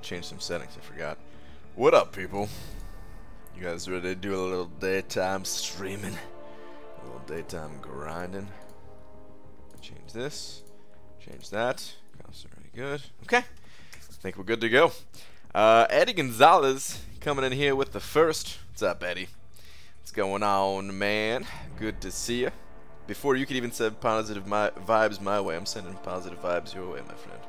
change some settings. I forgot. What up, people? You guys ready to do a little daytime streaming? A little daytime grinding. Change this. Change that. That's really good. Okay. I think we're good to go. Eddie Gonzalez coming in here with the first. What's up, Eddie? What's going on, man? Good to see you. Before you could even send positive vibes my way, I'm sending positive vibes your way, my friend.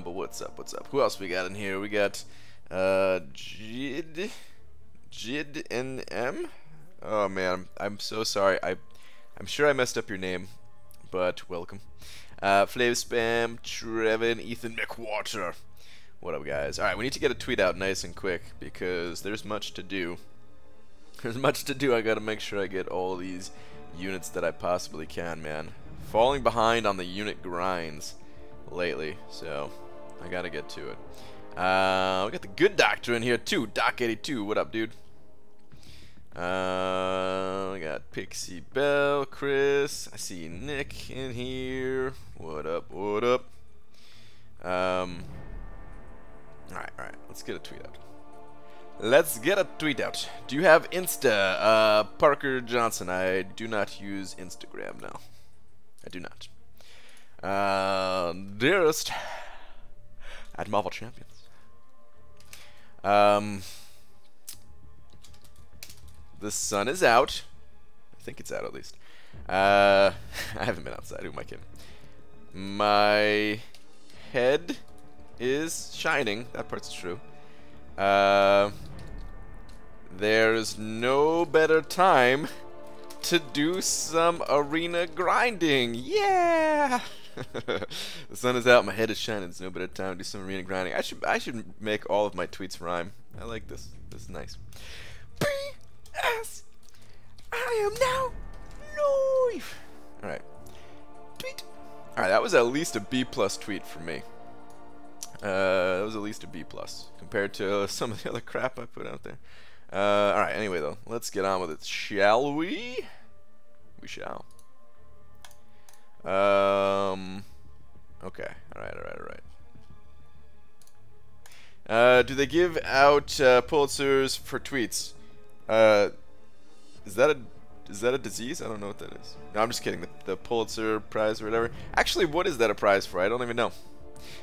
But what's up? What's up? Who else we got in here? We got Jid and M. Oh man, I'm so sorry. I'm sure I messed up your name, but welcome. Flav Spam, Trevin, Ethan McWater. What up, guys? All right, we need to get a tweet out nice and quick because there's much to do. There's much to do. I gotta make sure I get all these units that I possibly can, man. Falling behind on the unit grinds lately, so I gotta get to it. We got the good doctor in here too, Doc82. What up, dude? We got Pixie Bell, Chris. I see Nick in here. What up? What up? Alright. Let's get a tweet out. Let's get a tweet out. Do you have Insta? Parker Johnson. I do not use Instagram now. I do not. Dearest at Marvel Champions. The sun is out. I think it's out at least. I haven't been outside. Who am I kidding? My head is shining. That part's true. There's no better time to do some arena grinding. Yeah! The sun is out, my head is shining. There's no better time to do some arena grinding. I should make all of my tweets rhyme. I like this. This is nice. P.S. I am now live. Alright. Tweet. Alright, that was at least a B+ tweet for me. That was at least a B+ compared to some of the other crap I put out there. Alright, anyway though, let's get on with it. Shall we? We shall. Okay. Alright. Do they give out Pulitzers for tweets? Is that a disease? I don't know what that is. No, I'm just kidding. The Pulitzer Prize or whatever. Actually, what is that a prize for? I don't even know.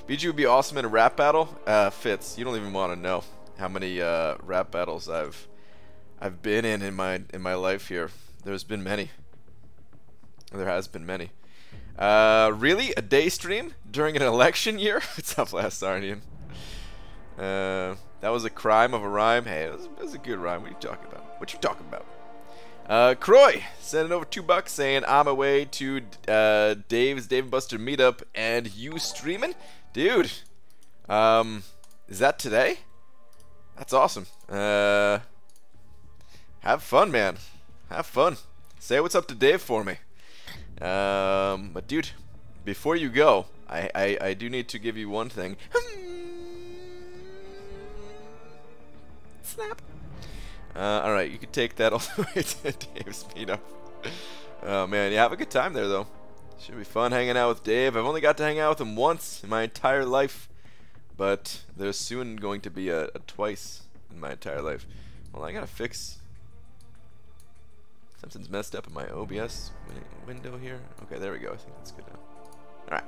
BG would be awesome in a rap battle. Fitz, you don't even want to know how many rap battles I've been in my life here. There's been many. There has been many. Really? A day stream during an election year? What's up, Last Sarnian? That was a crime of a rhyme. Hey, it was a good rhyme. What are you talking about? What you talking about? Croy sending over $2 saying I'm away to Dave's Dave & Buster meetup and you streaming? Dude, is that today? That's awesome. Have fun, man. Have fun. Say what's up to Dave for me. But dude, before you go, I do need to give you one thing. Snap. Alright, you can take that all the way to Dave's meetup. Oh man, yeah, have a good time there though. Should be fun hanging out with Dave. I've only got to hang out with him once in my entire life, but there's soon going to be a twice in my entire life. Well, I gotta fix. Something's messed up in my OBS window here. Okay, there we go. I think that's good now. Alright.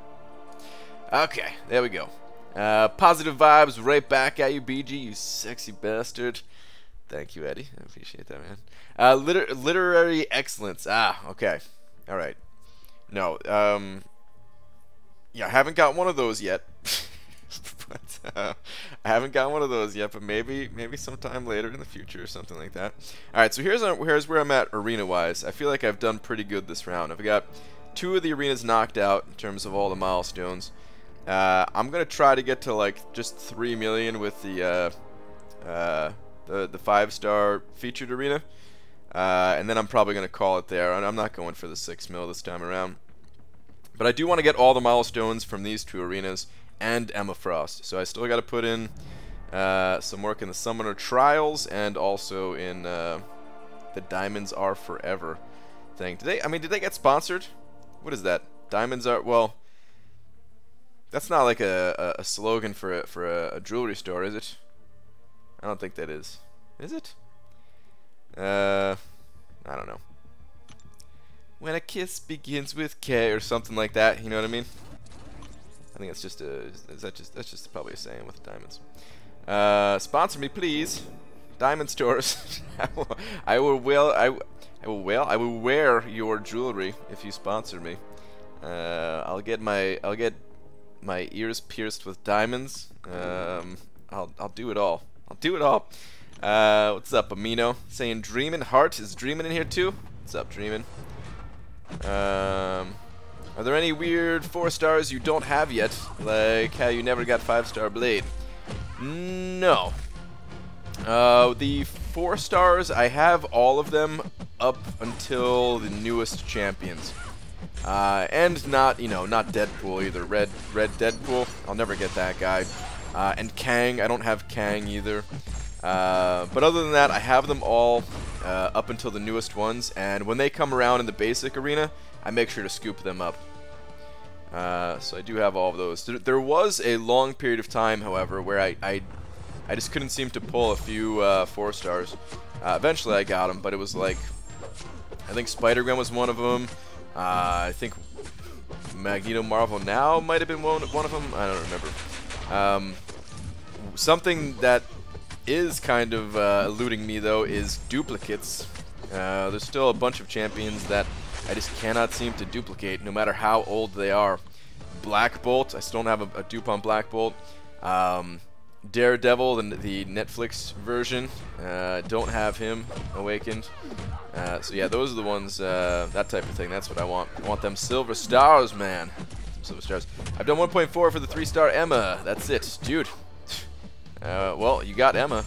Okay, there we go. Positive vibes right back at you, BG, you sexy bastard. Thank you, Eddie. I appreciate that, man. Literary excellence. Ah, okay. Alright. No, yeah, I haven't got one of those yet. But, I haven't got one of those yet, but maybe sometime later in the future or something like that. Alright, so here's where I'm at arena-wise. I feel like I've done pretty good this round. I've got 2 of the arenas knocked out in terms of all the milestones. I'm gonna try to get to like just 3 million with the 5-star featured arena, and then I'm probably gonna call it there. And I'm not going for the 6 mil this time around, but I do want to get all the milestones from these 2 arenas and Emma Frost. So I still got to put in some work in the Summoner Trials and also in the Diamonds Are Forever thing. Did they get sponsored? What is that? Diamonds Are, well, That's not like a slogan for a jewelry store, is it? I don't think that is. Is it? I don't know. When a kiss begins with K or something like that, you know what I mean? I think it's just a. That's just probably a saying with diamonds. Sponsor me, please. Diamond stores. I will wear your jewelry if you sponsor me. I'll get my ears pierced with diamonds. I'll do it all. I'll do it all. What's up, Amino? Saying Dreamin' Heart is Dreamin' in here too. What's up, Dreamin'? Are there any weird 4 stars you don't have yet? Like how you never got 5-star Blade? No. The 4 stars, I have all of them up until the newest champions. And not, not Deadpool either. Red Deadpool, I'll never get that guy. And Kang, I don't have Kang either. But other than that, I have them all up until the newest ones. And when they come around in the basic arena, I make sure to scoop them up. So I do have all of those. There was a long period of time, however, where I just couldn't seem to pull a few 4 stars. Eventually I got them, but it was like, I think Spider-Gwen was one of them. I think Magneto Marvel Now might have been one of them. I don't remember. Something that is kind of eluding me, though, is duplicates. There's still a bunch of champions that I just cannot seem to duplicate, no matter how old they are. Black Bolt, I still don't have a dupe on Black Bolt. Daredevil, the Netflix version, don't have him awakened. So yeah, those are the ones, that type of thing. That's what I want. I want them silver stars, man. Some silver stars. I've done 1.4 for the 3-star Emma. That's it, dude. Well, you got Emma.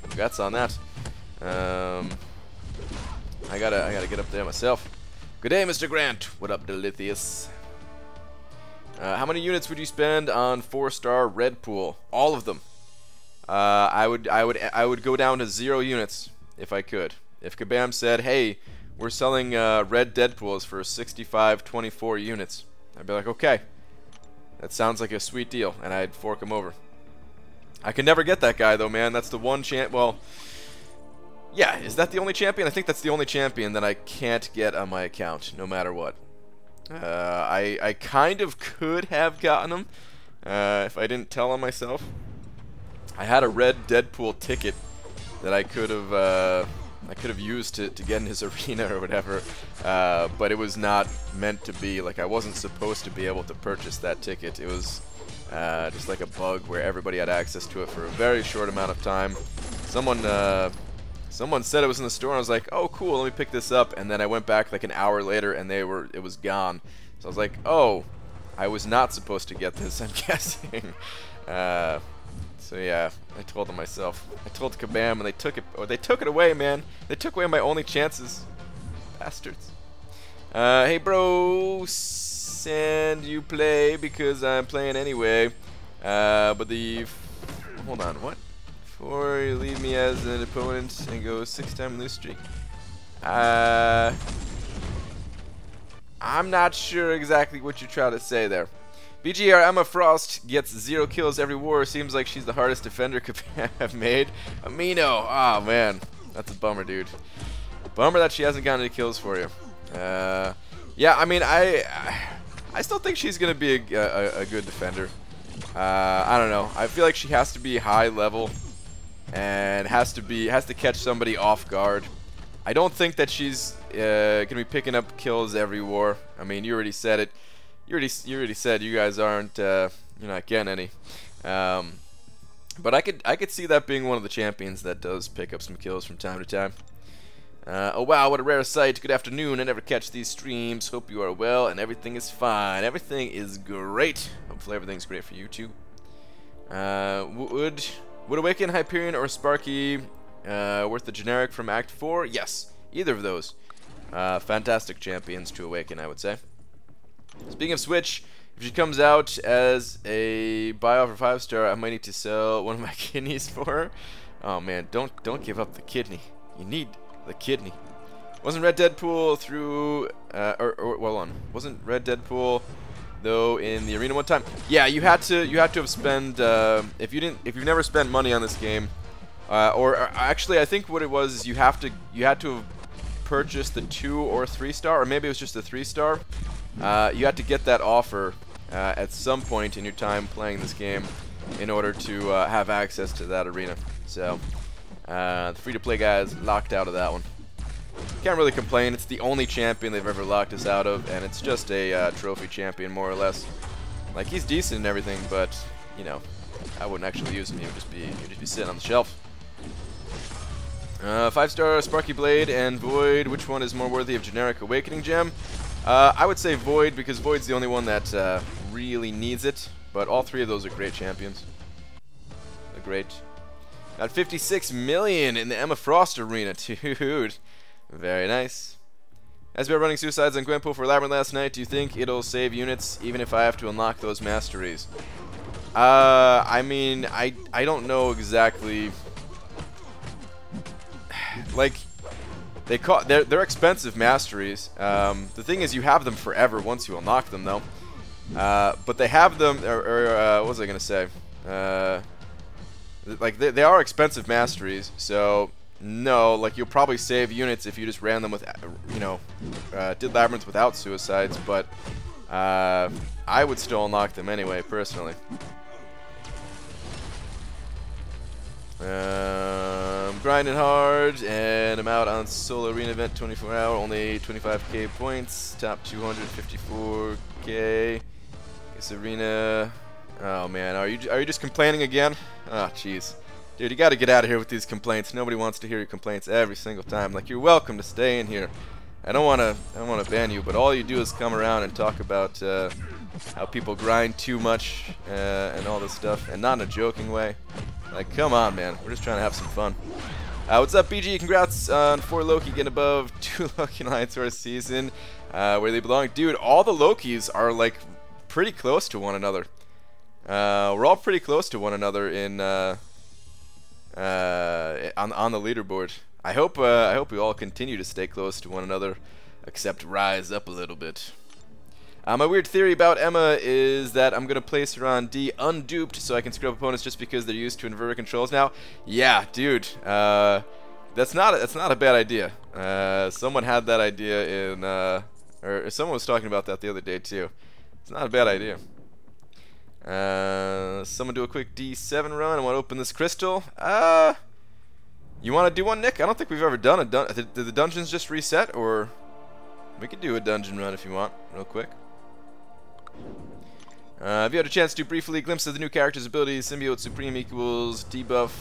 Congrats on that. I gotta get up there myself. Good day, Mr. Grant. What up, Delithius? How many units would you spend on 4-star Red Pool? All of them. I would go down to 0 units if I could. If Kabam said, "Hey, we're selling Red Deadpools for 65-24 units," I'd be like, "Okay, that sounds like a sweet deal," and I'd fork him over. I can never get that guy though, man. That's the one well, yeah, is that the only champion? I think that's the only champion that I can't get on my account, no matter what. I kind of could have gotten him if I didn't tell him myself. I had a Red Deadpool ticket that I could have used to get in his arena or whatever, but it was not meant to be. Like, I wasn't supposed to be able to purchase that ticket. It was just like a bug where everybody had access to it for a very short amount of time. Someone said it was in the store, and I was like, "Oh, cool, let me pick this up." And then I went back like an hour later, and it was gone. So I was like, "Oh, I was not supposed to get this, I'm guessing." So yeah, I told them myself. I told Kabam, and they took it away, man. They took away my only chances, bastards. Hey, bro, send you play because I'm playing anyway. But hold on, what? Before you leave me as an opponent and go 6-time lose streak. I'm not sure exactly what you're trying to say there. BGR Emma Frost gets 0 kills every war. Seems like she's the hardest defender could have made. Amino, oh man, that's a bummer, dude. Bummer that she hasn't gotten any kills for you. Yeah, I mean, I still think she's gonna be a good defender. I don't know. I feel like she has to be high level and has to catch somebody off guard. I don't think that she's gonna be picking up kills every war. I mean, you already said it. You already said you guys aren't you're not getting any. But I could see that being one of the champions that does pick up some kills from time to time. Oh wow, what a rare sight. Good afternoon. I never catch these streams. Hope you are well and everything is fine. Everything is great. Hopefully everything's great for you too. Would Awaken, Hyperion, or Sparky worth the generic from Act 4? Yes, either of those. Fantastic champions to Awaken, I would say. Speaking of Switch, if she comes out as a buy offer 5-star, I might need to sell one of my kidneys for her. Oh man, don't give up the kidney. You need the kidney. Wasn't Red Deadpool through well on. Wasn't Red Deadpool though in the arena one time. Yeah, you had to have spent if you've never spent money on this game, or actually I think what it was is you had to have purchased the 2 or 3 star, or maybe it was just the 3 star. You had to get that offer at some point in your time playing this game in order to have access to that arena. So the free-to-play guys locked out of that one. Can't really complain. It's the only champion they've ever locked us out of, and it's just a trophy champion, more or less. Like, he's decent and everything, but you know, I wouldn't actually use him. He would just be sitting on the shelf. 5-star Sparky Blade and Void. Which one is more worthy of generic Awakening Gem? I would say Void, because Void's the only one that really needs it. But all 3 of those are great champions. They're great. Got 56 million in the Emma Frost arena, dude. Very nice. As we were running suicides on Gwempo for Labyrinth last night, do you think it'll save units even if I have to unlock those masteries? I mean, I don't know exactly. Like, they're expensive masteries. The thing is, you have them forever once you unlock them, though. But they have them, what was I gonna say? Like, they are expensive masteries, so no, like, you'll probably save units if you just ran them with, you know, did Labyrinth without suicides, but I would still unlock them anyway, personally. I'm grinding hard, and I'm out on solo arena event 24 hour, only 25k points, top 254k. This arena. Oh man, are you just complaining again? Ah, jeez. Dude, you gotta get out of here with these complaints. Nobody wants to hear your complaints every single time. Like, you're welcome to stay in here. I don't wanna ban you, but all you do is come around and talk about how people grind too much and all this stuff, and not in a joking way. Like, come on, man. We're just trying to have some fun. What's up, BG? Congrats on 4 Loki getting above 2 Loki Lions for a season where they belong. Dude, all the Lokis are like pretty close to one another. We're all pretty close to one another in on the leaderboard. I hope we all continue to stay close to one another, except rise up a little bit. My weird theory about Emma is that I'm gonna place her on D unduped so I can scrub opponents just because they're used to inverted controls now. Yeah, dude, that's not a bad idea. Someone had that idea in or someone was talking about that the other day too. It's not a bad idea. Someone do a quick D7 run. I want to open this crystal. You want to do one, Nick? I don't think we've ever done a did the dungeons just reset, or we could do a dungeon run if you want, real quick. Have you had a chance to briefly glimpse of the new character's abilities? Symbiote Supreme equals debuff.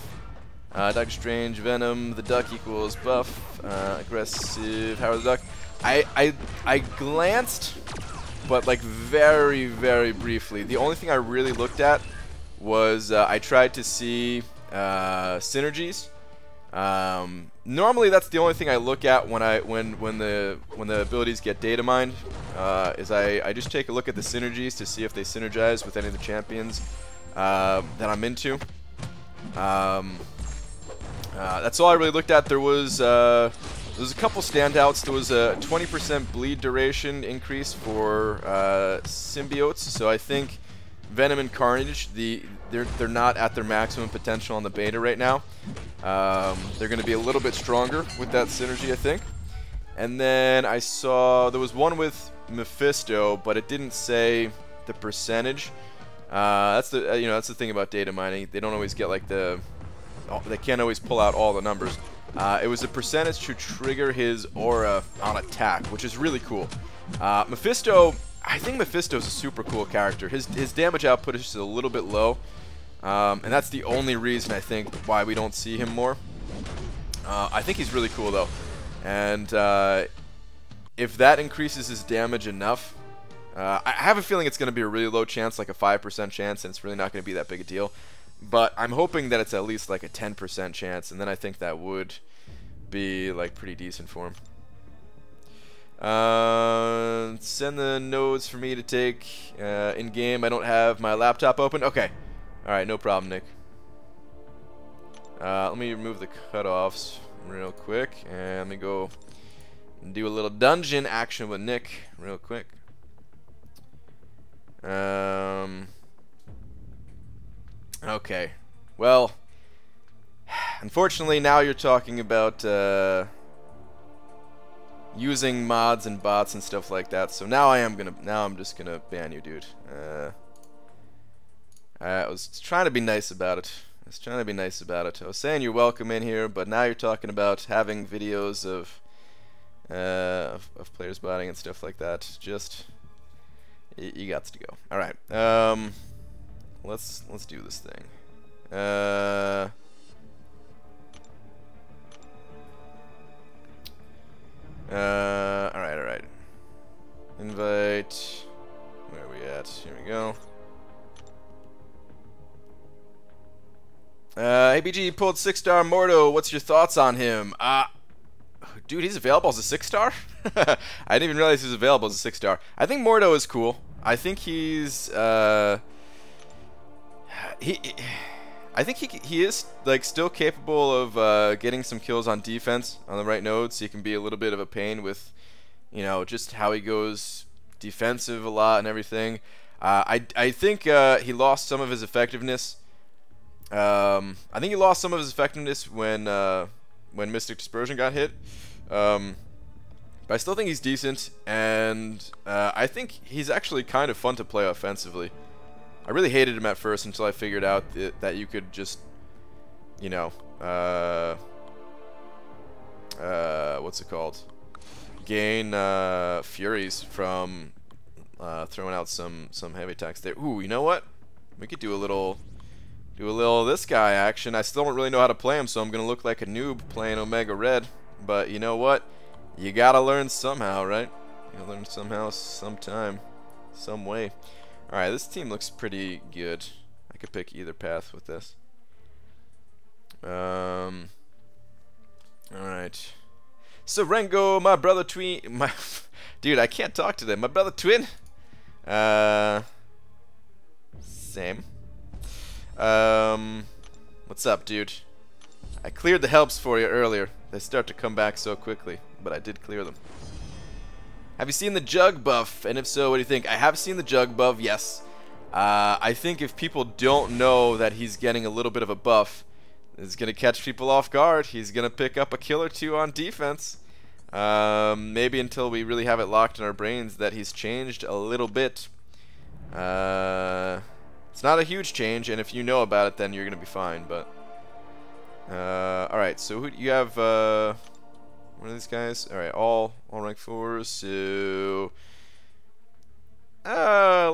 Doctor Strange, Venom, the Duck equals buff. Aggressive, Howard the Duck. I glanced, but like very, very briefly. The only thing I really looked at was I tried to see synergies. Normally that's the only thing I look at when the abilities get data mined. Is I just take a look at the synergies to see if they synergize with any of the champions that I'm into. That's all I really looked at. There was a couple standouts. There was a 20% bleed duration increase for symbiotes. So I think Venom and Carnage, they're not at their maximum potential on the beta right now. They're going to be a little bit stronger with that synergy, I think. And then I saw there was one with Mephisto, but it didn't say the percentage. That's the that's the thing about data mining. They don't always get like they can't always pull out all the numbers. It was a percentage to trigger his aura on attack, which is really cool. Mephisto, I think Mephisto's a super cool character. His damage output is just a little bit low, and that's the only reason I think why we don't see him more. I think he's really cool though, and if that increases his damage enough, I have a feeling it's going to be a really low chance, like a 5% chance, and it's really not going to be that big a deal. But I'm hoping that it's at least like a 10% chance, and then I think that would be like pretty decent for him. Send the nodes for me to take in game. I don't have my laptop open. Okay. Alright, no problem, Nick. Let me remove the cutoffs real quick, and let me go and do a little dungeon action with Nick real quick. Okay. Well, unfortunately, now you're talking about using mods and bots and stuff like that. So now I'm just gonna ban you, dude. I was trying to be nice about it. I was saying you're welcome in here, but now you're talking about having videos of players botting and stuff like that. Just you got to go. All right. Let's do this thing. All right. Invite. Where are we at? Here we go. ABG pulled 6-star Mordo. What's your thoughts on him? Dude, he's available as a 6-star? I didn't even realize he was available as a 6-star. I think Mordo is cool. I think he's I think he is like still capable of getting some kills on defense on the right nodes. He can be a little bit of a pain with, you know, just how he goes defensive a lot and everything. I think he lost some of his effectiveness. I think he lost some of his effectiveness when Mystic Dispersion got hit. But I still think he's decent, and I think he's actually kind of fun to play offensively. I really hated him at first until I figured out that you could just, you know, what's it called? Gain Furies from throwing out some heavy attacks there. Ooh, you know what? We could do a little this guy action. I still don't really know how to play him, so I'm gonna look like a noob playing Omega Red. But you know what? You gotta learn somehow, right? You gotta learn somehow, sometime, some way. Alright, this team looks pretty good. I could pick either path with this. Alright. Serengo, my brother twin. Dude, I can't talk today. My brother twin. Same. What's up, dude? I cleared the helps for you earlier. They start to come back so quickly, but I did clear them. Have you seen the jug buff? And if so, what do you think? I have seen the jug buff, yes. I think if people don't know that he's getting a little bit of a buff, it's going to catch people off guard. He's going to pick up a kill or two on defense. Maybe until we really have it locked in our brains that he's changed a little bit. It's not a huge change, and if you know about it, then you're going to be fine, but... Alright, so who do you have, one of these guys? Alright, all rank 4s, so...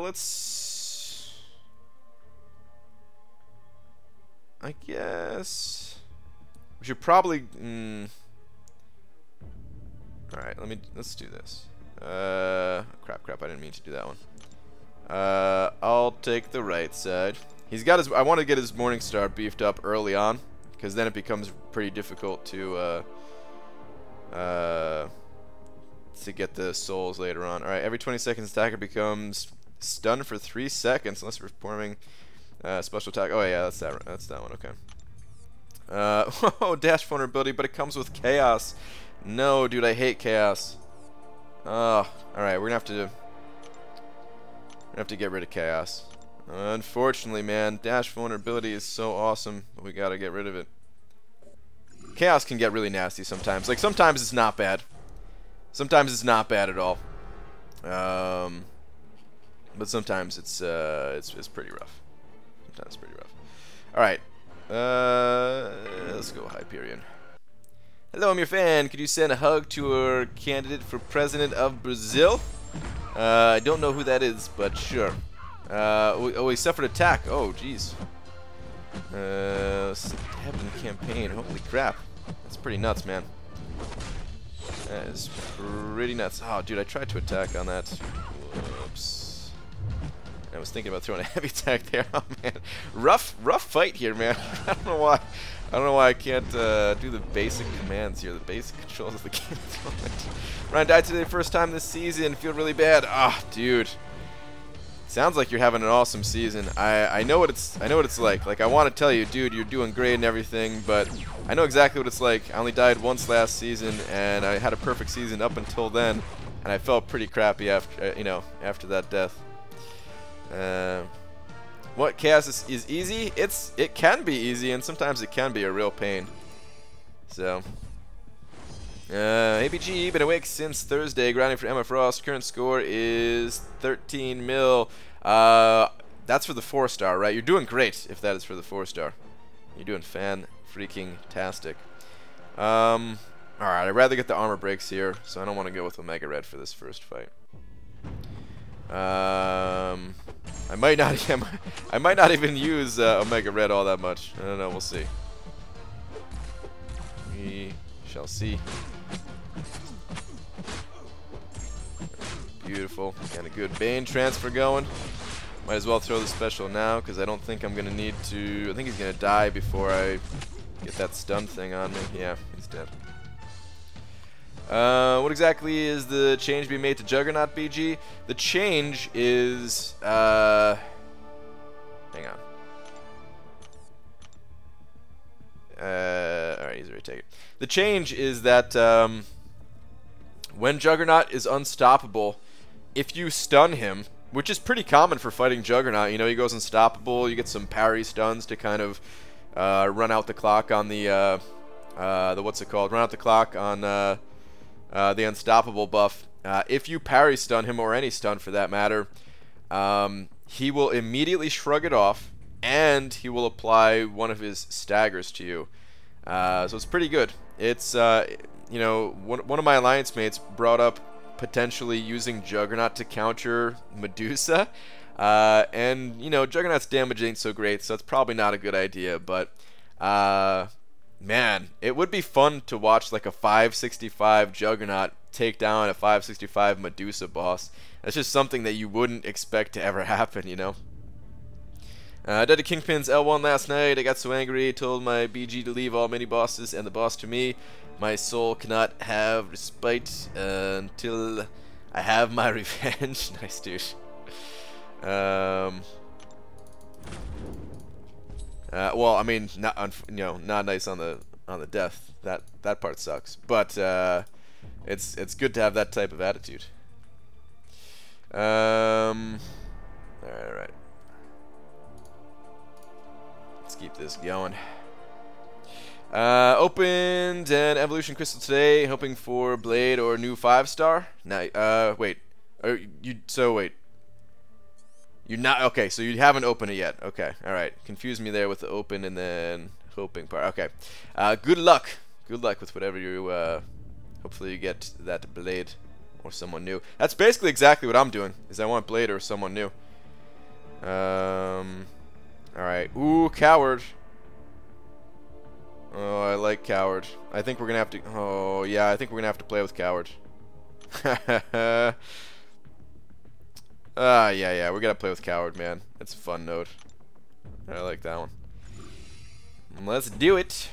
let's... I guess... We should probably... Alright, let's do this. Crap, I didn't mean to do that one. I'll take the right side. He's got his... I want to get his Morningstar beefed up early on, because then it becomes pretty difficult to get the souls later on. Alright, every 20 seconds attacker becomes stunned for 3 seconds unless we're performing special attack. Oh yeah, that's that one, okay. Oh, dash vulnerability, but it comes with chaos. No, dude, I hate chaos. Oh, alright, we're gonna have to get rid of chaos. Unfortunately, man, dash vulnerability is so awesome, but we gotta get rid of it. Chaos can get really nasty sometimes. Like, sometimes it's not bad. Sometimes it's not bad at all. But sometimes it's pretty rough. Sometimes it's pretty rough. Alright. Let's go Hyperion. Hello, I'm your fan. Could you send a hug to our candidate for president of Brazil? I don't know who that is, but sure. Oh, he suffered attack. Oh, jeez. Stabbed in campaign. Holy crap. That's pretty nuts, man. That is pretty nuts. Oh, dude, I tried to attack on that. Whoops. I was thinking about throwing a heavy attack there. Oh, man. Rough fight here, man. I don't know why. I don't know why I can't do the basic commands here, the basic controls of the game. Ryan died today, first time this season. Feel really bad. Ah, dude. Sounds like you're having an awesome season. I know what it's like. Like, I want to tell you, dude, you're doing great and everything, but I know exactly what it's like. I only died once last season, and I had a perfect season up until then, and I felt pretty crappy after after that death. What chaos is easy? It can be easy, and sometimes it can be a real pain. So, ABG, been awake since Thursday, grinding for Emma Frost. Current score is 13 mil. That's for the 4-star, right? You're doing great if that is for the 4-star. You're doing fan-freaking-tastic. Alright, I'd rather get the armor breaks here, so I don't want to go with Omega Red for this first fight. I might not even use Omega Red all that much. I don't know, we'll see. We shall see. Beautiful. Got a good Bane transfer going. Might as well throw the special now, because I don't think I'm going to need to... I think he's going to die before I get that stun thing on me. Yeah, he's dead. What exactly is the change being made to Juggernaut, BG? The change is... hang on. Alright, he's already taken. The change is that when Juggernaut is unstoppable, if you stun him, which is pretty common for fighting Juggernaut, you know, he goes unstoppable, you get some parry stuns to kind of run out the clock on the what's it called? Run out the clock on the unstoppable buff. If you parry stun him, or any stun for that matter, he will immediately shrug it off, and he will apply one of his staggers to you. So it's pretty good. It's, you know, one of my alliance mates brought up potentially using Juggernaut to counter Medusa. And, you know, Juggernaut's damage ain't so great, so it's probably not a good idea. But, man, it would be fun to watch like a 565 Juggernaut take down a 565 Medusa boss. That's just something that you wouldn't expect to ever happen, you know? I did a Kingpin's L1 last night. I got so angry, told my BG to leave all mini-bosses and the boss to me. My soul cannot have respite until I have my revenge. Nice, dude. Well, I mean, not not nice on the death. That part sucks. But it's good to have that type of attitude. All right. Let's keep this going. Opened an evolution crystal today, hoping for blade or new 5-star. Now, wait. Wait. You're not okay. So you haven't opened it yet. Okay. All right. Confused me there with the open and then hoping part. Okay. Good luck. Good luck with whatever you. Hopefully you get that blade or someone new. That's basically exactly what I'm doing. Is I want blade or someone new. All right. Ooh, coward. Oh, I like coward. I think we're gonna have to. Oh yeah, I think we're gonna have to play with coward. Yeah, we're gonna play with coward, man. It's a fun node. I like that one. Let's do it.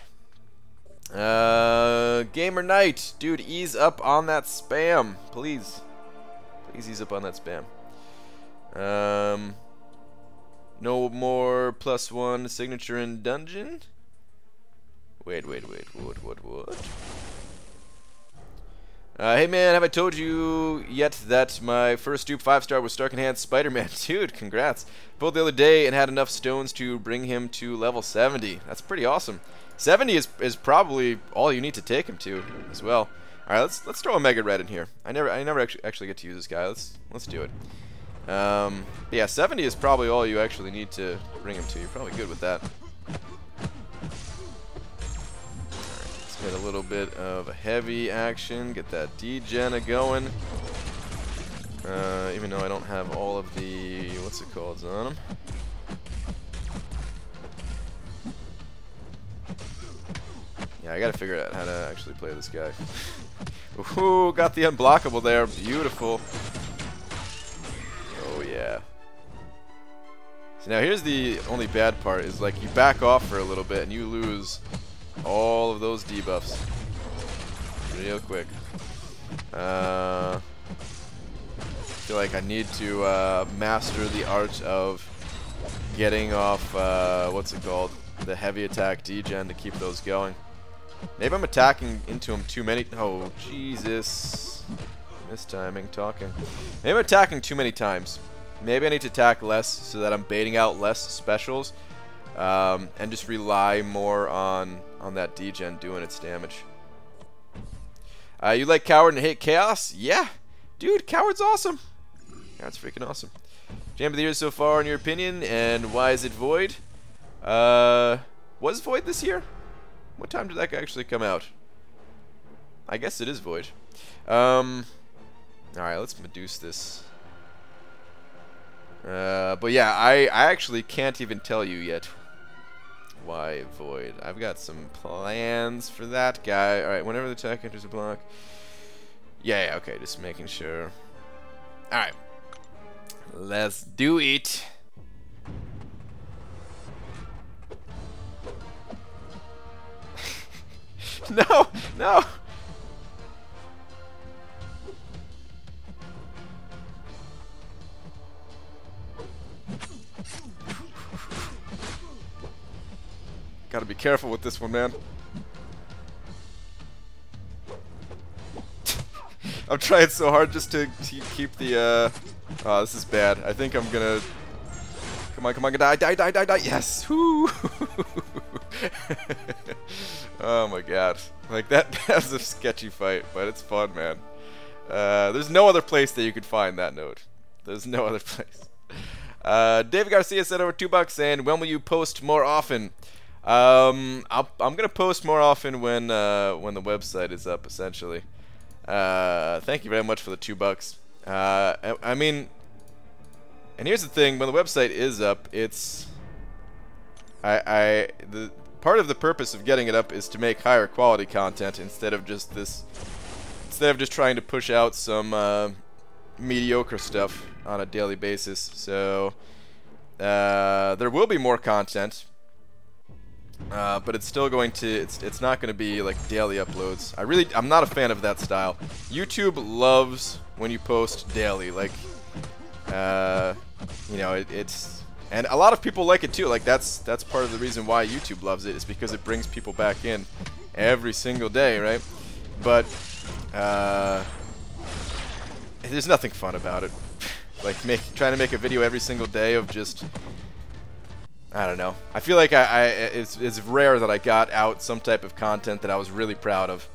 Gamer Knight, dude, ease up on that spam, please. Please ease up on that spam. No more +1 signature in dungeon. Wait, what? Hey man, have I told you yet that my first dupe 5-star was Stark Enhanced Spider-Man? Dude, congrats. Pulled the other day and had enough stones to bring him to level 70. That's pretty awesome. 70 is probably all you need to take him to as well. Alright, let's throw a Mega Red in here. I never actually get to use this guy. Let's do it. Yeah, 70 is probably all you actually need to bring him to. You're probably good with that. Get a little bit of a heavy action, get that degen going. Even though I don't have all of the what's it called on him. Yeah, I gotta figure out how to actually play this guy. Ooh, got the unblockable there, beautiful. Oh yeah. So now here's the only bad part is like you back off for a little bit and you lose all of those debuffs real quick. I feel like I need to master the art of getting off what's it called, the heavy attack degen to keep those going. Maybe I'm attacking into him too many. Oh Jesus, mistiming talking. Maybe I'm attacking too many times. Maybe I need to attack less so that I'm baiting out less specials, and just rely more on that degen doing its damage. You like Coward and hate Chaos? Yeah, dude, Coward's awesome. Coward's freaking awesome. Jam of the year so far, in your opinion, and why is it Void? Was Void this year? What time did that actually come out? I guess it is Void. Alright, let's Meduce this. But yeah, I actually can't even tell you yet why Void. I've got some plans for that guy. Alright, whenever the attack enters a block. Yeah, okay, just making sure. Alright. Let's do it. No, no. Gotta be careful with this one, man. I'm trying so hard just to keep the, oh, this is bad. I think I'm gonna... Come on, come on, die, die, die, die, die. Yes! Woo! Oh my god. Like, that's a sketchy fight, but it's fun, man. There's no other place that you could find that note. There's no other place. David Garcia said over $2 saying, when will you post more often? I'm gonna post more often when the website is up, essentially. Thank you very much for the $2. I mean, and here's the thing: when the website is up, it's the part of the purpose of getting it up is to make higher quality content instead of just trying to push out some mediocre stuff on a daily basis. So there will be more content. But it's still going to, it's not going to be like daily uploads. I'm not a fan of that style. YouTube loves when you post daily, like, you know, it's, and a lot of people like it too. Like, that's part of the reason why YouTube loves it, is because it brings people back in every single day, right? But, there's nothing fun about it. Like, trying to make a video every single day of just, I don't know. I feel like it's rare that I got out some type of content that I was really proud of.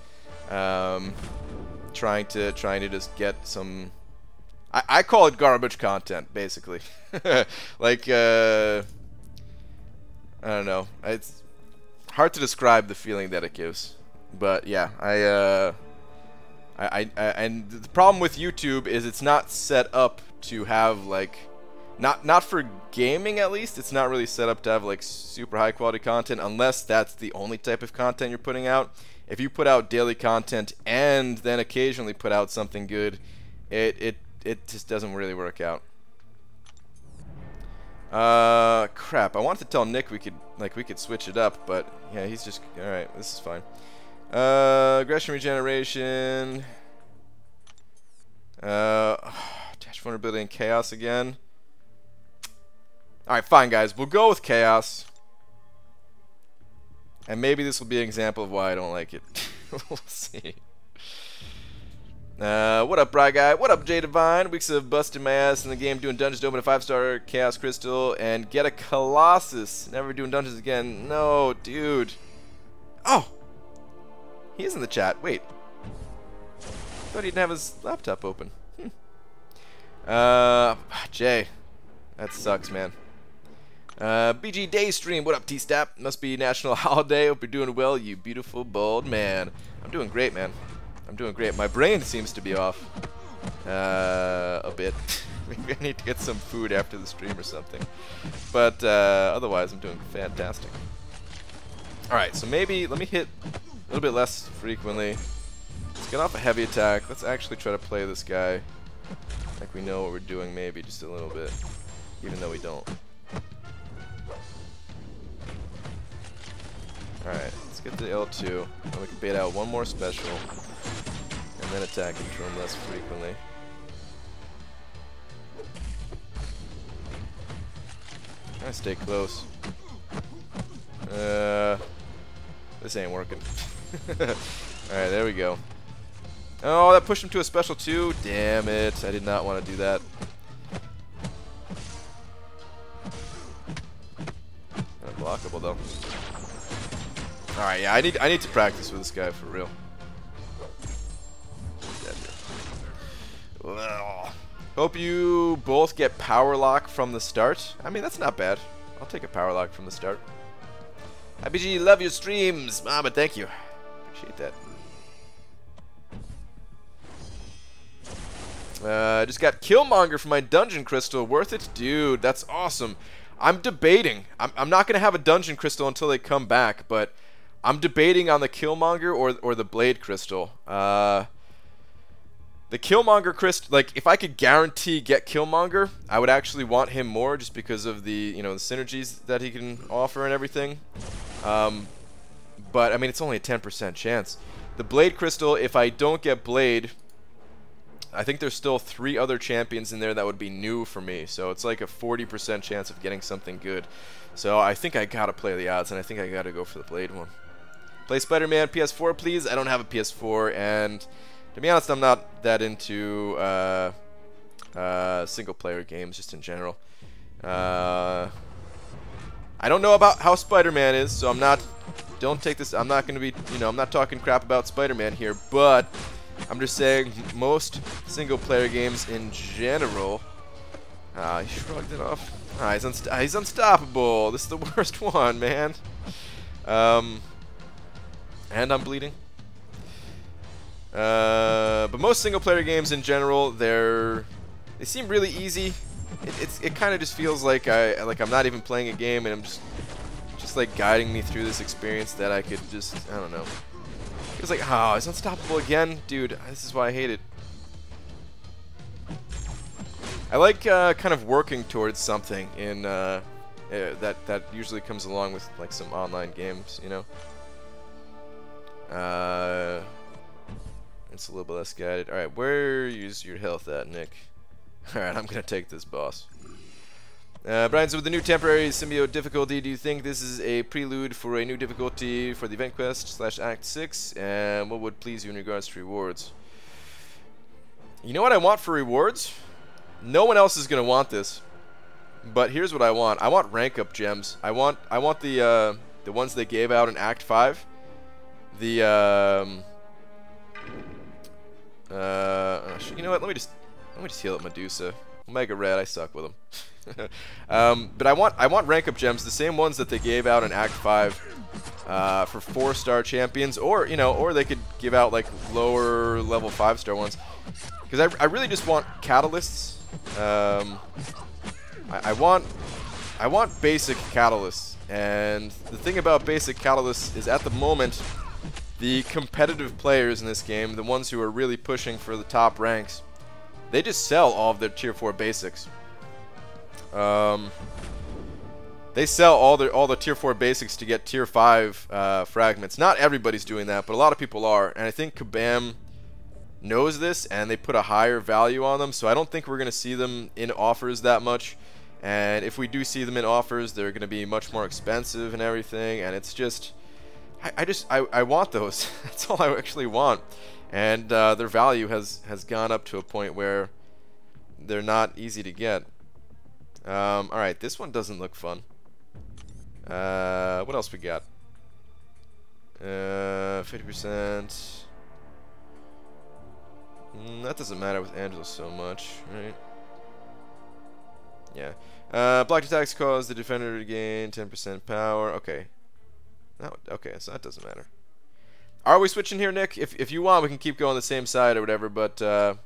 Trying to just get some. I call it garbage content, basically. Like, I don't know. It's hard to describe the feeling that it gives. But yeah, and the problem with YouTube is it's not set up to have like. Not for gaming, at least. It's not really set up to have like super high quality content, unless that's the only type of content you're putting out. If you put out daily content and then occasionally put out something good, it just doesn't really work out. Crap. I wanted to tell Nick we could switch it up, but yeah, he's just all right. This is fine. Aggression regeneration. Dash vulnerability and chaos again. Alright, fine, guys. We'll go with Chaos. And maybe this will be an example of why I don't like it. We'll see. What up, Bry Guy? What up, J Divine? Weeks of busting my ass in the game doing dungeons to open a 5-star Chaos Crystal and get a Colossus. Never doing dungeons again. No, dude. Oh! He is in the chat. Wait. I thought he didn't have his laptop open. Jay. That sucks, man. BG Daystream, what up, T-Stap? Must be national holiday. Hope you're doing well, you beautiful, bald man. I'm doing great, man. I'm doing great. My brain seems to be off a bit. Maybe I need to get some food after the stream or something. But otherwise, I'm doing fantastic. Alright, so maybe let me hit a little bit less frequently. Let's get off a heavy attack. Let's actually try to play this guy like we know what we're doing, maybe just a little bit, even though we don't. Alright, let's get to L2, and we can bait out one more special, and then attack into him less frequently. Try to stay close. This ain't working. Alright, there we go. Oh, that pushed him to a special too? Damn it, I did not want to do that. unlockable though. All right, yeah, I need to practice with this guy for real. Well, hope you both get power lock from the start. I mean, that's not bad. I'll take a power lock from the start. IBG, love your streams, Mama. Thank you. Appreciate that. Just got Killmonger for my dungeon crystal. Worth it, dude. That's awesome. I'm debating. I'm not gonna have a dungeon crystal until they come back, but I'm debating on the Killmonger or the Blade crystal. The Killmonger crystal, like if I could guarantee get Killmonger, I would actually want him more just because of the the synergies that he can offer and everything. But I mean, it's only a 10% chance. The Blade crystal, if I don't get Blade, I think there's still 3 other champions in there that would be new for me. So it's like a 40% chance of getting something good. So I think I gotta play the odds, and I think I gotta go for the Blade one. Play Spider-Man PS4, please. I don't have a PS4, and to be honest, I'm not that into single-player games, just in general. I don't know about how Spider-Man is, so don't take this. I'm not gonna be, I'm not talking crap about Spider-Man here, but I'm just saying most single-player games in general. He shrugged it off. He's unstoppable. This is the worst one, man. And I'm bleeding. But most single-player games in general, they seem really easy. It kind of just feels like I'm not even playing a game, and I'm just like guiding me through this experience that I could just, I don't know. It's like, oh, it's unstoppable again, dude. This is why I hate it. I like kind of working towards something in that usually comes along with like some online games, It's a little bit less guided. All right, where's your health at, Nick? All right, I'm gonna take this boss. Brian, so with the new temporary symbiote difficulty, do you think this is a prelude for a new difficulty for the event quest / Act 6? And what would please you in regards to rewards? You know what I want for rewards? No one else is gonna want this, but here's what I want. I want rank up gems. I want the ones they gave out in Act 5. The you know what? Let me just heal up Medusa. Omega Red, I suck with them. But I want rank up gems, the same ones that they gave out in Act 5 for 4-star champions, or or they could give out like lower level 5-star ones. Because I really just want catalysts. I want basic catalysts, and the thing about basic catalysts is at the moment, the competitive players in this game, the ones who are really pushing for the top ranks, they just sell all of their tier 4 basics. They sell all the tier 4 basics to get tier 5 fragments. Not everybody's doing that, but a lot of people are, and I think Kabam knows this, and they put a higher value on them, so I don't think we're going to see them in offers that much. And if we do see them in offers, they're going to be much more expensive and everything, and it's just I want those. That's all I actually want. And their value has gone up to a point where they're not easy to get. Alright, this one doesn't look fun. What else we got? 50%. That doesn't matter with Angela so much, right? Yeah. Blocked attacks cause the defender to gain 10% power. Okay. Okay, so that doesn't matter. Are we switching here, Nick? If you want, we can keep going the same side or whatever, but I'm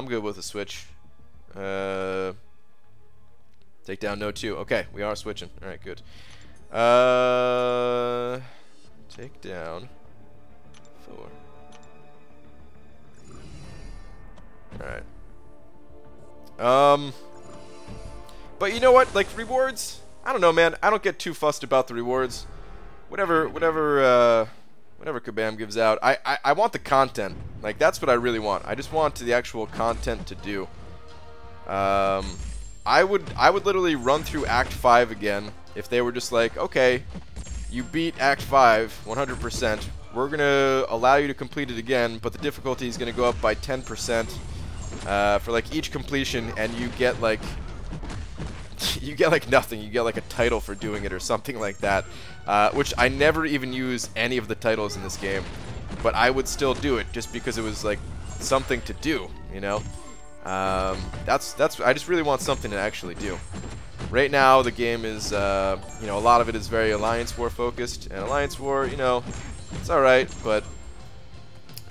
good with a switch. Take down no 2. Okay, we are switching. All right, good. Take down 4. All right. But you know what? Like rewards, I don't know, man. I don't get too fussed about the rewards. Whatever Kabam gives out, I want the content. Like that's what I really want. I just want the actual content to do. I would literally run through Act 5 again if they were just like, okay, you beat Act 5 100%. We're gonna allow you to complete it again, but the difficulty is gonna go up by 10% for like each completion, and you get like you get like nothing. You get like a title for doing it or something like that, which I never even use any of the titles in this game, but I would still do it just because it was like something to do, you know. That's I just really want something to actually do. Right now the game is you know, a lot of it is very Alliance War focused, and Alliance War, you know, it's all right, but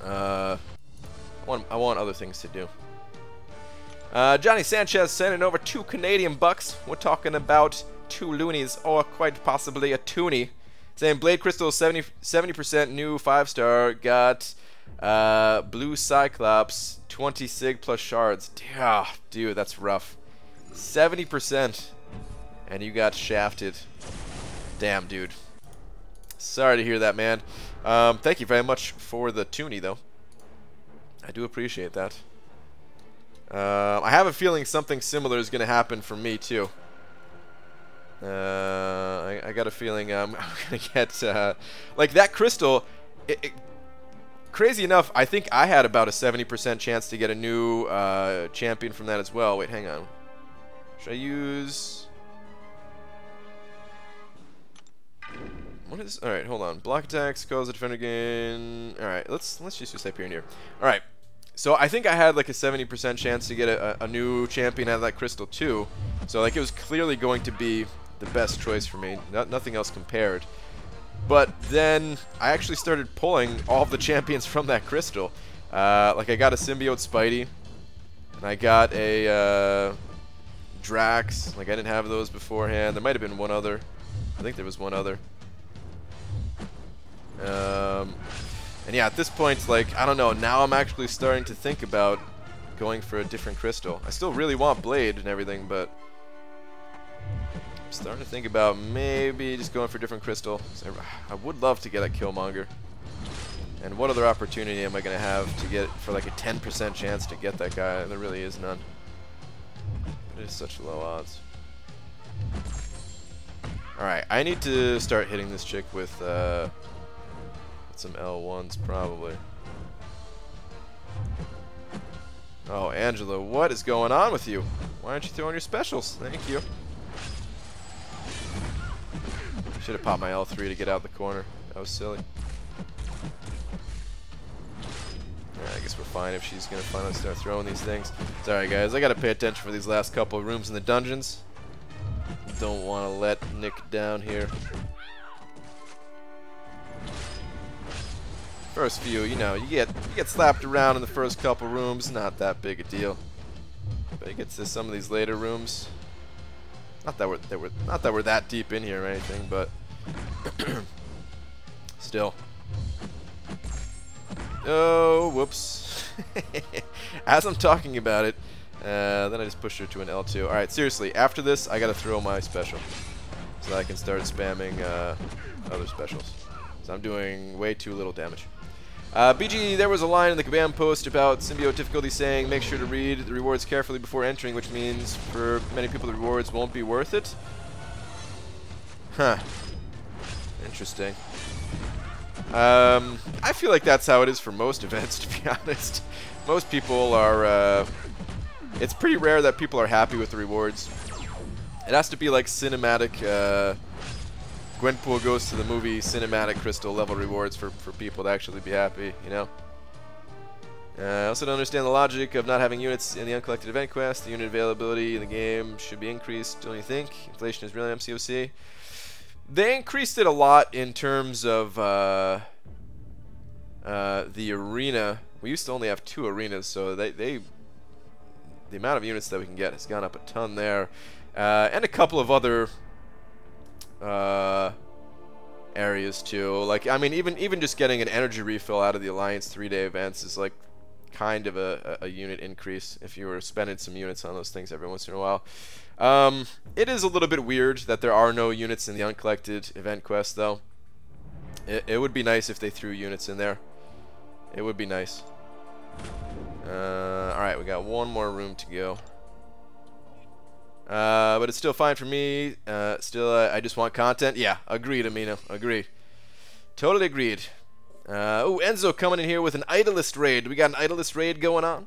I want other things to do. Johnny Sanchez sending over 2 Canadian bucks. We're talking about 2 loonies, or quite possibly a toonie. Saying Blade Crystal 70% new 5-star. Got Blue Cyclops 20 sig plus shards. Yeah, dude, that's rough. 70%, and you got shafted. Damn, dude. Sorry to hear that, man. Thank you very much for the toonie, though. I do appreciate that. I have a feeling something similar is going to happen for me, too. I got a feeling I'm going to get... like, that crystal... crazy enough, I think I had about a 70% chance to get a new champion from that as well. Wait, hang on. Should I use... What is... Alright, hold on. Block attacks, cause the defender gain... Alright, let's just use Hyperion here. Alright. So I think I had like a 70% chance to get a new champion out of that crystal too. So like it was clearly going to be the best choice for me. Nothing else compared. But then I actually started pulling all of the champions from that crystal. Like I got a symbiote Spidey, and I got a Drax. Like I didn't have those beforehand. There might have been one other. I think there was one other. And yeah, at this point, like, I don't know, now I'm actually starting to think about going for a different crystal. I still really want Blade and everything, but I'm starting to think about maybe just going for a different crystal. I would love to get a Killmonger. And what other opportunity am I going to have to get for like a 10% chance to get that guy? There really is none. It is such low odds. Alright, I need to start hitting this chick with some L1s probably. Oh, Angela, what is going on with you? Why aren't you throwing your specials? Thank you. Should have popped my L3 to get out the corner. That was silly. Yeah, I guess we're fine if she's gonna finally start throwing these things. Sorry guys, I gotta pay attention for these last couple of rooms in the dungeons. Don't want to let Nick down here. First few, you know, you get slapped around in the first couple rooms, not that big a deal. But you get to some of these later rooms. Not that we're that deep in here or anything, but still. Oh, whoops. As I'm talking about it, then I just pushed her to an L2. Alright, seriously, after this, I gotta throw my special. So I can start spamming other specials. So I'm doing way too little damage. BG, there was a line in the Kabam post about symbiote difficulty saying make sure to read the rewards carefully before entering, which means for many people the rewards won't be worth it. Huh. Interesting. I feel like that's how it is for most events, to be honest. Most people are... it's pretty rare that people are happy with the rewards. It has to be like cinematic... Gwenpool goes to the movie cinematic crystal level rewards for people to actually be happy, you know? I also don't understand the logic of not having units in the uncollected event quest. The unit availability in the game should be increased, don't you think? Inflation is really MCOC. They increased it a lot in terms of the arena. We used to only have 2 arenas, so the amount of units that we can get has gone up a ton there. And a couple of other areas too. Like, I mean, even just getting an energy refill out of the Alliance 3-day events is like kind of a unit increase if you were spending some units on those things every once in a while. It is a little bit weird that there are no units in the uncollected event quest, though. It would be nice if they threw units in there. It would be nice. Alright, we got one more room to go. But it's still fine for me. Still, I just want content. Yeah, agreed, Amino. Agreed. Totally agreed. Oh, Enzo coming in here with an Idolist raid. We got an Idolist raid going on.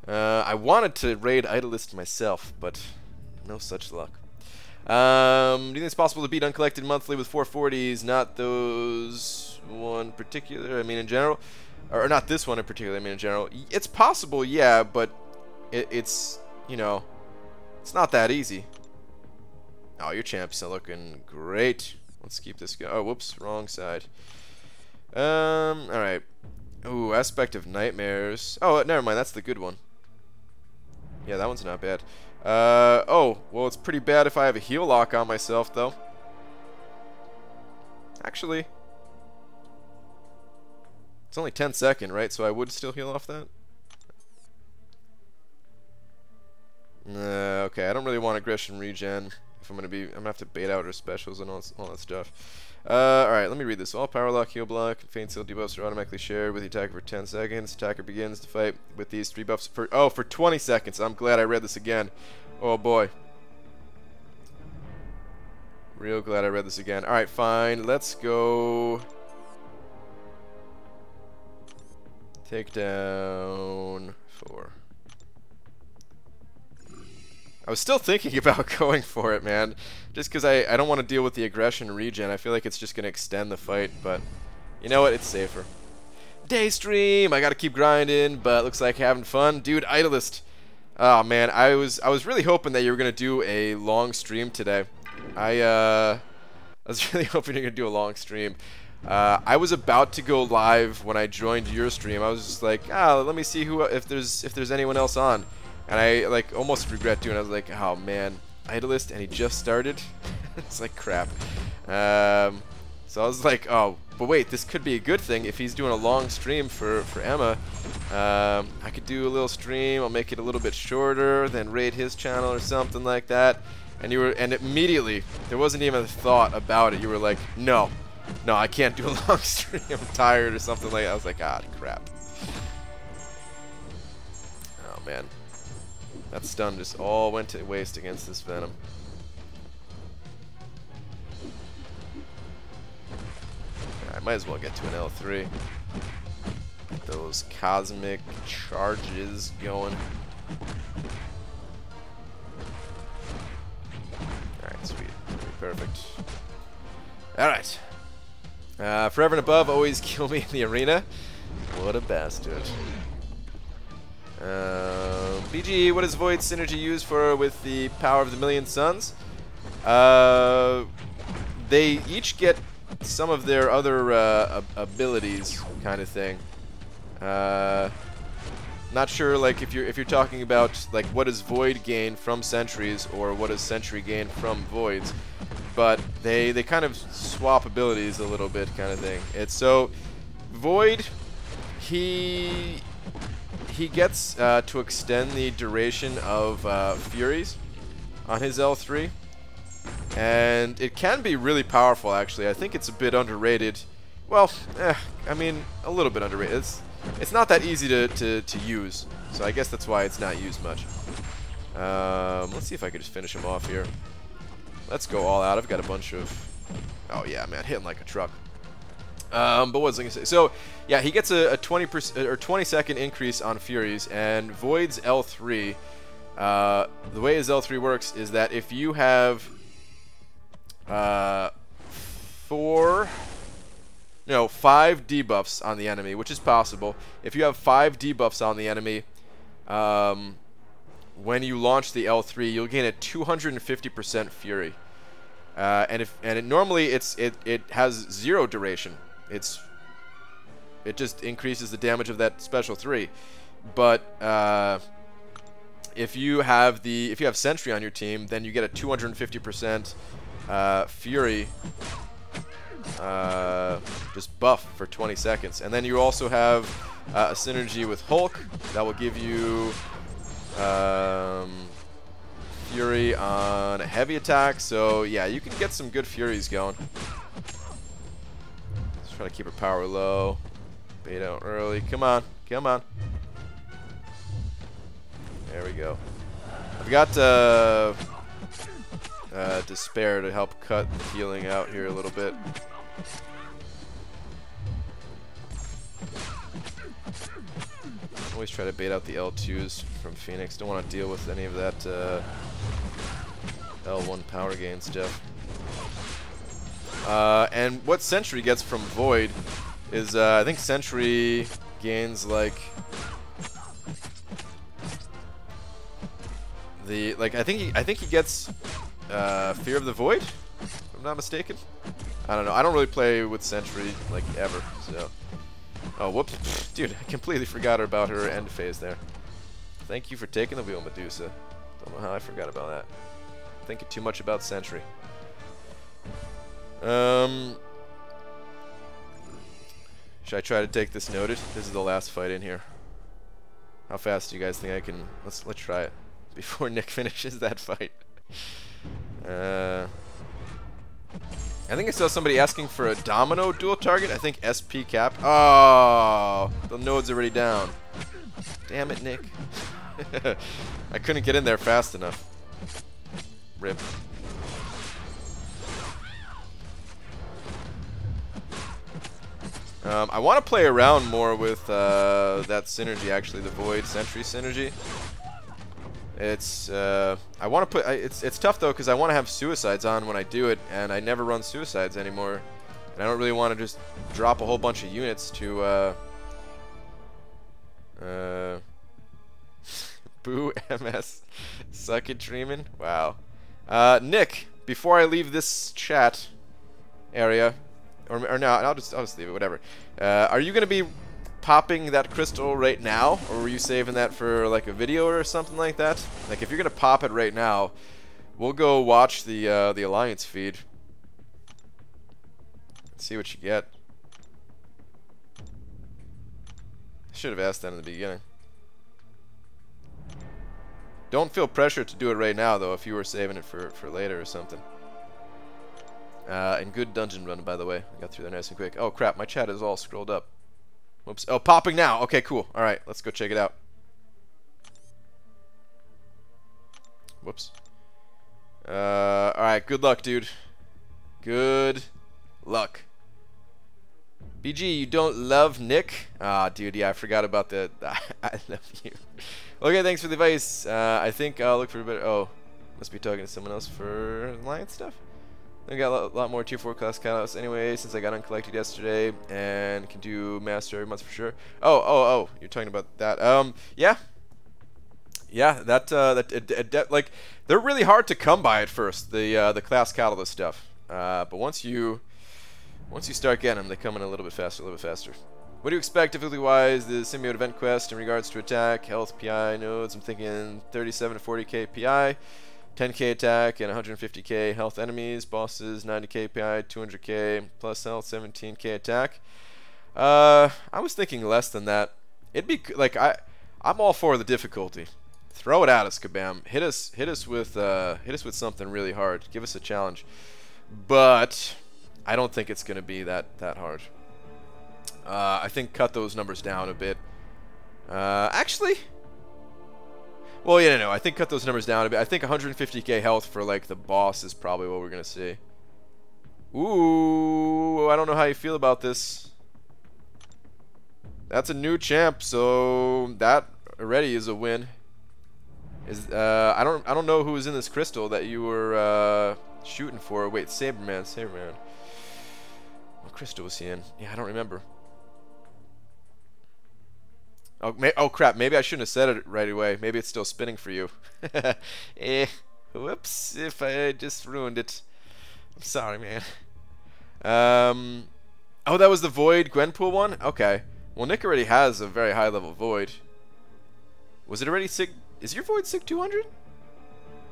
I wanted to raid Idolist myself, but No such luck. Do you think it's possible to beat Uncollected monthly with 440s? Not those one particular, I mean in general. Or not this one in particular, I mean in general. It's possible, yeah, but it's, you know, it's not that easy. Oh, your champ's looking great. Let's keep this going. Oh, whoops, wrong side. Alright. Ooh, Aspect of Nightmares. Oh, never mind, that's the good one. Yeah, that one's not bad. Oh, well, it's pretty bad if I have a heal lock on myself, though. Actually, it's only 10-second, right? So I would still heal off that? Okay, I don't really want aggression regen. If I'm gonna have to bait out her specials and all that stuff. Alright, let me read this. All power lock, heal block, faint seal debuffs are automatically shared with the attacker for 10 seconds. Attacker begins to fight with these 3 buffs for 20 seconds. I'm glad I read this again. Oh boy. Real glad I read this again. Alright, fine. Let's go. Take down 4. I was still thinking about going for it, man. Just because I don't want to deal with the aggression regen. I feel like it's just going to extend the fight, but you know what? It's safer. Daystream! I got to keep grinding, but looks like having fun. Dude, Idolist. Oh, man. I was really hoping that you were going to do a long stream today. I was really hoping you were going to do a long stream. I was about to go live when I joined your stream. I was just like, let me see if there's anyone else on. And I like almost regret doing it. I was like, oh man, Idolist, and he just started. It's like crap. So I was like, oh, but wait, this could be a good thing if he's doing a long stream for Emma. I could do a little stream. I'll make it a little bit shorter, then raid his channel or something like that. And immediately there wasn't even a thought about it. You were like, no, I can't do a long stream. I'm tired or something like that. I was like, ah, crap. Oh man. That stun just all went to waste against this Venom. I might as well get to an L3. Get those cosmic charges going. Alright, sweet. Perfect. Alright. Forever and above, always kill me in the arena. What a bastard. BG, what is Void Synergy used for with the power of the Million Suns? They each get some of their other abilities, kind of thing. Not sure, like if you're talking about like what does Void gain from Sentries or what does Sentry gain from Voids, but they kind of swap abilities a little bit, kind of thing. It's so Void, he gets to extend the duration of Furies on his L3, and it can be really powerful, actually. I think it's a bit underrated. Well, I mean, a little bit underrated. It's not that easy to use, so I guess that's why it's not used much. Let's see if I can just finish him off here. Let's go all out. I've got a bunch of... Oh, yeah, man, hitting like a truck. But what was I gonna say? So, yeah, he gets a 20% or 20-second increase on Furies, and Void's L3. The way his L3 works is that if you have 5 debuffs on the enemy, which is possible. If you have 5 debuffs on the enemy, when you launch the L3, you'll gain a 250% Fury. Normally it has 0 duration. It just increases the damage of that special 3. But if you have Sentry on your team, then you get a 250% Fury just buff for 20 seconds. And then you also have a synergy with Hulk that will give you Fury on a heavy attack. So yeah, you can get some good Furies going. Just try to keep her power low. Bait out early. Come on. Come on. There we go. I've got Despair to help cut the healing out here a little bit. Always try to bait out the L2s from Phoenix. Don't want to deal with any of that L1 power gain stuff. And what Sentry gets from Void is, I think Sentry gains like I think he gets Fear of the Void, if I'm not mistaken. I don't know. I don't really play with Sentry like ever. So, oh whoops, dude, I completely forgot about her end phase there. Thank you for taking the wheel, Medusa. Don't know how I forgot about that. Thinking too much about Sentry. Should I try to take this noted? This is the last fight in here. How fast do you guys think I can? Let's try it before Nick finishes that fight. I think I saw somebody asking for a domino dual target. I think SP cap. Oh, the node's already down. Damn it, Nick. I couldn't get in there fast enough. Rip. I want to play around more with that synergy, actually, the Void Sentry synergy. It's I want to put it's tough though because I want to have suicides on when I do it, and I never run suicides anymore, and I don't really want to just drop a whole bunch of units to boo MS suck it dreamin'. Wow. Nick, before I leave this chat area, or no, I'll just leave it, whatever. Are you gonna be popping that crystal right now, or were you saving that for like a video or something like that? Like if you're gonna pop it right now, we'll go watch the Alliance feed. See what you get. I should have asked that in the beginning. Don't feel pressure to do it right now though if you were saving it for later or something. And good dungeon run, by the way. I got through there nice and quick. Oh crap, my chat is all scrolled up. Whoops. Oh, popping now. Okay, cool. Alright, let's go check it out. Whoops. Alright, good luck, dude. Good luck. BG, you don't love Nick? Ah, dude, yeah, I forgot about that. I love you. Okay, thanks for the advice. I think I'll look for a bit. Oh, must be talking to someone else for Alliance stuff. I got a lot more tier 4 class callouts anyway, since I got uncollected yesterday, and can do master every month for sure. Oh, you're talking about that. Yeah, like they're really hard to come by at first. The class catalyst stuff, but once you start getting them, they come in a little bit faster, What do you expect, difficulty wise, the symbiote event quest in regards to attack, health, PI nodes? I'm thinking 37 to 40k PI. 10k attack and 150k health enemies, bosses 90k PI, 200k plus health, 17k attack. I was thinking less than that. It'd be like I'm all for the difficulty. Throw it at us, Kabam. Hit us with something really hard. Give us a challenge. But I don't think it's gonna be that hard. I think cut those numbers down a bit. Actually. Well, yeah, no, I think cut those numbers down a bit. I think 150k health for, like, the boss is probably what we're going to see. Ooh, I don't know how you feel about this. That's a new champ, so that already is a win. I don't know who was in this crystal that you were shooting for. Wait, Saberman. What crystal was he in? Yeah, I don't remember. Oh crap, maybe I shouldn't have said it right away. Maybe it's still spinning for you. Whoops, if I just ruined it. I'm sorry, man. Oh, that was the Void Gwenpool one? Okay. Well, Nick already has a very high level Void. Was it already Sig? Is your Void Sig 200?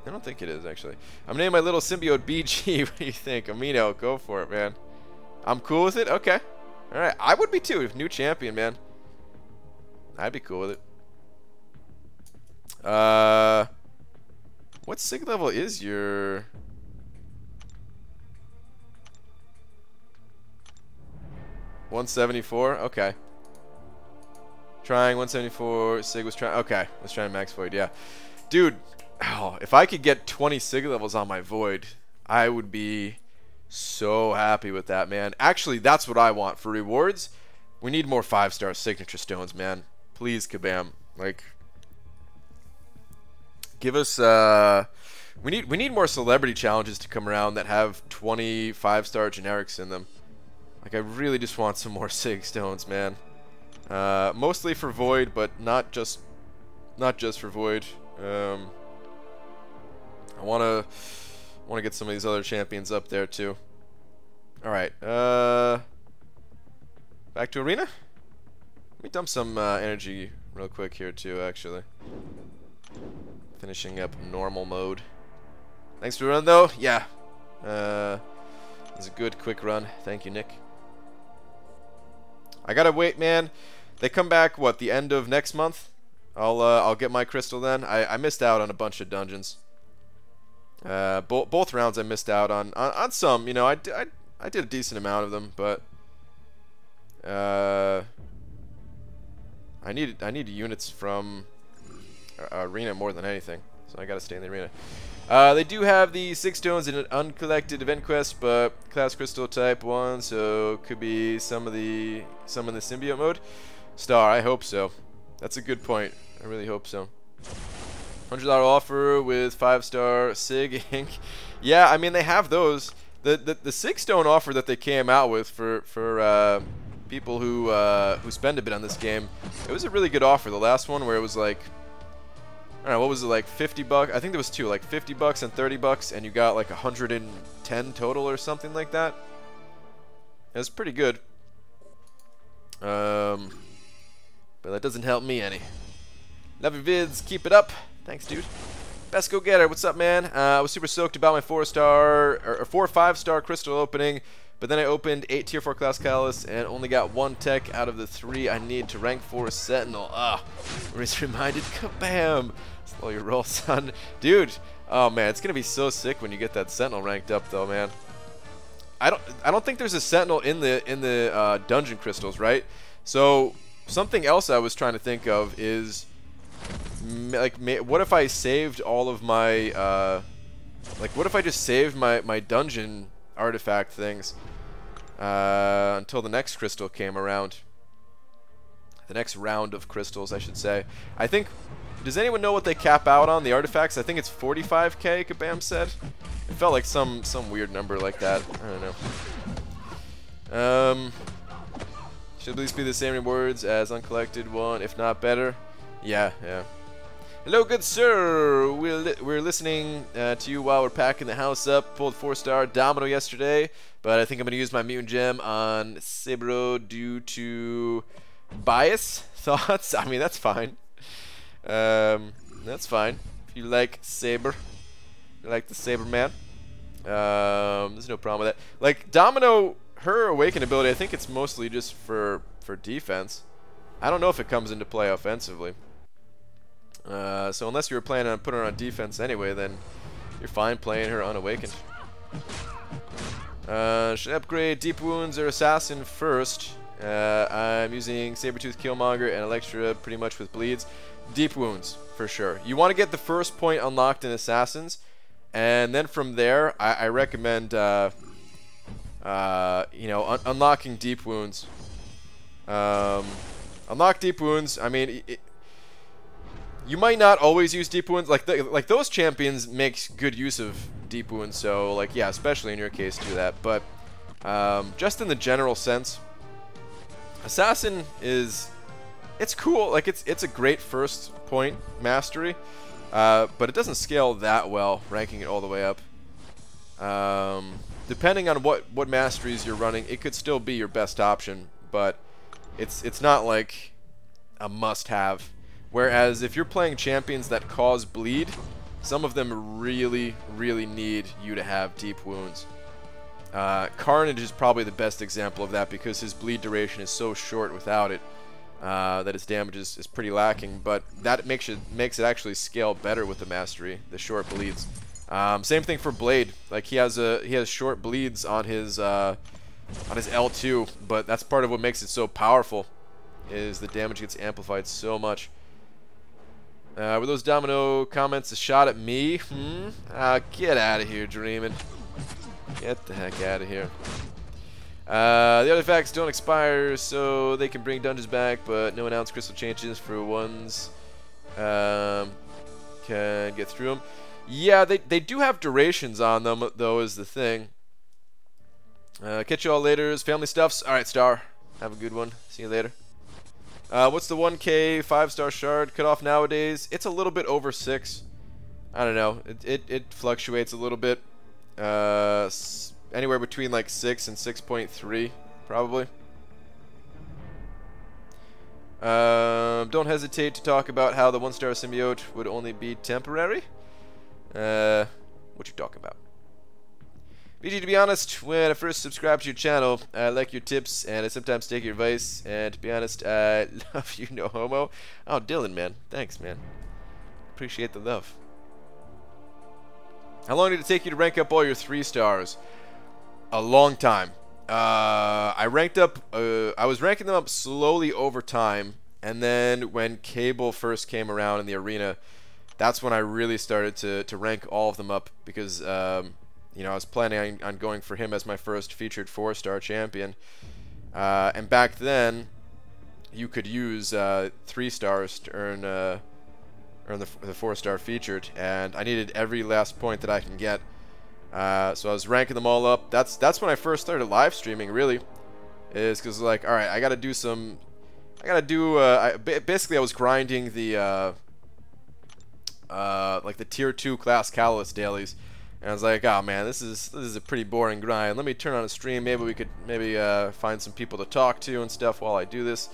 I don't think it is, actually. I'm naming my little symbiote BG. What do you think? Amino, go for it, man. I'm cool with it? Okay. Alright, I would be too. New champion, man. I'd be cool with it. What sig level is your... $174? Okay. Trying 174. Sig was trying... Okay, let's try max Void, yeah. Dude, oh, if I could get 20 sig levels on my Void, I would be so happy with that, man. Actually, that's what I want. For rewards, we need more 5-star signature stones, man. Please, Kabam. Like, give us We need more celebrity challenges to come around that have 25-star generics in them. Like, I really just want some more Sig Stones, man. Mostly for Void, but not just for Void. I wanna get some of these other champions up there too. All right, back to arena. Let me dump some energy real quick here too, actually. Finishing up normal mode. Thanks for the run though. Yeah, it was a good quick run. Thank you, Nick. I gotta wait, man. They come back what, the end of next month? I'll get my crystal then. I missed out on a bunch of dungeons. Both rounds I missed out on some. You know, I did a decent amount of them, but I need units from arena more than anything, so I gotta stay in the arena. They do have the 6 stones in an uncollected event quest, but class crystal type 1, so could be some in the symbiote mode. Star, I hope so. That's a good point. I really hope so. $100 offer with 5-star Sig ink. Yeah, I mean they have those. The 6 stone offer that they came out with for people who spend a bit on this game, it was a really good offer. The last one where it was like, I don't know, what was it, like 50 bucks? I think there was two, like 50 bucks and 30 bucks, and you got like 110 total or something like that. It was pretty good. But that doesn't help me any. Love your vids, keep it up. Thanks, dude. Best go getter, what's up, man? I was super stoked about my 4-star or 4 or 5-star crystal opening, but then I opened 8 tier 4 class catalysts and only got 1 tech out of the 3 I need to rank 4 sentinel. Race reminded, kabam! Slow your roll, son. Dude, oh man, it's gonna be so sick when you get that sentinel ranked up though, man. I don't think there's a sentinel in the dungeon crystals, right? So something else I was trying to think of is, like, what if I saved all of my like, what if I just saved my dungeon artifact things until the next crystal came around? The next round of crystals, I should say. I think, does anyone know what they cap out on the artifacts? I think it's 45k, Kabam said. It felt like some weird number like that. I don't know. Should at least be the same rewards as uncollected one, if not better. Yeah. Hello, good sir. We're listening to you while we're packing the house up. Pulled 4-star Domino yesterday, but I think I'm gonna use my mutant gem on Sabro due to bias. Thoughts? I mean, that's fine. That's fine. If you like Saber, you like the Saber man. There's no problem with that. Like Domino, her awaken ability, I think it's mostly just for defense. I don't know if it comes into play offensively. So unless you were planning on putting her on defense anyway, then you're fine playing her unawakened. Should upgrade Deep Wounds or Assassin first. I'm using Sabretooth, Killmonger, and Electra pretty much with bleeds. Deep Wounds, for sure. You want to get the first point unlocked in Assassins, and then from there, I recommend, you know, unlocking Deep Wounds. Unlock Deep Wounds. I mean, you might not always use Deep Wounds. Like those champions makes good use of Deep Wounds. So like, yeah, especially in your case, do that. But just in the general sense, Assassin is, it's cool. Like it's a great first point mastery, but it doesn't scale that well, ranking it all the way up. Depending on what masteries you're running, it could still be your best option, but it's not like a must-have. Whereas if you're playing champions that cause bleed, some of them really need you to have Deep Wounds. Carnage is probably the best example of that because his bleed duration is so short without it that his damage is pretty lacking. But that makes it actually scale better with the mastery, the short bleeds. Same thing for Blade. Like he has short bleeds on his L2, but that's part of what makes it so powerful. Is the damage gets amplified so much. Were those Domino comments a shot at me? Get out of here, dreaming. Get the heck out of here. The artifacts don't expire, so they can bring dungeons back, but no announced crystal changes for ones can get through them. Yeah, they do have durations on them, though, is the thing. Catch you all later. Family stuffs. All right, Star. Have a good one. See you later. What's the 1K 5-star shard cutoff nowadays? It's a little bit over 6. I don't know. It fluctuates a little bit. Anywhere between like 6 and 6.3, probably. Don't hesitate to talk about how the 1-star symbiote would only be temporary. What you talking about? BG, to be honest, when I first subscribed to your channel, I like your tips and I sometimes take your advice. And to be honest, I love you, no homo. Oh, Dylan, man. Thanks, man. Appreciate the love. How long did it take you to rank up all your 3 stars? A long time. I was ranking them up slowly over time, and then when Cable first came around in the arena, that's when I really started to rank all of them up, because you know, I was planning on going for him as my first featured 4-star champion, and back then you could use 3 stars to earn the 4-star featured, and I needed every last point that I can get. So I was ranking them all up. That's when I first started live streaming, really, is because, like, all right, I gotta do basically I was grinding the like the tier 2 class catalyst dailies, and I was like, oh man, this is a pretty boring grind. Let me turn on a stream. Maybe we could find some people to talk to and stuff while I do this.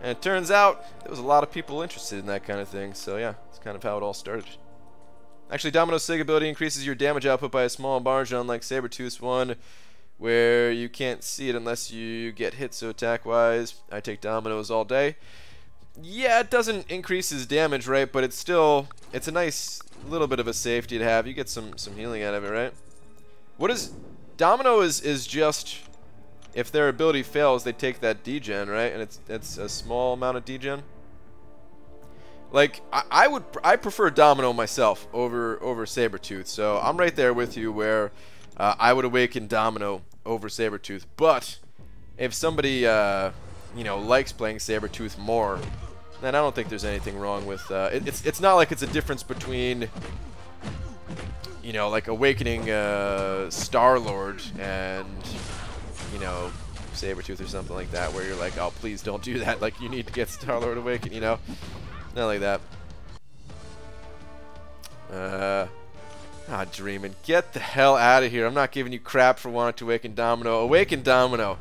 And it turns out there was a lot of people interested in that kind of thing. So yeah, that's kind of how it all started. Actually, Domino's Sig ability increases your damage output by a small margin, unlike Sabertooth's one, where you can't see it unless you get hit, so attack-wise, I take Domino's all day. Yeah, it doesn't increase his damage, right, but it's a nice little bit of a safety to have. You get some healing out of it, right? What is... Domino is just... If their ability fails, they take that degen, right? And it's a small amount of degen. Like, I prefer Domino myself over Sabertooth, so I'm right there with you where I would awaken Domino over Sabertooth. But if somebody you know, likes playing Sabertooth more, then I don't think there's anything wrong with it's not like it's a difference between, you know, like awakening Star-Lord and, you know, Sabertooth or something like that, where you're like, oh, please don't do that, like you need to get Star-Lord awakened, you know. Not like that. Dreamin'. Get the hell out of here. I'm not giving you crap for wanting to awaken Domino. Awaken Domino.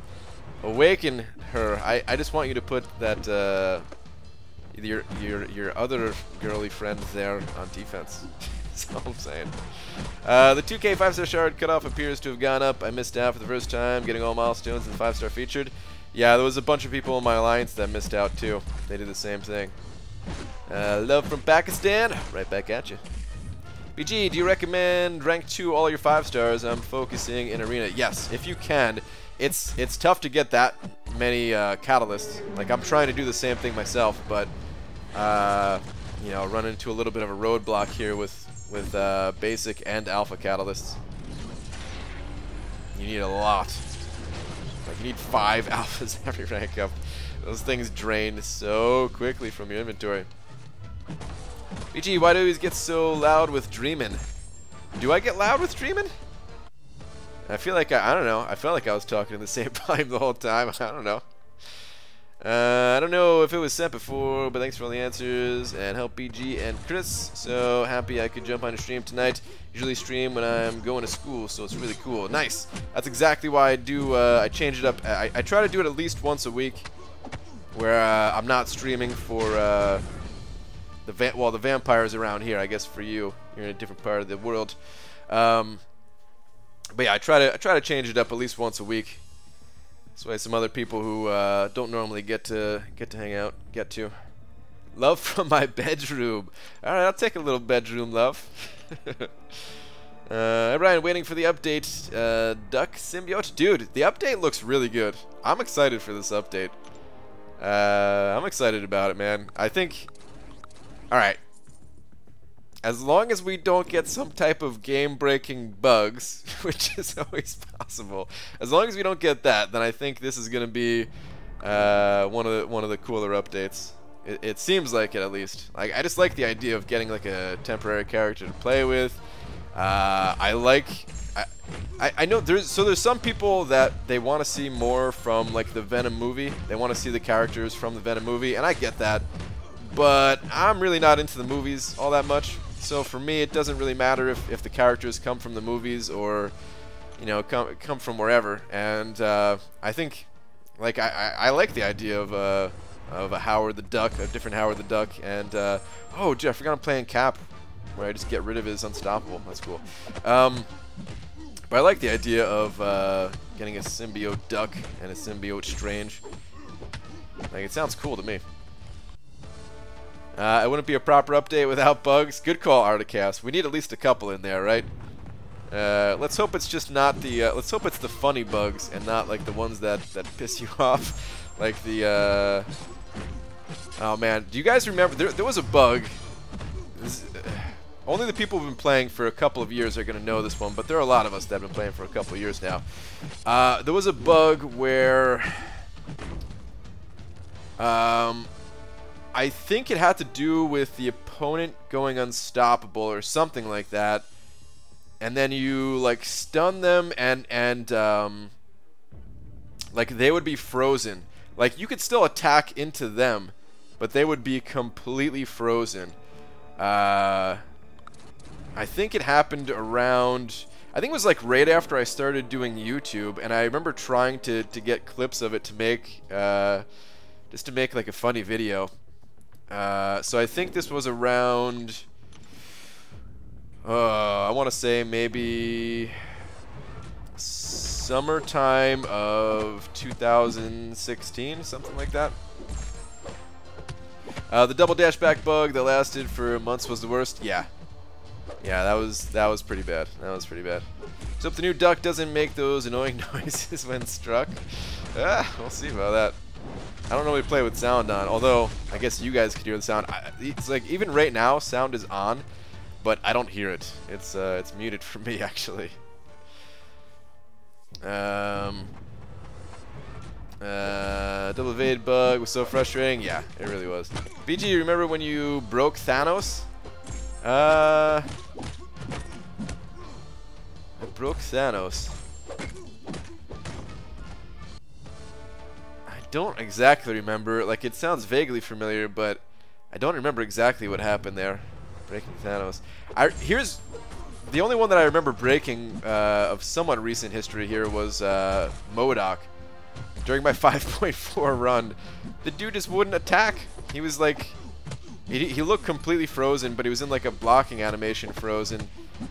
Awaken her. I just want you to put that, your other girly friend there on defense. That's all I'm saying. The 2K 5-star shard cutoff appears to have gone up. I missed out for the first time, getting all milestones and 5-star featured. Yeah, there was a bunch of people in my alliance that missed out too. They did the same thing. Love from Pakistan. Right back at you. BG, do you recommend rank 2 all your 5 stars? I'm focusing in arena. Yes, if you can. It's tough to get that many catalysts. Like, I'm trying to do the same thing myself, but you know, run into a little bit of a roadblock here with basic and alpha catalysts. You need a lot. Like, you need 5 alphas every rank up. Those things drain so quickly from your inventory. BG, why do you always get so loud with Dreamin'? Do I get loud with Dreamin'? I feel like I don't know. I felt like I was talking in the same volume the whole time. I don't know. I don't know if it was sent before, but thanks for all the answers, and help BG and Chris. So happy I could jump on a stream tonight. Usually stream when I'm going to school, so it's really cool. Nice. That's exactly why I do. I change it up. I try to do it at least once a week, where I'm not streaming for the vampires around here. I guess for you, you're in a different part of the world. But yeah, I try to change it up at least once a week. That's why some other people who don't normally get to hang out get to. Love from my bedroom. All right, I'll take a little bedroom love. Ryan, waiting for the update. Duck symbiote, dude. The update looks really good. I'm excited for this update. I'm excited about it, man. I think. All right. As long as we don't get some type of game-breaking bugs, which is always possible, as long as we don't get that, then I think this is going to be one of the cooler updates. It seems like it, at least. Like, I just like the idea of getting like a temporary character to play with. I know there's some people that they want to see more from like the Venom movie. They want to see the characters from the Venom movie, and I get that. But I'm really not into the movies all that much. So for me, it doesn't really matter if the characters come from the movies or, you know, come from wherever. And I think, like, I like the idea of a Howard the Duck, a different Howard the Duck. And oh, gee, I forgot I'm playing Cap, where I just get rid of his Unstoppable. That's cool. But I like the idea of getting a symbiote Duck and a symbiote Strange. Like, it sounds cool to me. It wouldn't be a proper update without bugs. Good call, Articast. We need at least a couple in there, right? Let's hope it's just not the. Let's hope it's the funny bugs and not like the ones that piss you off, like the. Oh man, do you guys remember? There was a bug. Only the people who've been playing for a couple of years are gonna know this one, but there are a lot of us that have been playing for a couple of years now. There was a bug where. I think it had to do with the opponent going unstoppable or something like that, and then you like stun them and like they would be frozen. Like you could still attack into them, but they would be completely frozen. I think it happened around. I think it was like right after I started doing YouTube, and I remember trying to get clips of it to make just to make like a funny video. So I think this was around, I want to say maybe summertime of 2016, something like that. The double dash back bug that lasted for months was the worst. Yeah, that was pretty bad. That was pretty bad. So if the new Duck doesn't make those annoying noises when struck, we'll see about that. I don't really play with sound on, although I guess you guys could hear the sound. It's like even right now, sound is on, but I don't hear it. It's muted for me actually. Double evade bug was so frustrating. Yeah, it really was. BG, you remember when you broke Thanos? I broke Thanos. Don't exactly remember. Like, it sounds vaguely familiar, but I don't remember exactly what happened there. Breaking Thanos. Here's the only one that I remember breaking of somewhat recent history here was MODOK. During my 5.4 run, the dude just wouldn't attack. He was like, he looked completely frozen, but he was in like a blocking animation frozen.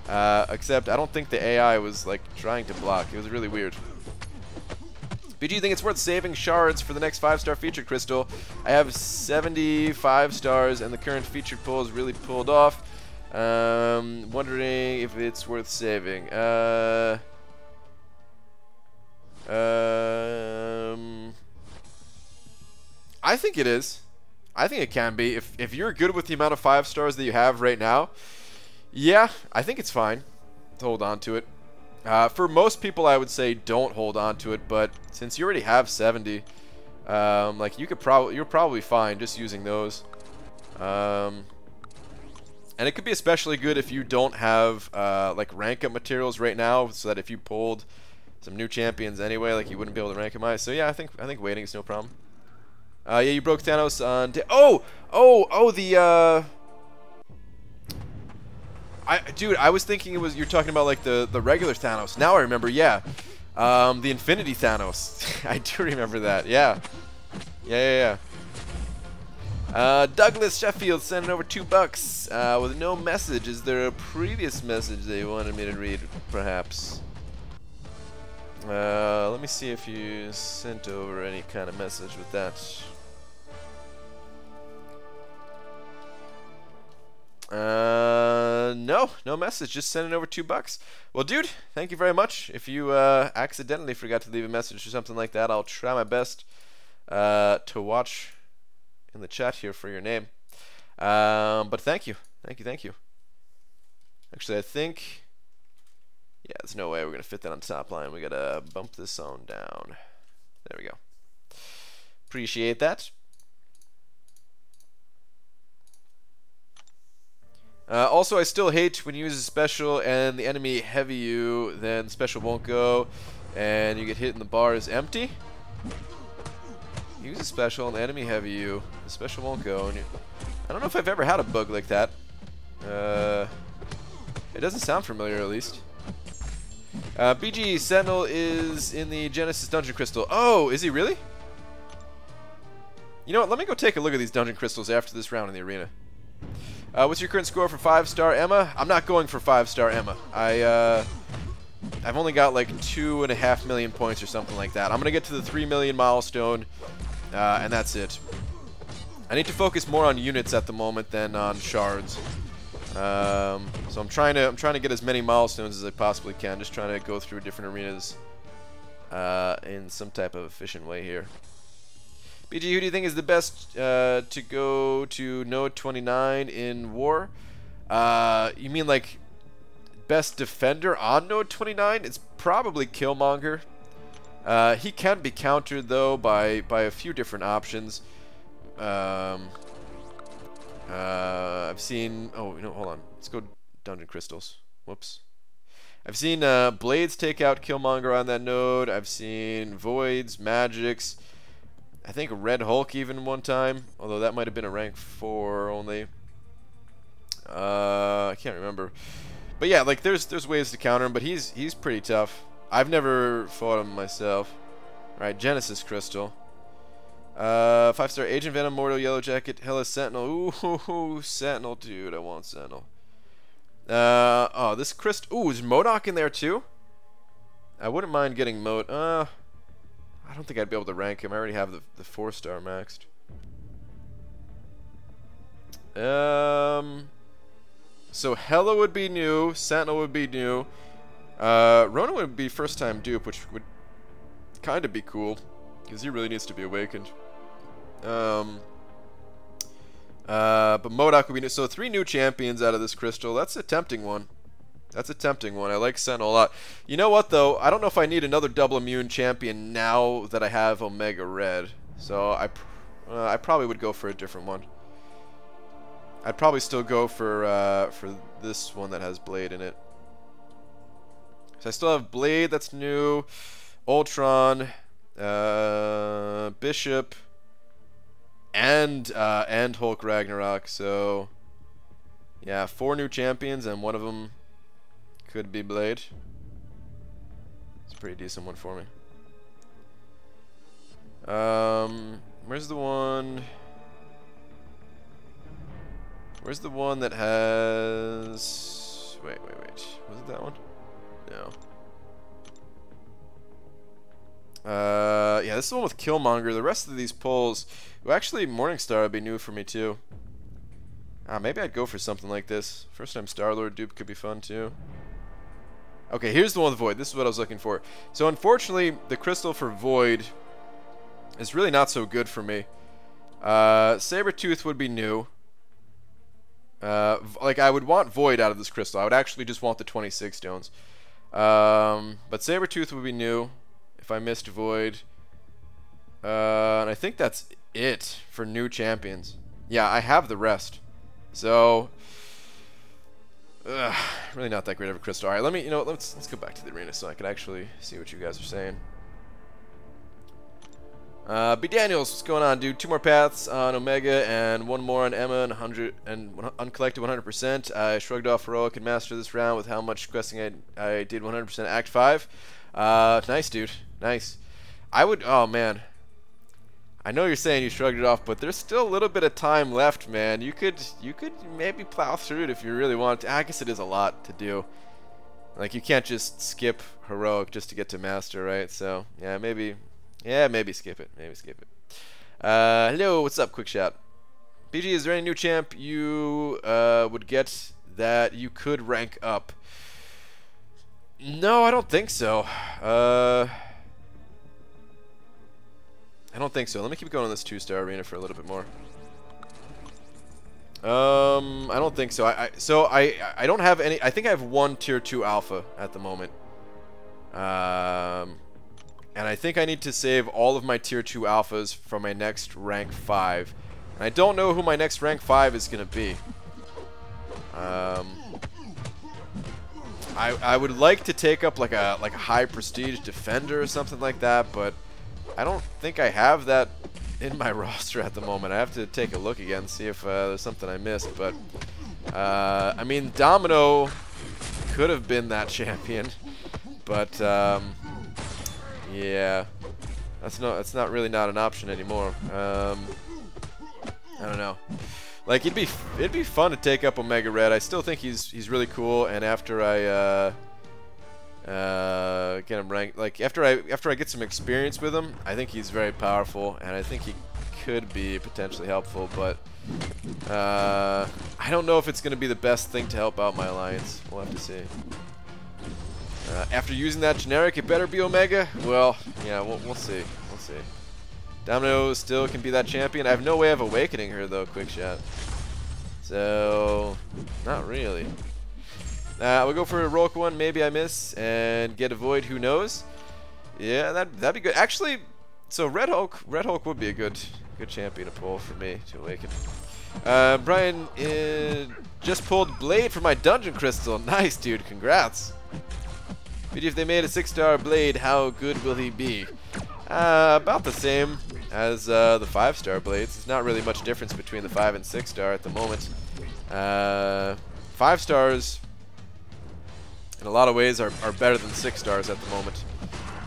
Except I don't think the AI was like trying to block. It was really weird. BG, do you think it's worth saving shards for the next 5-star featured crystal? I have 75 stars and the current featured pull is really pulled off. Wondering if it's worth saving. I think it is. I think it can be. If you're good with the amount of 5 stars that you have right now, yeah, I think it's fine to hold on to it. For most people, I would say don't hold on to it, but since you already have 70, like you're probably fine just using those. And it could be especially good if you don't have like rank up materials right now, so that if you pulled some new champions anyway, like you wouldn't be able to rank them high. So yeah, I think waiting is no problem. Yeah, you broke Thanos on. Dude, I was thinking you're talking about like the regular Thanos. Now I remember, yeah. The Infinity Thanos. I do remember that, yeah. Yeah. Douglas Sheffield sending over $2 with no message. Is there a previous message that you wanted me to read, perhaps? Let me see if you sent over any kind of message with that. No message. Just sending over $2. Well, dude, thank you very much. If you accidentally forgot to leave a message or something like that, I'll try my best to watch in the chat here for your name. But thank you. Thank you. Actually, I think, yeah, there's no way we're gonna fit that on top line. We gotta bump this on down. There we go. Appreciate that. Also, I still hate when you use a special and the enemy heavy you, then special won't go, and you get hit and the bar is empty. Use a special and the enemy heavy you, the special won't go. And I don't know if I've ever had a bug like that. It doesn't sound familiar, at least. BG Sentinel is in the Genesis Dungeon Crystal. Oh, is he really? You know what? Let me go take a look at these Dungeon Crystals after this round in the arena. What's your current score for 5-star Emma? I'm not going for 5-star Emma. I've only got like 2.5 million points or something like that. I'm gonna get to the 3 million milestone, and that's it. I need to focus more on units at the moment than on shards. So I'm trying to get as many milestones as I possibly can. Just trying to go through different arenas in some type of efficient way here. BG, who do you think is the best to go to Node 29 in war? You mean like best defender on Node 29? It's probably Killmonger. He can be countered though by a few different options. I've seen. Oh, you know, hold on. Let's go Dungeon Crystals. Whoops. I've seen Blades take out Killmonger on that node. I've seen Voids, Magics. I think Red Hulk even one time, although that might have been a rank 4 only. I can't remember. But yeah, like there's ways to counter him, but he's pretty tough. I've never fought him myself. All right, Genesis Crystal. 5-star Agent Venom, Mortal, Yellow Jacket, Hella Sentinel. Ooh, Sentinel, dude. I want Sentinel. Oh, this Crystal. Ooh, is MODOK in there too? I wouldn't mind getting I don't think I'd be able to rank him. I already have the 4-star maxed. So Hella would be new. Sentinel would be new. Ronan would be first time dupe, which would kind of be cool, because he really needs to be awakened. But MODOK would be new. So 3 new champions out of this crystal. That's a tempting one. That's a tempting one. I like Sentinel a lot. You know what, though? I don't know if I need another double immune champion now that I have Omega Red. So I probably would go for a different one. I'd probably still go for this one that has Blade in it. So I still have Blade, that's new. Ultron, Bishop, and Hulk Ragnarok. So yeah, 4 new champions, and one of them could be Blade. It's a pretty decent one for me. Where's the one? Where's the one that has? Wait. Was it that one? No. Yeah, this is the one with Killmonger. The rest of these polls, well, actually, Morningstar would be new for me too. Maybe I'd go for something like this. First time Star-Lord dupe could be fun too. Okay, here's the one with Void. This is what I was looking for. So unfortunately, the crystal for Void is really not so good for me. Sabretooth would be new. Like, I would want Void out of this crystal. I would actually just want the 26 stones. But Sabretooth would be new if I missed Void. And I think that's it for new champions. Yeah, I have the rest. So, really not that great of a crystal. All right, let's go back to the arena so I can actually see what you guys are saying. B Daniels, what's going on, dude? 2 more paths on Omega and 1 more on Emma and 100 and uncollected 100%. I shrugged off heroic and master this round with how much questing I did 100% Act 5. Nice, dude. Nice. I would. Oh man. I know you're saying you shrugged it off, but there's still a little bit of time left, man. You could maybe plow through it if you really want to. I guess it is a lot to do. Like, you can't just skip heroic just to get to master, right? So yeah, maybe skip it. Maybe skip it. Hello, what's up, Quick Shot? BG, is there any new champ you would get that you could rank up? No, I don't think so. I don't think so. Let me keep going on this 2-star arena for a little bit more. I don't think so. I don't have any. I think I have 1 tier 2 alpha at the moment. And I think I need to save all of my tier 2 alphas for my next rank 5. And I don't know who my next rank 5 is gonna be. I would like to take up like a high prestige defender or something like that, but I don't think I have that in my roster at the moment. I have to take a look again, see if there's something I missed. But I mean, Domino could have been that champion, but yeah, that's not really not an option anymore. I don't know. Like it'd be fun to take up Omega Red. I still think he's really cool, and after I get him ranked, like after I get some experience with him, I think he's very powerful, and I think he could be potentially helpful. But I don't know if it's going to be the best thing to help out my alliance. We'll have to see. After using that generic, it better be Omega. Well, yeah, we'll see. We'll see. Domino still can be that champion. I have no way of awakening her though, quick shot. So, not really. We'll go for a Rolk one, maybe I miss, and get a Void, who knows? Yeah, that'd be good. Actually, so Red Hulk would be a good champion to pull for me to awaken. Brian just pulled Blade for my Dungeon Crystal. Nice, dude, congrats. But if they made a 6-star Blade, how good will he be? About the same as the 5-star Blades. There's not really much difference between the 5 and 6-star at the moment. 5 stars, in a lot of ways, are better than 6 stars at the moment.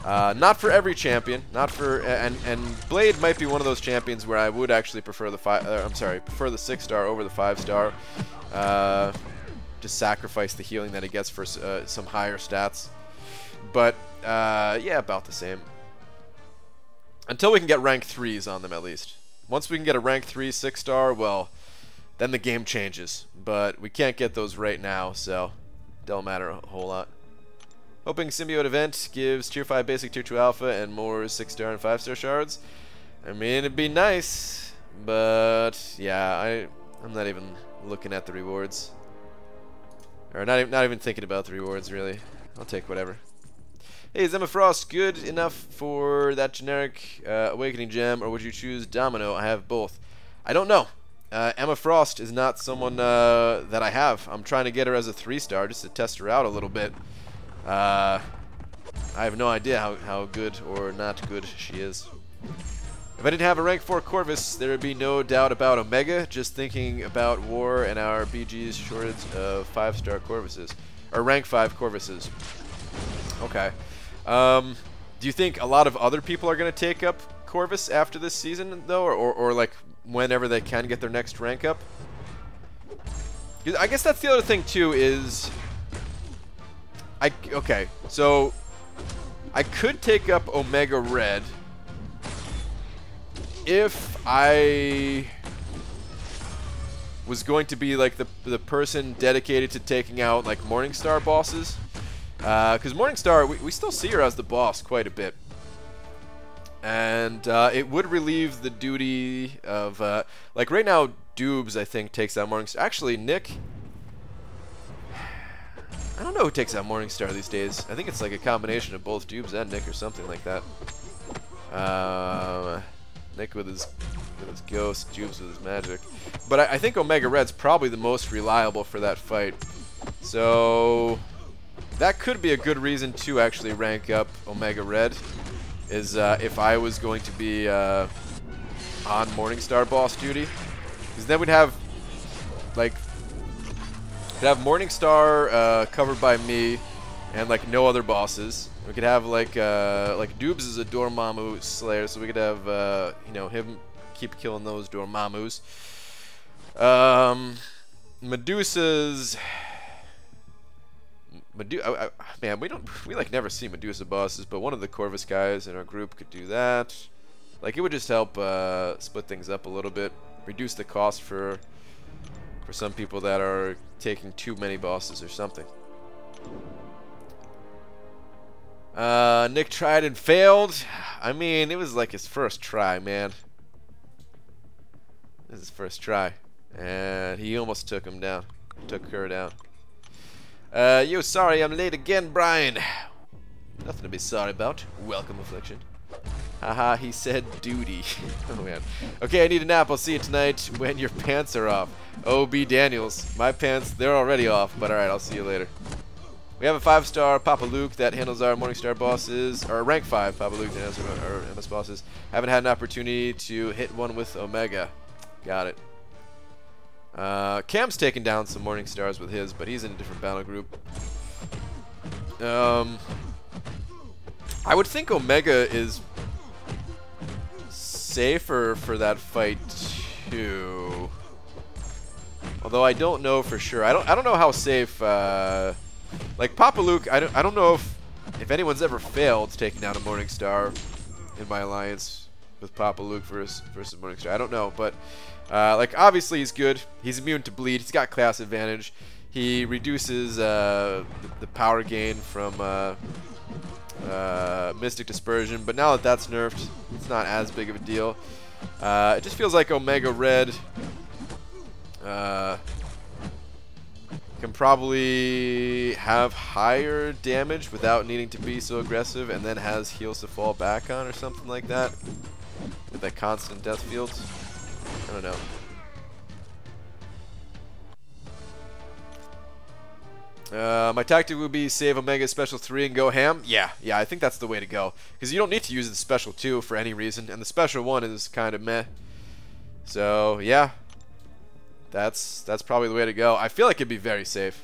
Not for every champion, not for and Blade might be one of those champions where I would actually prefer the prefer the 6-star over the 5-star. Just sacrifice the healing that he gets for some higher stats. But yeah, about the same. Until we can get rank 3s on them, at least. Once we can get a rank 3 6-star, well, then the game changes. But we can't get those right now, so don't matter a whole lot. Hoping Symbiote event gives tier 5 basic, tier 2 alpha, and more 6-star and 5-star shards. I mean, it'd be nice, but yeah, I'm not even looking at the rewards. Or not even thinking about the rewards, really. I'll take whatever. Hey, is Emma Frost good enough for that generic Awakening Gem, or would you choose Domino? I have both. I don't know. Emma Frost is not someone that I have. I'm trying to get her as a 3-star just to test her out a little bit. I have no idea how good or not good she is. If I didn't have a rank 4 Corvus, there would be no doubt about Omega. Just thinking about War and our BG's shortage of 5-star Corvuses. Or rank 5 Corvuses. Okay. Do you think a lot of other people are going to take up Corvus after this season, though? Or like, whenever they can get their next rank up? I guess that's the other thing, too, is... Okay, so... I could take up Omega Red... if I... was going to be, like, the person dedicated to taking out, like, Morningstar bosses. Because Morningstar, we still see her as the boss quite a bit. And it would relieve the duty of... like, right now, Doobs, I think, takes out Morningstar. Actually, Nick... I don't know who takes out Morningstar these days. I think it's like a combination of both Doobs and Nick or something like that. Nick with his ghost, Doobs with his magic. But I think Omega Red's probably the most reliable for that fight. So... that could be a good reason to actually rank up Omega Red, is if I was going to be on Morningstar boss duty. Because then we'd have, like, Morningstar covered by me and, like, no other bosses. We could have, like Doobs is a Dormammu Slayer, so we could have, you know, him keep killing those Dormammus. Medusa's... man, we like never see Medusa bosses, but one of the Corvus guys in our group could do that. Like, it would just help split things up a little bit, reduce the cost for some people that are taking too many bosses or something. Nick tried and failed. I mean, it was like his first try, man. This is his first try, and he almost took him down, took her down. Yo, sorry I'm late again, Brian. Nothing to be sorry about. Welcome, Affliction. Haha, he said duty. Oh man. Okay, I need a nap. I'll see you tonight when your pants are off. O.B. Daniels. My pants, they're already off, but alright, I'll see you later. We have a 5-star Papa Luke that handles our Morningstar bosses, or rank 5 Papa Luke that handles our MS bosses. Haven't had an opportunity to hit one with Omega. Got it. Cam's taken down some Morningstars with his, but he's in a different battle group. I would think Omega is safer for that fight too. Although I don't know for sure. I don't know how safe. Like Papa Luke, I don't know if anyone's ever failed taking down a Morningstar in my alliance with Papa Luke versus Morningstar. I don't know, but like obviously he's good. He's immune to bleed. He's got class advantage. He reduces the power gain from Mystic Dispersion, but now that that's nerfed, it's not as big of a deal. It just feels like Omega Red can probably have higher damage without needing to be so aggressive, and then has heals to fall back on or something like that with that constant death field. I don't know. My tactic would be save Omega Special 3 and go ham. Yeah, I think that's the way to go. Because you don't need to use the Special 2 for any reason, and the Special 1 is kind of meh. So, yeah. That's probably the way to go. I feel like it'd be very safe.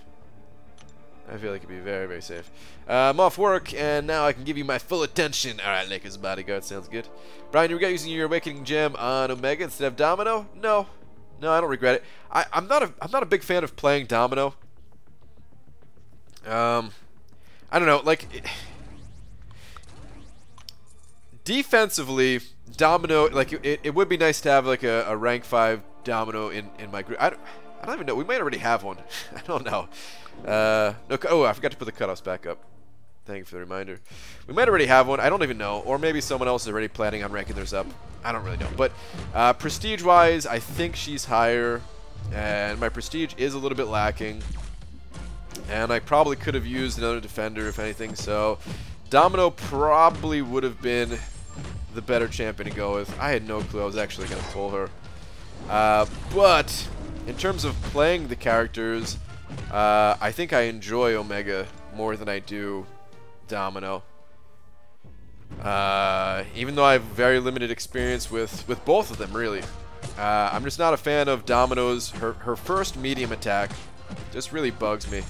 I feel like it'd be very, very safe. I'm off work, and now I can give you my full attention. Alright, Lakers bodyguard, sounds good. Brian, you regret using your Awakening Gem on Omega instead of Domino? No, I don't regret it. I'm not a big fan of playing Domino. I don't know, like defensively, Domino, like it would be nice to have like a rank 5 Domino in my group. I don't even know. We might already have one. I don't know. No, oh, I forgot to put the cutoffs back up. Thank you for the reminder. We might already have one. I don't even know. Or maybe someone else is already planning on ranking theirs up. I don't really know. But prestige-wise, I think she's higher, and my prestige is a little bit lacking. And I probably could have used another defender, if anything. So Domino probably would have been the better champion to go with. I had no clue I was actually going to pull her. But in terms of playing the characters, I think I enjoy Omega more than I do Domino. Even though I have very limited experience with both of them, really. I'm just not a fan of Domino's. Her first medium attack just really bugs me.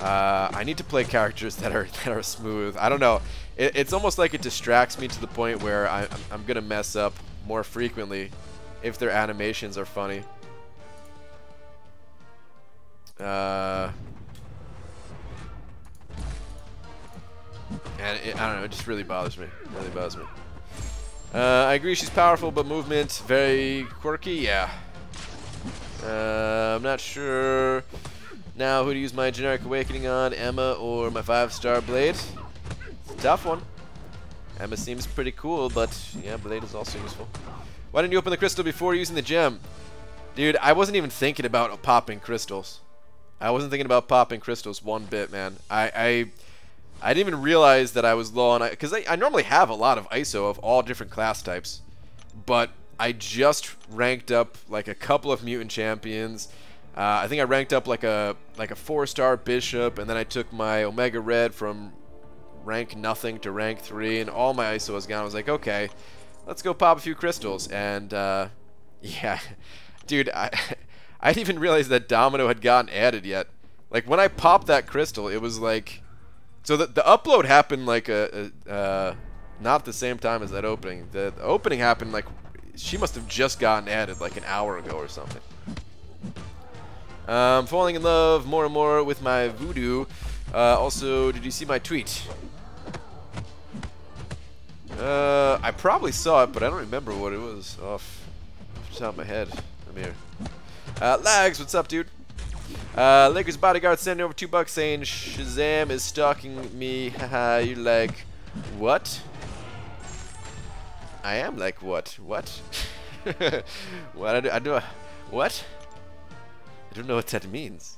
I need to play characters that are smooth. I don't know. It's almost like it distracts me to the point where I'm gonna mess up more frequently if their animations are funny. And I don't know, it just really bothers me. It really bothers me. I agree she's powerful, but movement very quirky. Yeah. I'm not sure now who to use my generic awakening on, Emma or my 5-star Blade. It's a tough one. Emma seems pretty cool, but yeah, Blade is also useful. Why didn't you open the crystal before using the gem? Dude, I wasn't even thinking about popping crystals. I wasn't thinking about popping crystals one bit, man. I didn't even realize that I was low on, because I normally have a lot of ISO of all different class types, but I just ranked up like a couple of mutant champions. I think I ranked up like a 4-star bishop, and then I took my Omega Red from rank nothing to rank 3, and all my ISO was gone. I was like, okay, let's go pop a few crystals, and yeah, dude, I didn't even realize that Domino had gotten added yet. Like when I popped that crystal, it was like, so the upload happened like not at the same time as that opening. The opening happened like, she must have just gotten added like an hour ago or something. I'm falling in love more and more with my voodoo. Also, did you see my tweet? I probably saw it, but I don't remember what it was off the top of my head. I'm here. Lags, what's up, dude? Lakers bodyguard sending over $2 saying Shazam is stalking me. Haha, you like what? I am like what? What? What I do? What? I don't know what that means.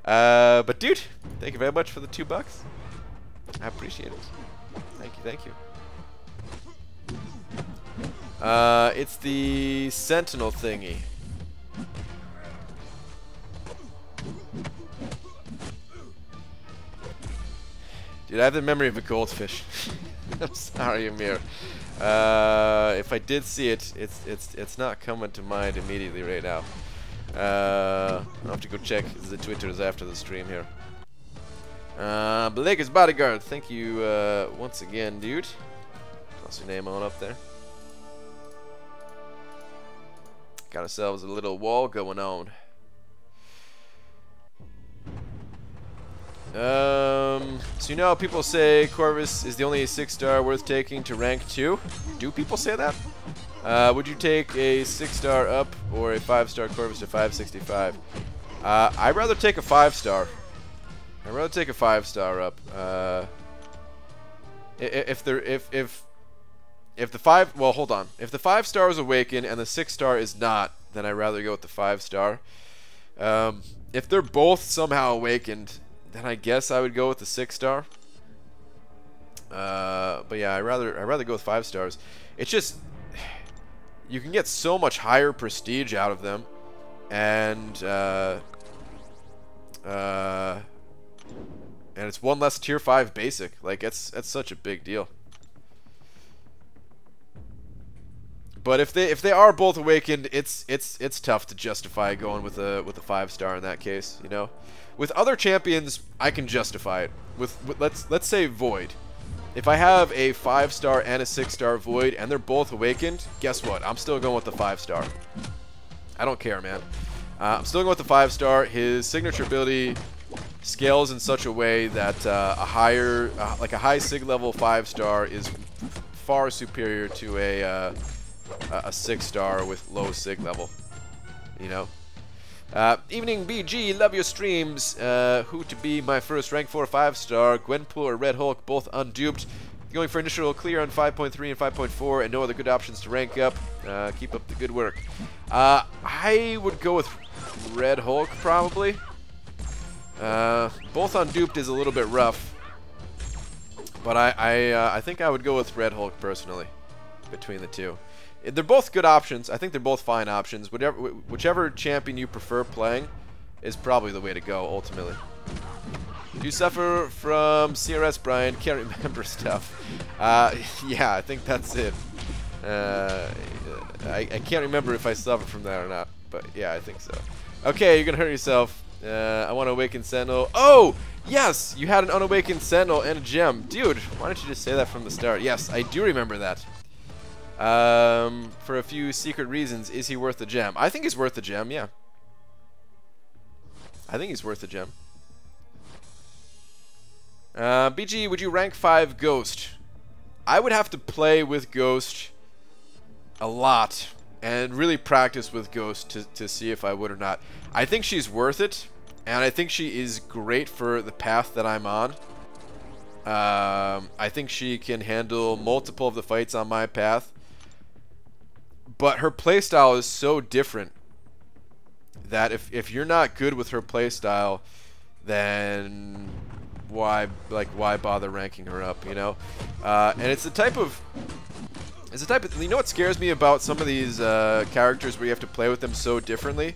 But dude, thank you very much for the $2. I appreciate it. Thank you. It's the Sentinel thingy. Dude, I have the memory of a goldfish. I'm sorry, Amir. If I did see it, it's not coming to mind immediately right now. I'll have to go check the Twitters after the stream here. Blaker's Bodyguard, thank you once again, dude. Toss your name on up there. Got ourselves a little wall going on. So you know how people say Corvus is the only 6-star worth taking to rank 2? Do people say that? Would you take a 6-star up or a 5-star Corvus to 565? I'd rather take a 5-star. I'd rather take a 5-star up. If the 5, well, hold on. If the 5-star is Awaken and the 6-star is not, then I'd rather go with the 5-star. If they're both somehow awakened, then I guess I would go with the 6-star. But yeah, I'd rather go with 5 stars. It's just you can get so much higher prestige out of them, and it's one less tier 5 basic. Like that's such a big deal. But if they are both awakened, it's tough to justify going with a 5-star in that case, you know. With other champions, I can justify it. With let's say Void. If I have a 5-star and a 6-star Void and they're both awakened, guess what? I'm still going with the 5-star. I don't care, man. I'm still going with the 5-star. His signature ability scales in such a way that like a high sig level 5-star is far superior to a 6-star with low sig level, you know. Evening BG, love your streams. Who to be my first rank 4 5-star? Gwenpool or Red Hulk, both unduped. Going for initial clear on 5.3 and 5.4 and no other good options to rank up. Keep up the good work. I would go with Red Hulk probably. Both unduped is a little bit rough, but I think I would go with Red Hulk personally between the two. They're both good options. I think they're both fine options. Whichever champion you prefer playing is probably the way to go, ultimately. Do you suffer from CRS, Brian? Can't remember stuff. Yeah, I think that's it. I can't remember if I suffer from that or not, but yeah, I think so. Okay, you're gonna hurt yourself. I want to awaken Sentinel. Oh, yes! You had an unawakened Sentinel and a gem. Dude, why don't you just say that from the start? Yes, I do remember that. For a few secret reasons, is he worth the gem? I think he's worth the gem, yeah. I think he's worth the gem. BG, would you rank 5 Ghost? I would have to play with Ghost a lot and really practice with Ghost to see if I would or not. I think she's worth it, and I think she is great for the path that I'm on. I think she can handle multiple of the fights on my path. But her playstyle is so different that if you're not good with her playstyle, then why bother ranking her up, you know? And it's the type of you know what scares me about some of these characters where you have to play with them so differently?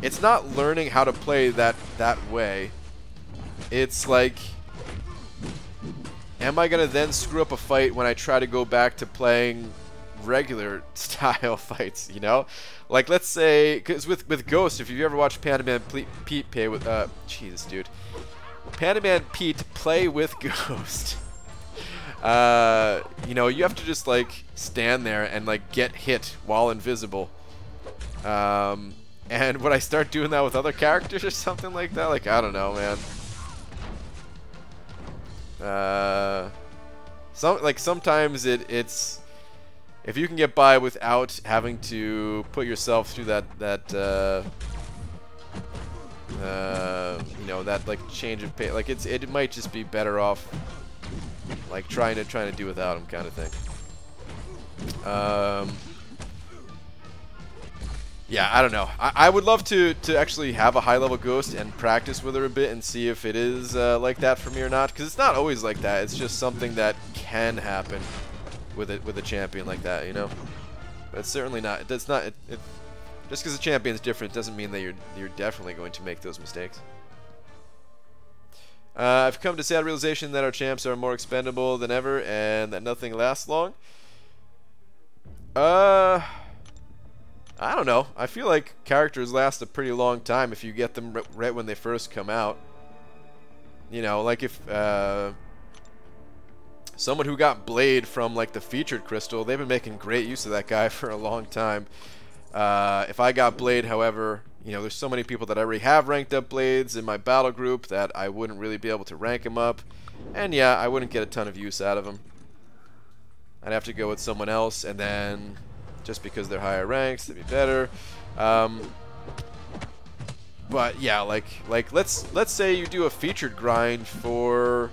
It's not learning how to play that way. It's like, am I gonna then screw up a fight when I try to go back to playing regular style fights, you know? Like, let's say, because with Ghost, if you've ever watched Pandaman Pete play with, Jesus, dude. Pandaman Pete play with Ghost. You know, you have to just, like, stand there and, like, get hit while invisible. And would I start doing that with other characters or something like that? Like, I don't know, man. Sometimes it's if you can get by without having to put yourself through that you know, that like change of pace, like it might just be better off like trying to do without him, kind of thing. Yeah, I don't know. I would love to actually have a high-level Ghost and practice with her a bit and see if it is like that for me or not, because it's not always like that. It's just something that can happen with a champion like that, you know. But it's certainly not. It does not. Just because the champion's different doesn't mean that you're definitely going to make those mistakes. I've come to sad realization that our champs are more expendable than ever, and that nothing lasts long. I don't know. I feel like characters last a pretty long time if you get them right when they first come out. You know, like if someone who got Blade from like the featured crystal, they've been making great use of that guy for a long time. If I got Blade, however, you know, there's so many people that I already have ranked up Blades in my battle group that I wouldn't really be able to rank him up. And yeah, I wouldn't get a ton of use out of him. I'd have to go with someone else, and then just because they're higher ranks, they'd be better. But yeah, like let's say you do a featured grind for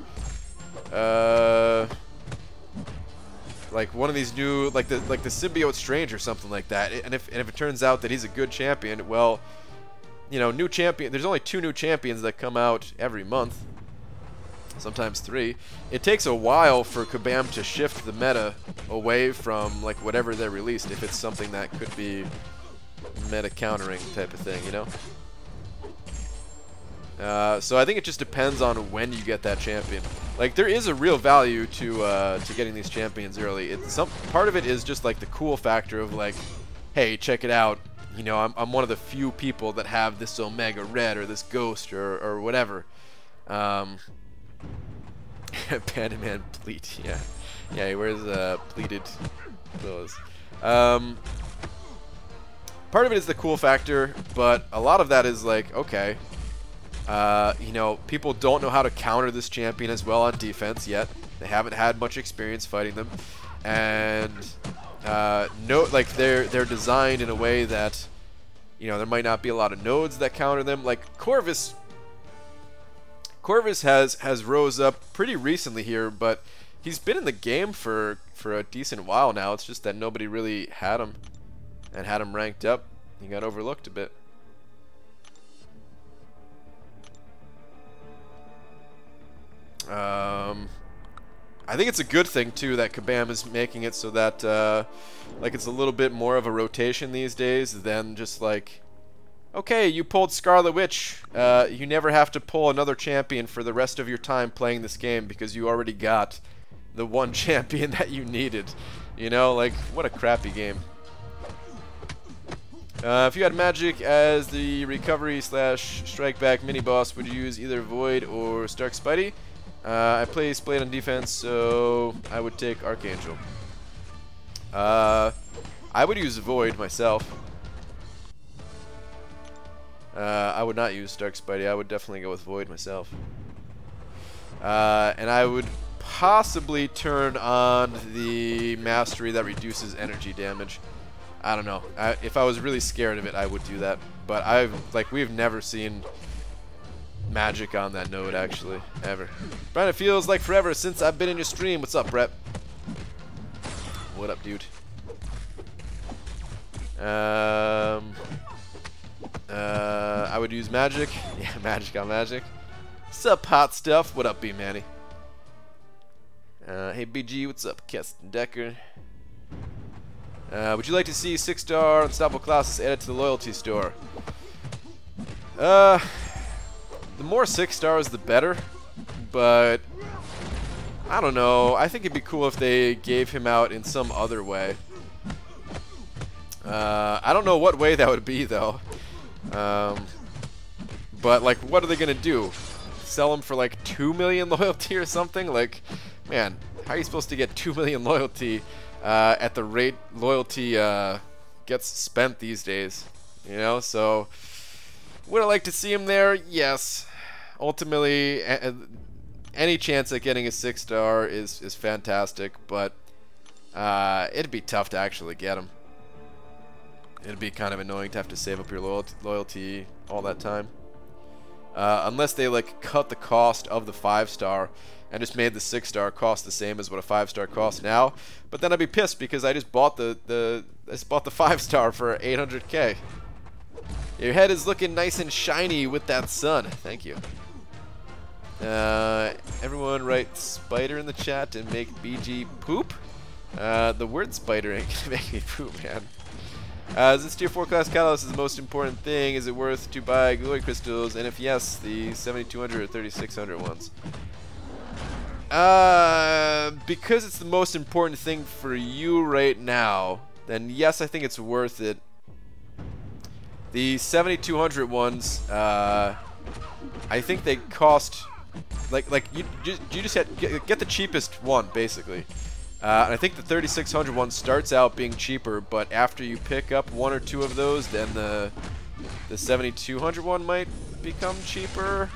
like one of these new, like the Symbiote Strange or something like that. And if it turns out that he's a good champion, well, you know, new champion. There's only 2 new champions that come out every month, sometimes 3. It takes a while for Kabam to shift the meta away from like whatever they released, if it's something that could be meta countering type of thing, you know. So I think it just depends on when you get that champion. Like, there is a real value to getting these champions early. Part of it is just like the cool factor of like, hey, check it out. You know, I'm one of the few people that have this Omega Red or this Ghost or whatever. Panda Man pleat, yeah, he wears pleated clothes. Part of it is the cool factor, but a lot of that is like, okay. You know, people don't know how to counter this champion as well on defense yet. They haven't had much experience fighting them, and like they're designed in a way that, you know, there might not be a lot of nodes that counter them. Like Corvus has rose up pretty recently here, but he's been in the game for a decent while now. It's just that nobody really had him and had him ranked up. He got overlooked a bit. I think it's a good thing too that Kabam is making it so that like it's a little bit more of a rotation these days than just like, okay, you pulled Scarlet Witch, you never have to pull another champion for the rest of your time playing this game because you already got the one champion that you needed. You know, like, what a crappy game. If you had Magic as the recovery / strike back mini boss, would you use either Void or Stark Spidey? I play Blade on defense, so I would take Archangel. I would use Void myself. I would not use Stark Spidey. I would definitely go with Void myself. And I would possibly turn on the mastery that reduces energy damage. I don't know. If I was really scared of it, I would do that. But we've never seen Magic on that node, actually, ever. Brian, it feels like forever since I've been in your stream. What's up, Brett? What up, dude? I would use Magic. Yeah, Magic on Magic. Sup, hot stuff? What up, B Manny? Hey, BG, what's up, Keston Decker? Would you like to see 6-star unstoppable classes added to the loyalty store? The more 6 stars, the better. But I don't know. I think it'd be cool if they gave him out in some other way. I don't know what way that would be, though. But like, what are they gonna do? Sell him for like 2 million loyalty or something? Like, man, how are you supposed to get 2 million loyalty at the rate loyalty gets spent these days? You know, so would I like to see him there? Yes. Ultimately, any chance at getting a 6-star is fantastic, but it'd be tough to actually get him. It'd be kind of annoying to have to save up your loyalty all that time. Unless they like cut the cost of the 5-star and just made the 6-star cost the same as what a 5-star costs now. But then I'd be pissed because I just bought the 5-star for 800k. Your head is looking nice and shiny with that sun. Thank you. Everyone write spider in the chat and make BG poop. The word spider ain't gonna make me poop, man. Is this tier 4 class catalyst is the most important thing? Is it worth to buy glory crystals? And if yes, the 7200 or 3600 ones? Because it's the most important thing for you right now, then yes, I think it's worth it. The 7200 ones, I think they cost like you just get the cheapest one basically. And I think the 3600 one starts out being cheaper, but after you pick up one or two of those, then the 7200 one might become cheaper.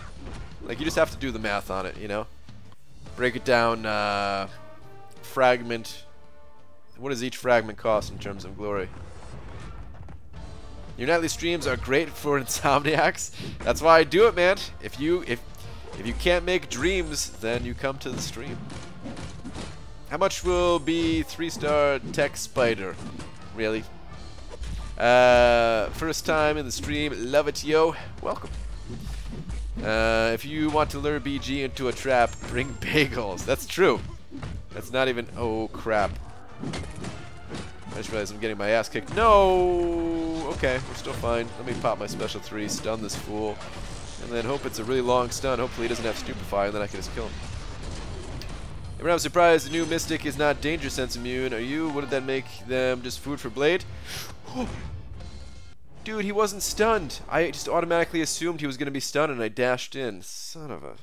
Like, you just have to do the math on it, you know? Break it down, fragment. What does each fragment cost in terms of glory? Your nightly streams are great for insomniacs. That's why I do it, man. If you can't make dreams, then you come to the stream. How much will be 3-star tech spider? Really? First time in the stream. Love it, yo. Welcome. If you want to lure BG into a trap, bring bagels. That's true. That's not even... Oh, crap. I just realized I'm getting my ass kicked. No! Okay, we're still fine. Let me pop my special 3, stun this fool, and then hope it's a really long stun. Hopefully he doesn't have Stupefy, and then I can just kill him. I'm surprised the new Mystic is not Danger Sense immune. Are you? Wouldn't that make them just food for Blade? Dude, he wasn't stunned. I just automatically assumed he was going to be stunned, and I dashed in. Son of a...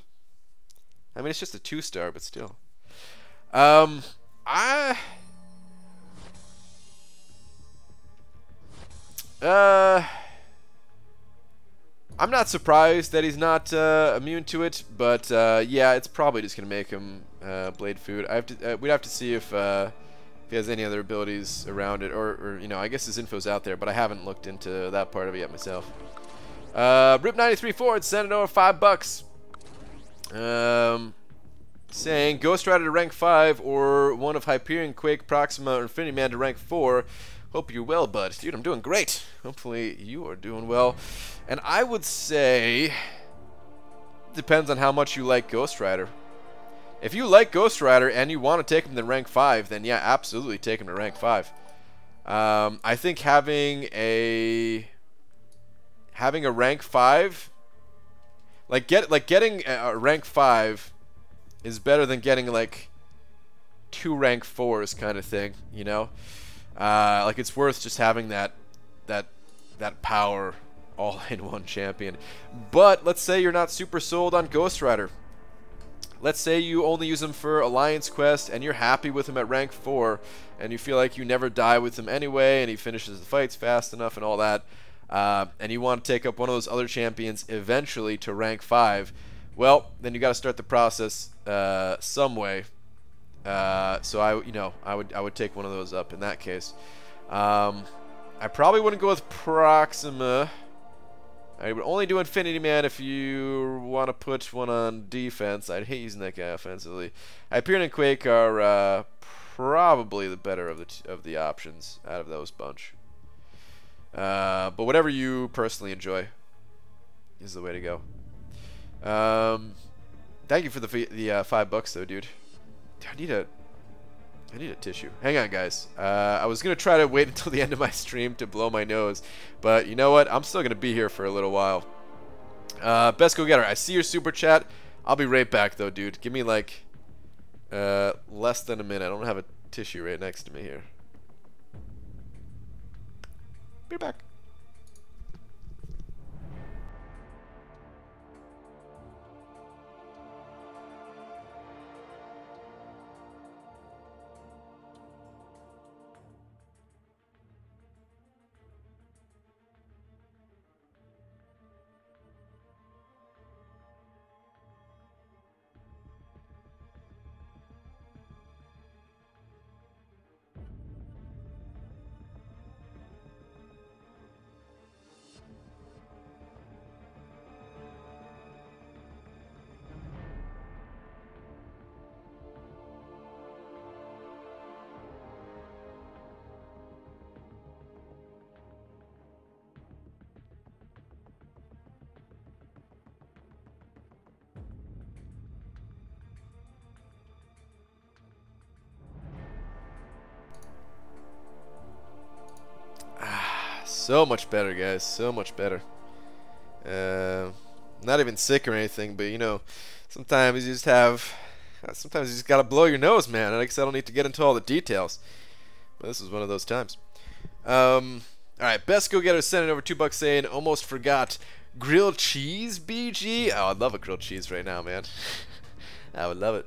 I mean, it's just a 2-star, but still. I'm not surprised that he's not immune to it, but yeah, it's probably just gonna make him Blade food. We'd have to see if he has any other abilities around it, or you know, I guess his info's out there, but I haven't looked into that part of it yet myself. Rip93 Ford sent it over $5. Saying Ghost Rider to rank 5 or one of Hyperion, Quake, Proxima, or Infinity Man to rank 4. Hope you're well, bud. Dude, I'm doing great. Hopefully you are doing well. And I would say... depends on how much you like Ghost Rider. If you like Ghost Rider and you want to take him to rank 5, then yeah, absolutely take him to rank 5. I think having a rank 5... getting a rank 5 is better than getting, like, 2 rank 4s kind of thing, you know? Like, it's worth just having that power all in one champion. But let's say you're not super sold on Ghost Rider. Let's say you only use him for Alliance Quest and you're happy with him at rank 4 and you feel like you never die with him anyway and he finishes the fights fast enough and all that, and you want to take up one of those other champions eventually to rank 5, well, then you got to start the process some way. So I would take one of those up in that case. I probably wouldn't go with Proxima. I would only do Infinity Man if you want to put one on defense. I'd hate using that guy offensively. Hyperion and Quake are probably the better of the options out of those bunch. But whatever you personally enjoy is the way to go. Thank you for the $5 though, dude. I need a tissue. Hang on, guys. I was gonna try to wait until the end of my stream to blow my nose, but you know what? I'm still gonna be here for a little while. Best Go Getter, I see your super chat. I'll be right back though, dude. Give me like less than a minute. I don't have a tissue right next to me here. Be back. So much better, guys. So much better. Not even sick or anything, but you know, sometimes you just gotta blow your nose, man. And I guess I don't need to get into all the details. But this was one of those times. Alright, best go-getter sending over $2 saying, almost forgot. Grilled cheese, BG? Oh, I'd love a grilled cheese right now, man. I would love it.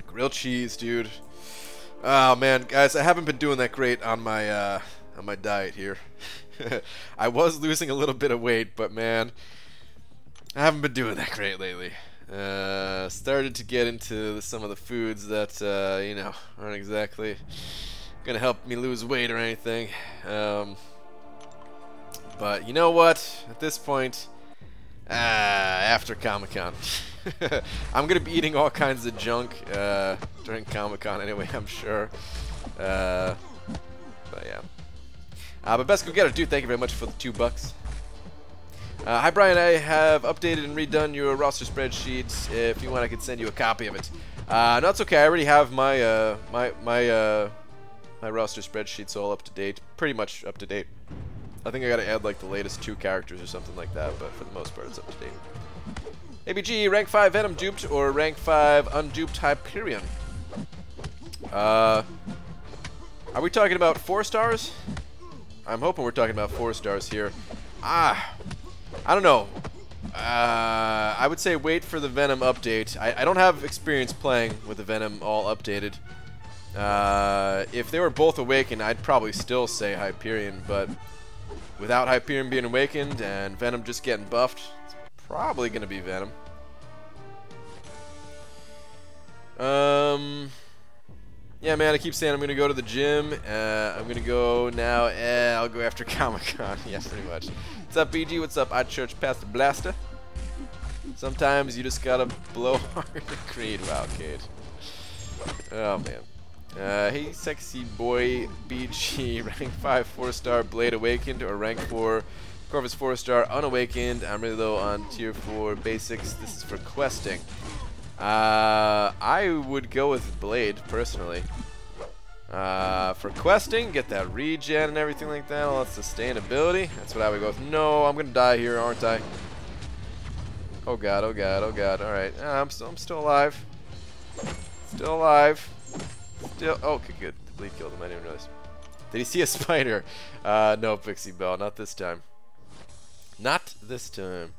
Grilled cheese, dude. Oh man, guys, I haven't been doing that great on my diet here. I was losing a little bit of weight, but man, I haven't been doing that great lately. Started to get into some of the foods that you know, aren't exactly gonna help me lose weight or anything. But you know what? At this point, after Comic-Con, I'm gonna be eating all kinds of junk during Comic-Con anyway, I'm sure. But yeah. But best go-getter, dude, thank you very much for the $2. Hi Brian, I have updated and redone your roster spreadsheets. If you want, I can send you a copy of it. No, it's okay. I already have my my roster spreadsheets all up to date, pretty much up to date. I think I gotta add like the latest 2 characters or something like that, but for the most part, it's up to date. ABG, rank 5 Venom duped or rank 5 unduped Hyperion? Are we talking about 4 stars? I'm hoping we're talking about 4 stars here. I don't know. I would say wait for the Venom update. I don't have experience playing with the Venom all updated. If they were both awakened, I'd probably still say Hyperion, but without Hyperion being awakened and Venom just getting buffed, it's probably going to be Venom. Yeah, man, I keep saying I'm going to go to the gym. I'm going to go now. I'll go after Comic-Con. Yeah, pretty much. What's up, BG? What's up, iChurch Pastor Blaster? Sometimes you just got to blow hard. Creed. Wow, Cade. Oh, man. Hey, sexy boy, BG, rank 5 4-star Blade Awakened, or rank 4 Corvus 4-star Unawakened. I'm really low on tier 4 basics. This is for questing. I would go with Blade, personally. For questing, get that regen and everything like that, all that sustainability. That's what I would go with. No, I'm gonna die here, aren't I? Oh god, oh god, oh god. Alright, I'm still alive. Still alive. Still, oh, okay, good. The bleed killed him. I didn't realize. Did he see a spider? No, Pixie Bell. Not this time. Not this time.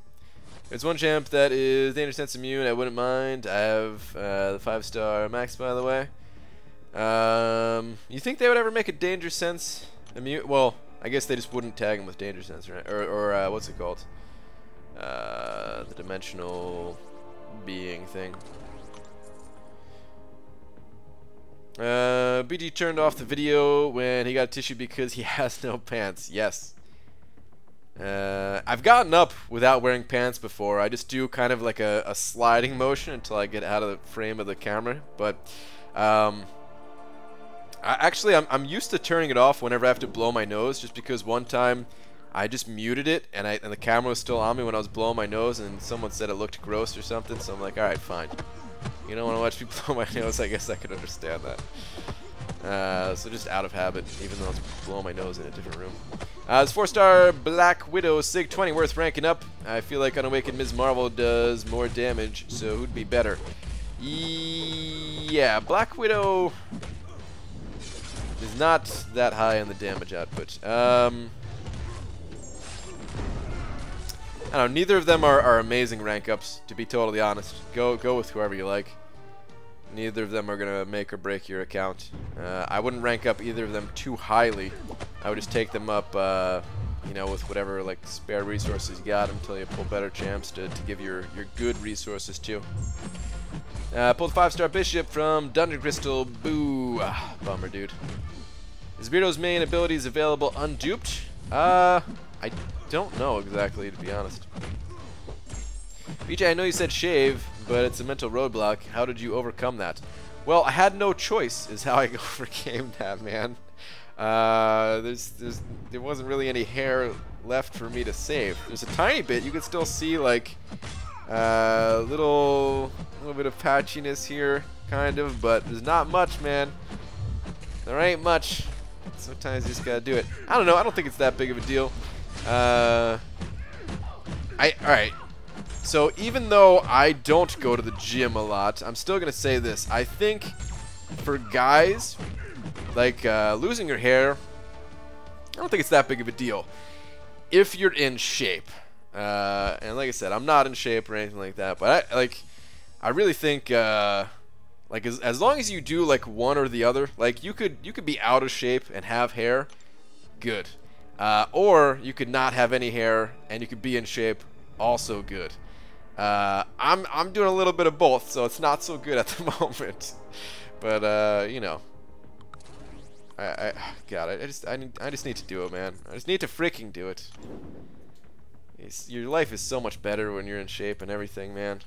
There's one champ that is Danger Sense immune. I wouldn't mind. I have the 5-star Max, by the way. You think they would ever make a Danger Sense immune? Well, I guess they just wouldn't tag him with Danger Sense, right? Or what's it called? The dimensional being thing. BG turned off the video when he got a tissue because he has no pants. Yes. I've gotten up without wearing pants before. I just do kind of like a sliding motion until I get out of the frame of the camera. But I'm used to turning it off whenever I have to blow my nose, just because one time I just muted it and the camera was still on me when I was blowing my nose, and someone said it looked gross or something. So I'm like, all right, fine. You don't want to watch me blow my nose, I guess I could understand that. So just out of habit, even though I was blowing my nose in a different room. It's 4-star Black Widow Sig 20 worth ranking up. I feel like Unawakened Ms. Marvel does more damage, so who'd be better? Yeah, Black Widow is not that high in the damage output. I don't know, neither of them are amazing rank ups, to be totally honest. Go with whoever you like. Neither of them are going to make or break your account. I wouldn't rank up either of them too highly. I would just take them up, you know, with whatever like spare resources you got until you pull better champs to give your good resources too. Pulled 5-star Bishop from Dungeon Crystal. Boo. Bummer, dude. Is Beardo's main abilities available unduped? I don't know exactly, to be honest. BJ, I know you said shave, but it's a mental roadblock. How did you overcome that? Well, I had no choice, is how I overcame that, man. There wasn't really any hair left for me to save. There's a tiny bit. You can still see, like, Little bit of patchiness here, kind of, but there's not much, man. There ain't much. Sometimes you just gotta do it. I don't know. I don't think it's that big of a deal. All right. So even though I don't go to the gym a lot, I'm still gonna say this. I think for guys, like losing your hair, I don't think it's that big of a deal if you're in shape. And like I said, I'm not in shape or anything like that, but I really think like as long as you do like one or the other, like you could be out of shape and have hair, good. Or you could not have any hair and you could be in shape, also good. I'm doing a little bit of both, so it's not so good at the moment. But you know, God, I just need to do it, man. I just need to freaking do it. Your life is so much better when you're in shape and everything, man.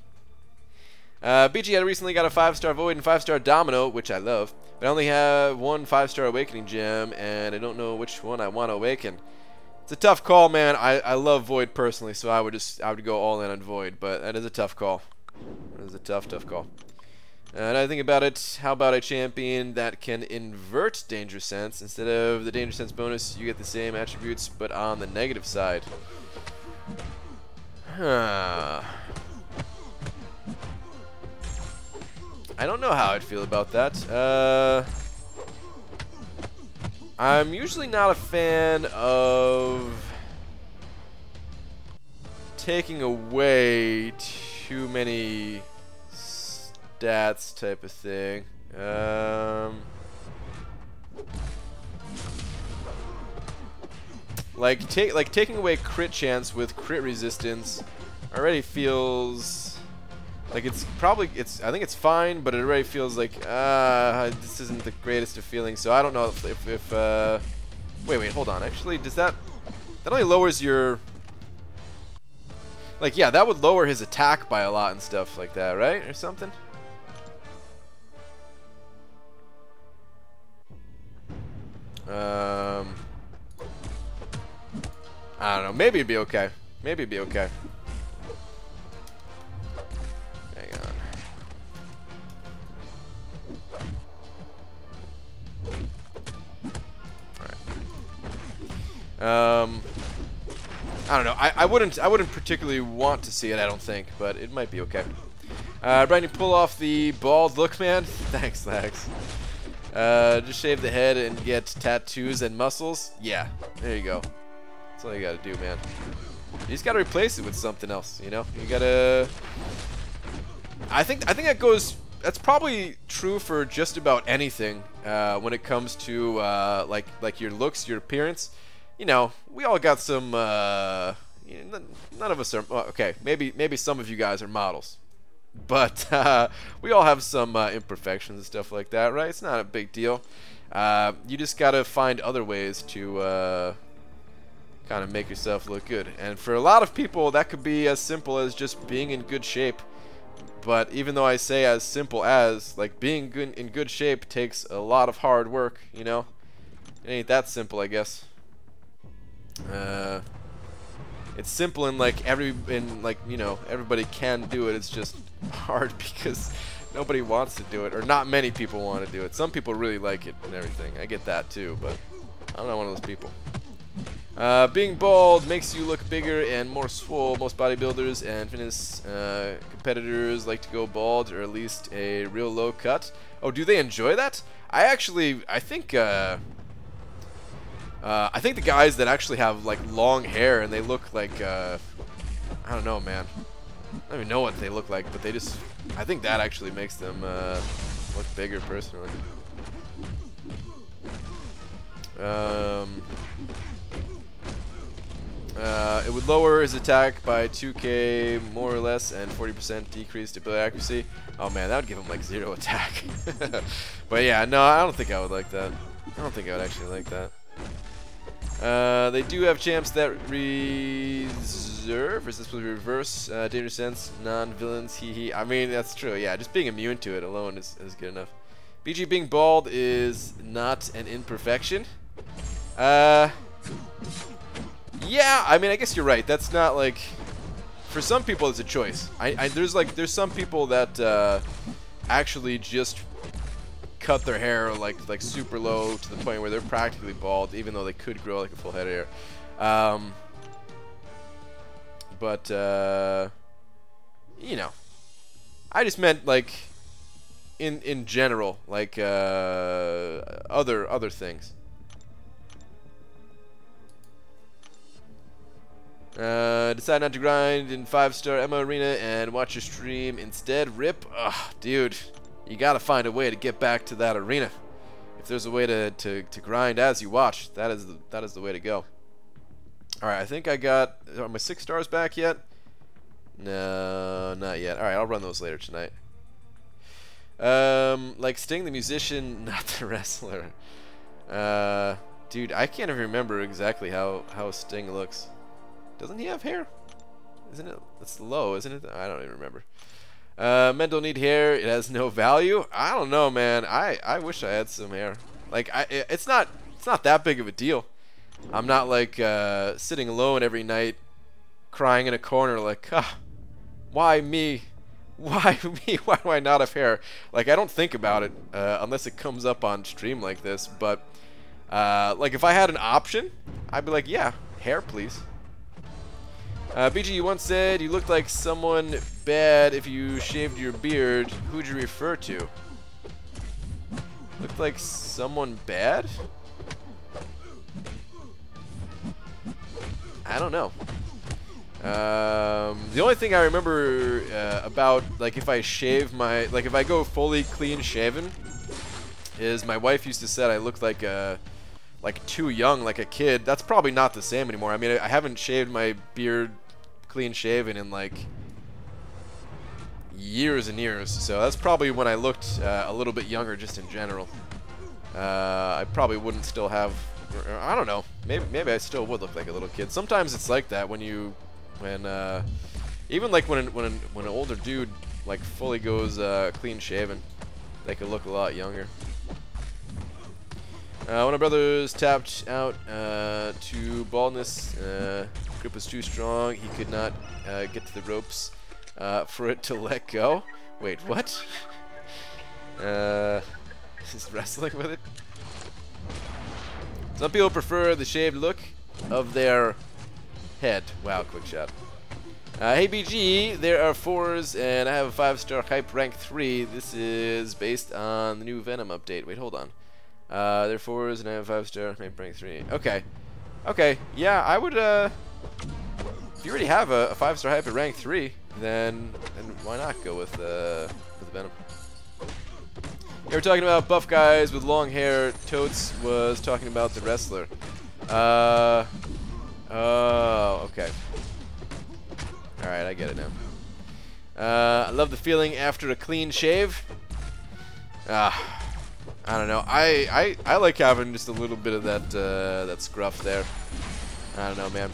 BG, I recently got a 5-star Void and 5-star Domino, which I love, but I only have one 5-star Awakening gem, and I don't know which one I want to awaken. It's a tough call, man. I love Void personally, so I would go all in on Void, but that is a tough call. That is a tough call. And I think about it, how about a champion that can invert Danger Sense? Instead of the Danger Sense bonus, you get the same attributes, but on the negative side. I don't know how I'd feel about that. I'm usually not a fan of taking away too many stats type of thing. Like taking away crit chance with crit resistance already feels like I think it's fine, but it already feels like this isn't the greatest of feelings. So I don't know if wait, hold on. Actually, does that only lowers your, like, yeah, that would lower his attack by a lot and stuff like that, right? Or something? I don't know. Maybe it'd be okay. Maybe it'd be okay. Hang on. Alright. I don't know. I wouldn't particularly want to see it, I don't think, but it might be okay. Brian, you pull off the bald look, man? Thanks, Lax. Just shave the head and get tattoos and muscles? Yeah, there you go. That's all you gotta do, man. You just gotta replace it with something else, you know? You gotta... I think that goes... That's probably true for just about anything when it comes to like your looks, your appearance. You know, we all got some... none of us are... okay, maybe some of you guys are models. But we all have some imperfections and stuff like that, right? It's not a big deal. You just gotta find other ways to kind of make yourself look good. And for a lot of people, that could be as simple as just being in good shape. But even though I say as simple as, like, being in good shape takes a lot of hard work, you know? It ain't that simple, I guess. It's simple in you know, everybody can do it. It's just hard because nobody wants to do it, or not many people want to do it. Some people really like it and everything. I get that too, but I'm not one of those people. Being bald makes you look bigger and more swole. Most bodybuilders and fitness competitors like to go bald, or at least a real low cut. Oh, do they enjoy that? I think the guys that actually have like long hair and they look like I don't know, man. I don't even know what they look like, but I think that actually makes them look bigger personally. It would lower his attack by 2k more or less, and 40% decreased ability accuracy. Oh man, that would give him like 0 attack. But yeah, no, I don't think I would like that. I don't think I would actually like that. They do have champs that reserve, or is this supposed to be reverse? Danger Sense, non-villains, hee. I mean, that's true, yeah, just being immune to it alone is good enough. BG, being bald is not an imperfection. Yeah, I mean, I guess you're right. That's not like... for some people it's a choice. There's some people that actually just cut their hair like super low to the point where they're practically bald, even though they could grow like a full head of hair. But you know, I just meant like in general, like other things. Decide not to grind in 5-star Emma Arena and watch your stream instead. Rip. Ugh, dude, you gotta find a way to get back to that arena. If there's a way to grind as you watch, that is the way to go. All right, I think I got. Are my 6 stars back yet? No, not yet. All right, I'll run those later tonight. Like Sting the musician, not the wrestler. Dude, I can't even remember exactly how Sting looks. Doesn't he have hair? Isn't it? It's low, isn't it? I don't even remember. Men don't need hair. It has no value. I don't know, man. I wish I had some hair. Like it's not that big of a deal. I'm not like sitting alone every night, crying in a corner like, why me? Why me? Why do I not have hair? Like I don't think about it unless it comes up on stream like this. But like if I had an option, I'd be like, yeah, hair, please. BG, you once said you looked like someone bad if you shaved your beard. Who'd you refer to? Looked like someone bad? I don't know. The only thing I remember about, like, if I shave my, like, if I go fully clean shaven, is my wife used to say I looked like too young, like a kid. That's probably not the same anymore. I mean, I haven't shaved my beard clean shaven in like years and years, so that's probably when I looked a little bit younger just in general. I probably wouldn't still have, I don't know, maybe I still would look like a little kid. Sometimes it's like that when even like when an older dude like fully goes clean shaven, they could look a lot younger. One of my brothers tapped out to baldness. Grip was too strong. He could not get to the ropes for it to let go. Wait, what? Just wrestling with it. Some people prefer the shaved look of their head. Wow, quick shot. Hey BG, there are 4s and I have a 5-star hype rank 3. This is based on the new Venom update. Wait, hold on. There are 4s and I have a 5-star hype rank 3. Okay. Okay, yeah, I would, if you already have a 5-star hype at rank 3, then why not go with Venom? You were talking about buff guys with long hair. Totes was talking about the wrestler. Oh, okay. Alright, I get it now. I love the feeling after a clean shave. I don't know. I like having just a little bit of that scruff there. I don't know, man.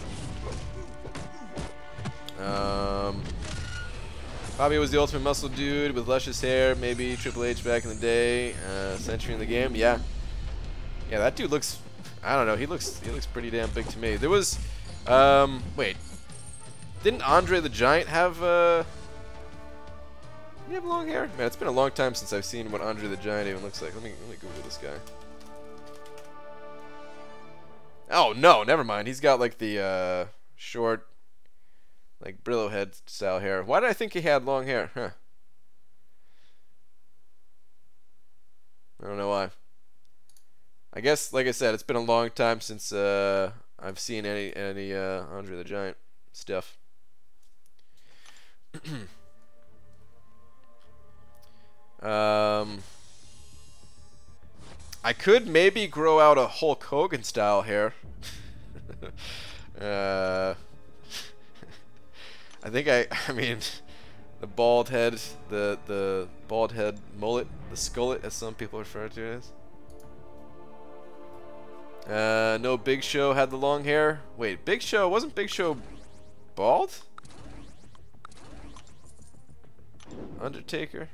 Bobby was the ultimate muscle dude with luscious hair. Maybe Triple H back in the day. Century in the game. Yeah. Yeah, that dude looks. I don't know. He looks pretty damn big to me. There was. Wait. Didn't Andre the Giant have? Did he have long hair? Man, it's been a long time since I've seen what Andre the Giant even looks like. Let me Google this guy. Oh no, never mind. He's got like the short, like Brillo head style hair. Why did I think he had long hair? Huh. I don't know why. I guess, like I said, it's been a long time since I've seen any Andre the Giant stuff. I could maybe grow out a Hulk Hogan style hair. I think I mean the bald head, the bald head mullet, the skullet as some people refer to it as. No, Big Show had the long hair. Wait, Big Show, wasn't Big Show bald? Undertaker?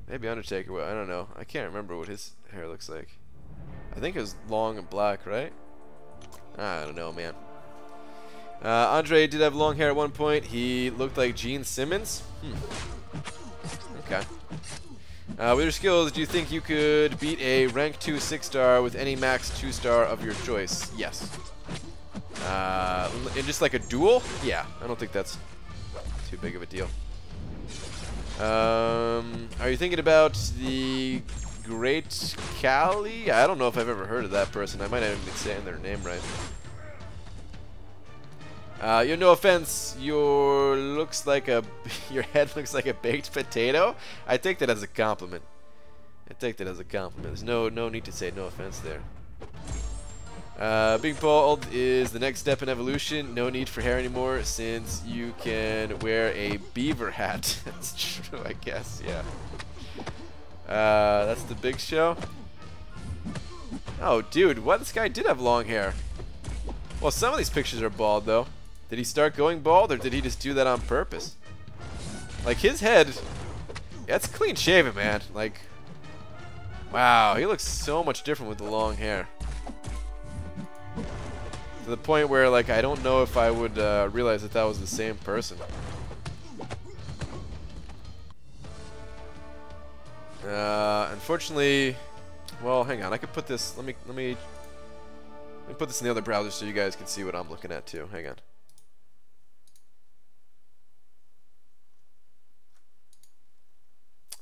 Maybe Undertaker, I don't know. I can't remember what his hair looks like. I think it was long and black, right? I don't know, man. Andre did have long hair at one point. He looked like Gene Simmons. Okay. With your skills, do you think you could beat a rank 2 6-star with any max 2-star of your choice? Yes. In just like a duel? Yeah, I don't think that's too big of a deal. Are you thinking about the Great Cali? I don't know if I've ever heard of that person. I might not even be saying their name right. No offense, your head looks like a baked potato. I take that as a compliment. There's no need to say no offense there. Being bald is the next step in evolution. No need for hair anymore since you can wear a beaver hat. That's true, I guess. Yeah. That's the big show. Oh, dude, what? This guy did have long hair. Well, some of these pictures are bald though. Did he start going bald, or did he just do that on purpose? Like, his head, that's clean shaven, man. Like, wow, he looks so much different with the long hair. To the point where, like, I don't know if I would realize that that was the same person. Unfortunately, well, hang on. I could put this. Let me put this in the other browser so you guys can see what I'm looking at too. Hang on.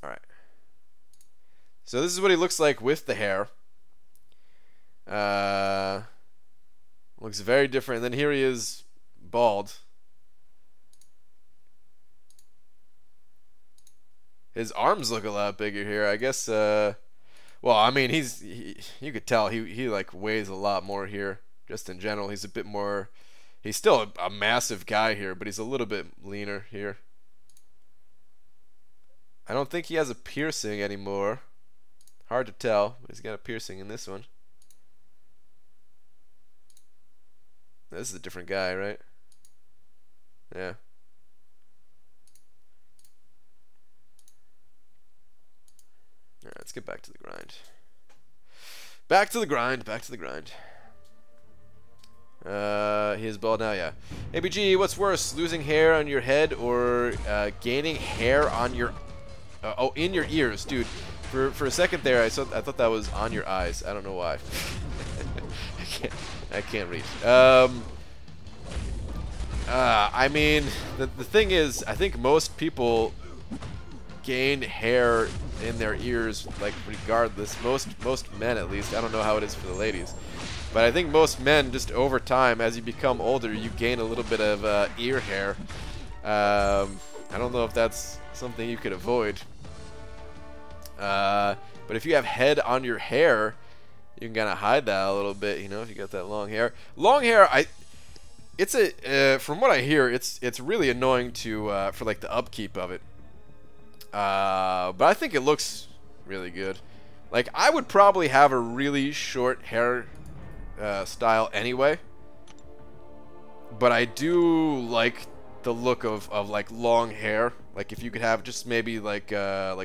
Alright. So this is what he looks like with the hair. Looks very different. And then here he is bald. His arms look a lot bigger here. I guess, well, I mean, you could tell he like weighs a lot more here. Just in general, he's a bit more, he's still a massive guy here, but he's a little bit leaner here. I don't think he has a piercing anymore. Hard to tell, but he's got a piercing in this one. This is a different guy, right? Yeah. Alright, let's get back to the grind. Back to the grind, back to the grind. He is bald now, yeah. ABG, what's worse, losing hair on your head or gaining hair on your oh, in your ears, dude? For a second there, I thought that was on your eyes. I don't know why. I can't read. I mean, the thing is, I think most people gain hair in their ears, like, regardless. Most men, at least. I don't know how it is for the ladies, but I think most men, just over time, as you become older, you gain a little bit of ear hair. I don't know if that's something you could avoid. But if you have head on your hair, you can kind of hide that a little bit, you know, if you got that long hair. Long hair, it's from what I hear, it's really annoying to for like the upkeep of it. But I think it looks really good. Like, I would probably have a really short hair style anyway, but I do like the look of like long hair. Like, if you could have just maybe like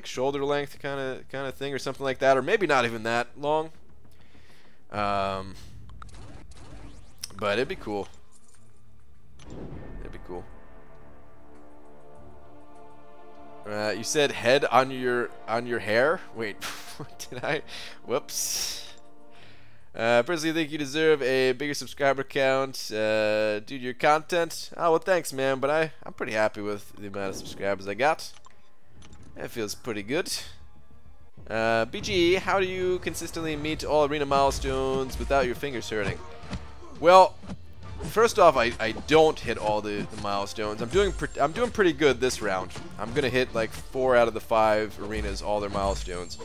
shoulder length kind of thing or something like that, or maybe not even that long. But it'd be cool. It'd be cool. You said head on your hair? Wait, did I? Whoops. Personally, I think you deserve a bigger subscriber count due to your content. Oh, well, thanks, man, but I'm pretty happy with the amount of subscribers I got. That feels pretty good. BG, how do you consistently meet all arena milestones without your fingers hurting? Well, first off, I don't hit all the milestones. I'm doing pretty good this round. I'm gonna hit like 4 out of the 5 arenas, all their milestones.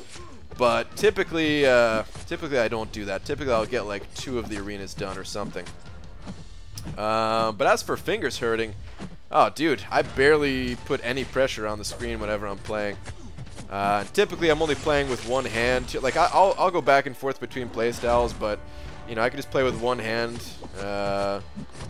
But typically I don't do that. Typically I'll get like 2 of the arenas done or something. But as for fingers hurting, oh dude, I barely put any pressure on the screen whenever I'm playing. Typically I'm only playing with one hand. Like I'll go back and forth between playstyles, but you know, I can just play with one hand.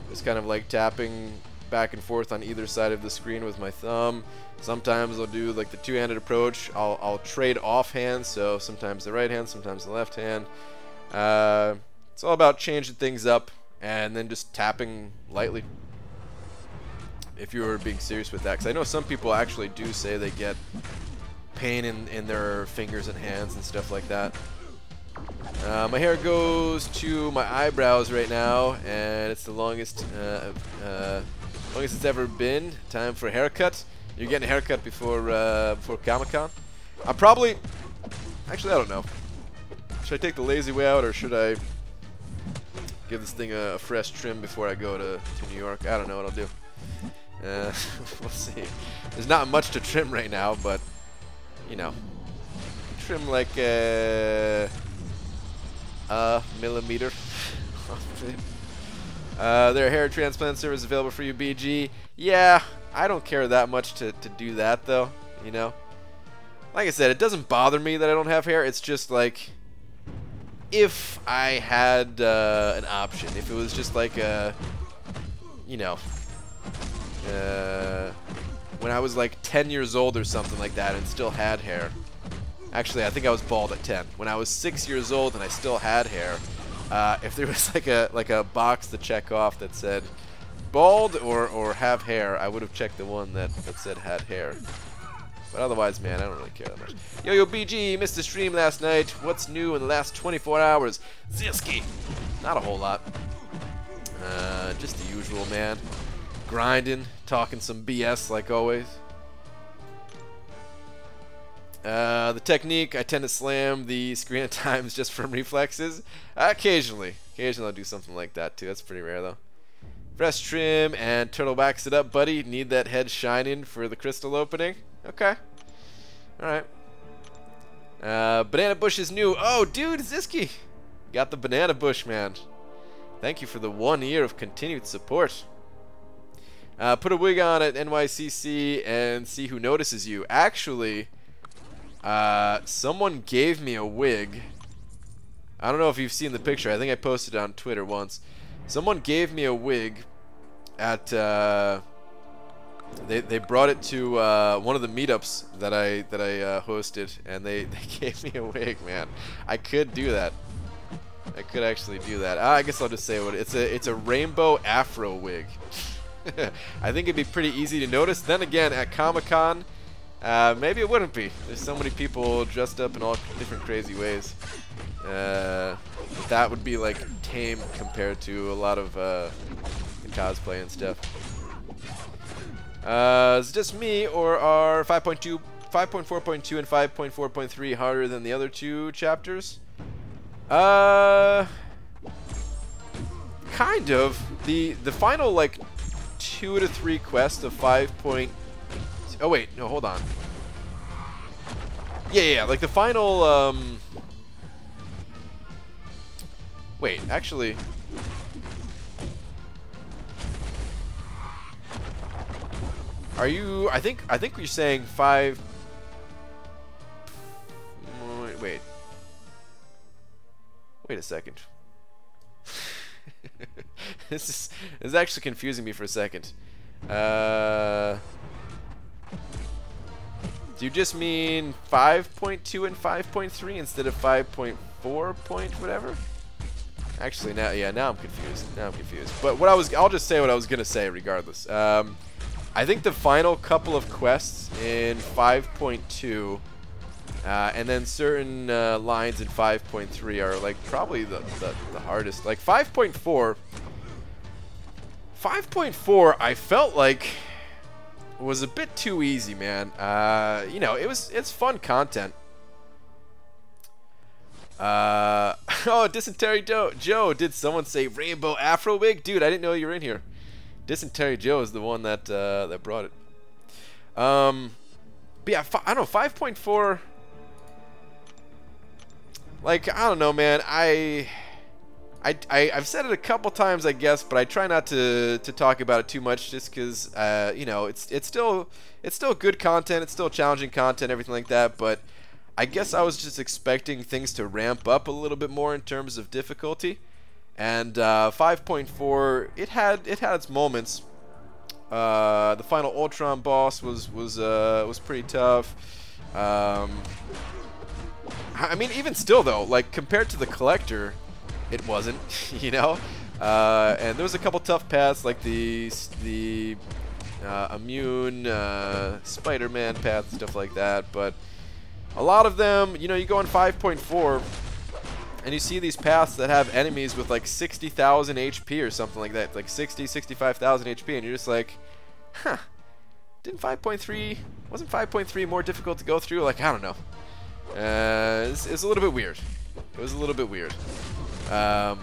Just kind of like tapping back and forth on either side of the screen with my thumb. Sometimes I'll do like the two-handed approach. I'll trade off hands, so sometimes the right hand, sometimes the left hand. It's all about changing things up and then just tapping lightly. if you were being serious with that, because I know some people actually do say they get pain in their fingers and hands and stuff like that. My hair goes to my eyebrows right now, and it's the longest it's ever been. Time for a haircut. You're getting a haircut before Comic-Con. I'm probably, actually I don't know. Should I take the lazy way out, or should I give this thing a fresh trim before I go to New York? I don't know what I'll do. We'll see. There's not much to trim right now, but you know, trim like a millimeter. Their hair transplant service available for you, BG. Yeah, I don't care that much to do that though. You know, like I said, it doesn't bother me that I don't have hair. It's just like, if I had an option, if it was just like a, you know, when I was like 10 years old or something like that and still had hair. Actually, I think I was bald at 10. When I was 6 years old and I still had hair, if there was like a box to check off that said bald or have hair, I would have checked the one that said had hair. But otherwise, man, I don't really care that much. Yo, BG, missed the stream last night. What's new in the last 24 hours? Ziski. Not a whole lot. Just the usual, man. Grinding, talking some BS like always. The technique, I tend to slam the screen at times just from reflexes. Occasionally I'll do something like that too. That's pretty rare though. Fresh trim and turtle backs it up, buddy. Need that head shining for the crystal opening. Okay. Alright. Banana bush is new. Oh, dude, Ziski. Got the banana bush, man. Thank you for the 1 year of continued support. Put a wig on at NYCC and see who notices you. Actually, someone gave me a wig. I don't know if you've seen the picture. I think I posted it on Twitter once. Someone gave me a wig at they brought it to one of the meetups that I hosted, and they gave me a wig, man. I could do that. I could actually do that. I guess I'll just say what it's a rainbow afro wig. I think it'd be pretty easy to notice. Then again, at Comic-Con, maybe it wouldn't be. There's so many people dressed up in all different crazy ways. That would be like tame compared to a lot of cosplay and stuff. Is it just me, or are 5.2, 5.4.2 and 5.4.3 harder than the other two chapters? Kind of. The final like 2 to 3 quests of 5. Oh wait, no, hold on. Yeah, like the final wait, actually, are you? I think you're saying 5. Wait a second. This is actually confusing me for a second. Do you just mean 5.2 and 5.3 instead of 5.4 point whatever? Actually, now I'm confused. But I'll just say what I was gonna say regardless. I think the final couple of quests in 5.2 and then certain lines in 5.3 are like probably the hardest. Like 5.4 I felt like was a bit too easy, man. You know, it's fun content. Oh, Dysentery Joe, did someone say rainbow afro wig? Dude, I didn't know you were in here. Dysentery Joe is the one that that brought it. But yeah, I don't know, 5.4. Like, I don't know, man. I've said it a couple times, I guess, but I try not to talk about it too much, just because you know, it's still good content, it's still challenging content, everything like that. But I guess I was just expecting things to ramp up a little bit more in terms of difficulty. And 5.4, it had its moments. The final Ultron boss was pretty tough. I mean, even still though, like compared to the Collector, it wasn't, you know. And there was a couple tough paths, like the immune, Spider-Man path, stuff like that. But a lot of them, you know, you go on 5.4 and you see these paths that have enemies with like 60,000 HP or something like that, like 60, 65,000 HP, and you're just like, huh, wasn't 5.3 more difficult to go through? Like, I don't know. It's a little bit weird. It was a little bit weird. Yeah,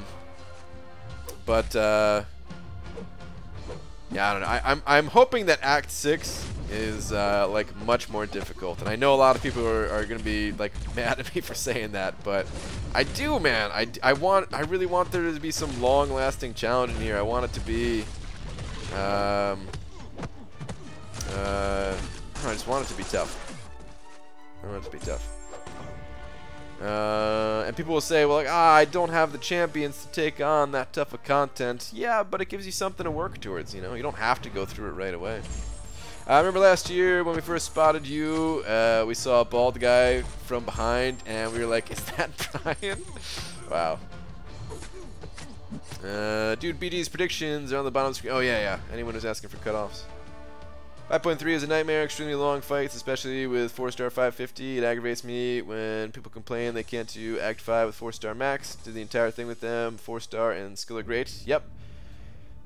I don't know. I'm hoping that Act 6 is like much more difficult, and I know a lot of people are gonna be like mad at me for saying that, but I do, man. I really want there to be some long-lasting challenge in here. I want it to be, I just want it to be tough. I want it to be tough. And people will say, well, like, I don't have the champions to take on that tough of content. Yeah, but it gives you something to work towards, you know? You don't have to go through it right away. I remember last year when we first spotted you, we saw a bald guy from behind, and we were like, is that Brian? Wow. Dude, BG's predictions are on the bottom of the screen. Oh, yeah. Anyone who's asking for cutoffs. 5.3 is a nightmare, extremely long fights, especially with 4-star 550. It aggravates me when people complain they can't do Act 5 with 4-star max. Did the entire thing with them, 4-star and skill are great. Yep.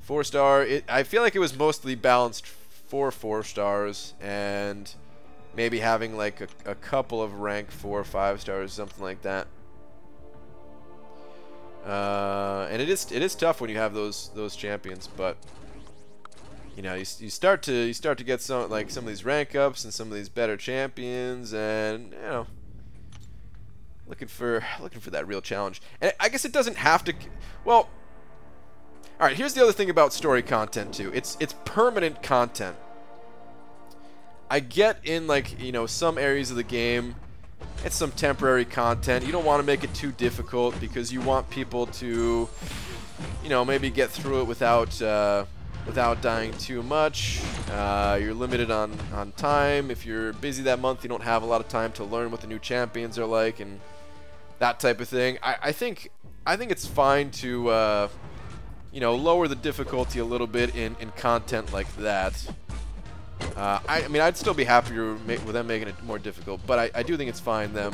4-star, I feel like it was mostly balanced for 4 stars and maybe having like a couple of rank 4 or 5 stars, something like that. And it is tough when you have those champions, but you know, you start to get some of these rank ups and some of these better champions, and you know, looking for that real challenge. And I guess it doesn't have to. Well, all right. Here's the other thing about story content too. It's permanent content. I get in, like, you know, some areas of the game, it's some temporary content. You don't want to make it too difficult because you want people to, you know, maybe get through it without dying too much. You're limited on time. If you're busy that month, you don't have a lot of time to learn what the new champions are like and that type of thing. I think it's fine to you know, lower the difficulty a little bit in content like that. I mean, I'd still be happier with them making it more difficult, but I do think it's fine them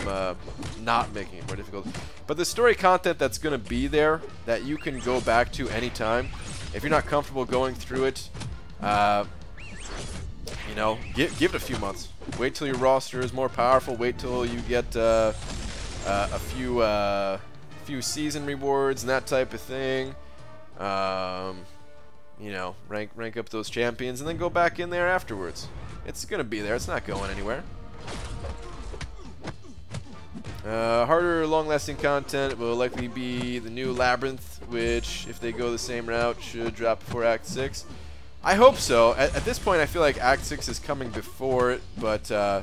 not making it more difficult. But the story content that's going to be there that you can go back to anytime, if you're not comfortable going through it, you know, give it a few months. Wait till your roster is more powerful. Wait till you get a few season rewards and that type of thing. You know, rank up those champions and then go back in there afterwards. It's gonna be there. It's not going anywhere. Harder, long-lasting content will likely be the new Labyrinth, which, if they go the same route, should drop before Act 6. I hope so. At this point, I feel like Act 6 is coming before it, but I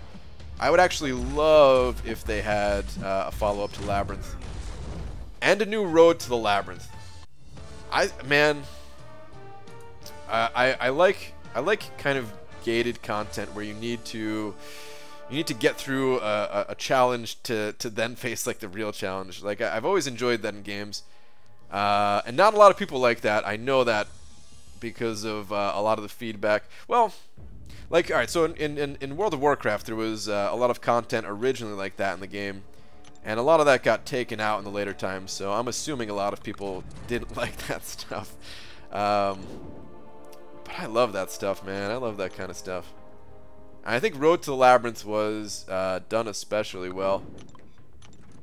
would actually love if they had a follow-up to Labyrinth and a new road to the Labyrinth. I like kind of gated content where you need to get through a challenge to then face like the real challenge. Like I've always enjoyed that in games, and not a lot of people like that. I know that because of a lot of the feedback. Well, like, all right, so in World of Warcraft there was a lot of content originally like that in the game, and a lot of that got taken out in the later times. So I'm assuming a lot of people didn't like that stuff. But I love that stuff, man. I love that kind of stuff. I think Road to the Labyrinth was done especially well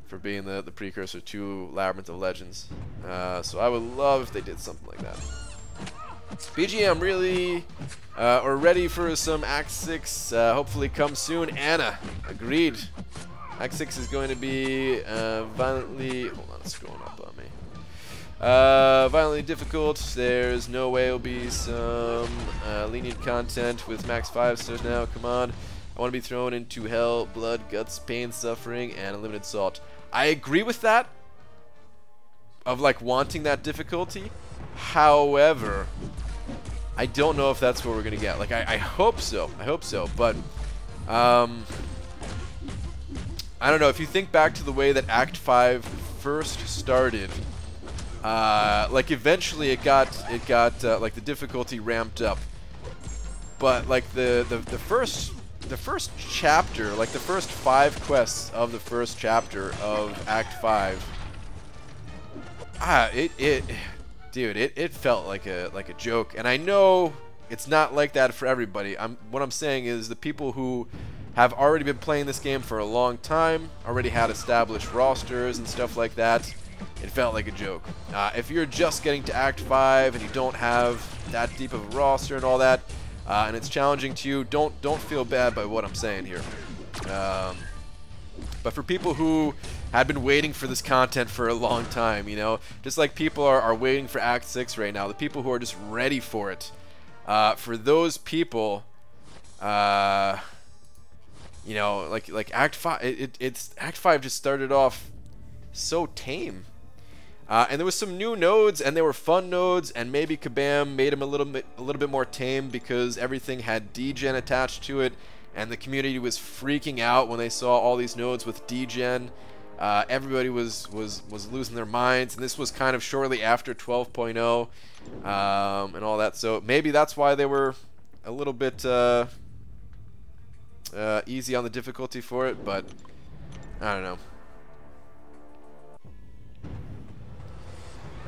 for being the precursor to Labyrinth of Legends. So I would love if they did something like that. BG, I'm really ready for some Act 6. Hopefully come soon. Anna, agreed. Act 6 is going to be violently... Hold on, it's scrolling up on me. Violently difficult. There's no way it'll be some lenient content with max 5 stars now. Come on. I want to be thrown into hell, blood, guts, pain, suffering, and unlimited salt. I agree with that, of like wanting that difficulty. However, I don't know if that's what we're gonna get. Like I hope so. I hope so. But I don't know. If you think back to the way that Act 5 first started, like eventually it got like the difficulty ramped up. but like the first chapter, like the first 5 quests of the first chapter of Act 5, dude, it felt like a joke. And I know it's not like that for everybody. What I'm saying is the people who have already been playing this game for a long time, already had established rosters and stuff like that, it felt like a joke. If you're just getting to Act 5 and you don't have that deep of a roster and all that, and it's challenging to you, don't feel bad by what I'm saying here. But for people who had been waiting for this content for a long time, you know, just like people are waiting for Act 6 right now, the people who are just ready for it, for those people, you know, like Act 5, Act 5 just started off so tame. And there was some new nodes, and they were fun nodes, and maybe Kabam made them a little bit more tame because everything had degen attached to it, and the community was freaking out when they saw all these nodes with degen. Everybody was losing their minds, and this was kind of shortly after 12.0 and all that. So maybe that's why they were a little bit easy on the difficulty for it, but I don't know.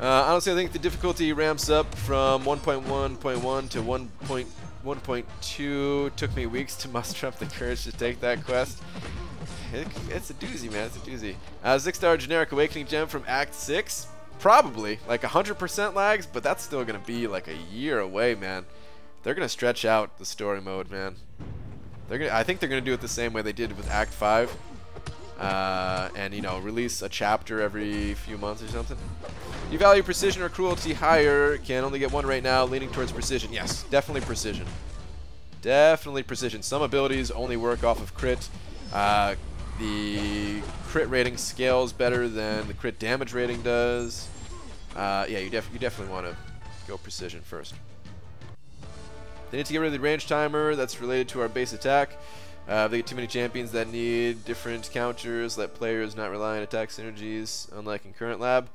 Honestly, I think the difficulty ramps up from 1.1.1 to 1.2. Took me weeks to muster up the courage to take that quest. It's a doozy, man. It's a doozy. 6-star generic awakening gem from Act 6. Probably like 100% lags, but that's still gonna be like a year away, man. They're gonna stretch out the story mode, man. I think they're gonna do it the same way they did with Act 5. And, you know, release a chapter every few months or something. You value precision or cruelty higher. Can only get one right now, leaning towards precision. Yes, definitely precision. Definitely precision. Some abilities only work off of crit. The crit rating scales better than the crit damage rating does. Yeah, you definitely want to go precision first. They need to get rid of the range timer that's related to our base attack. They get too many champions that need different counters, let players not rely on attack synergies, unlike in current lab.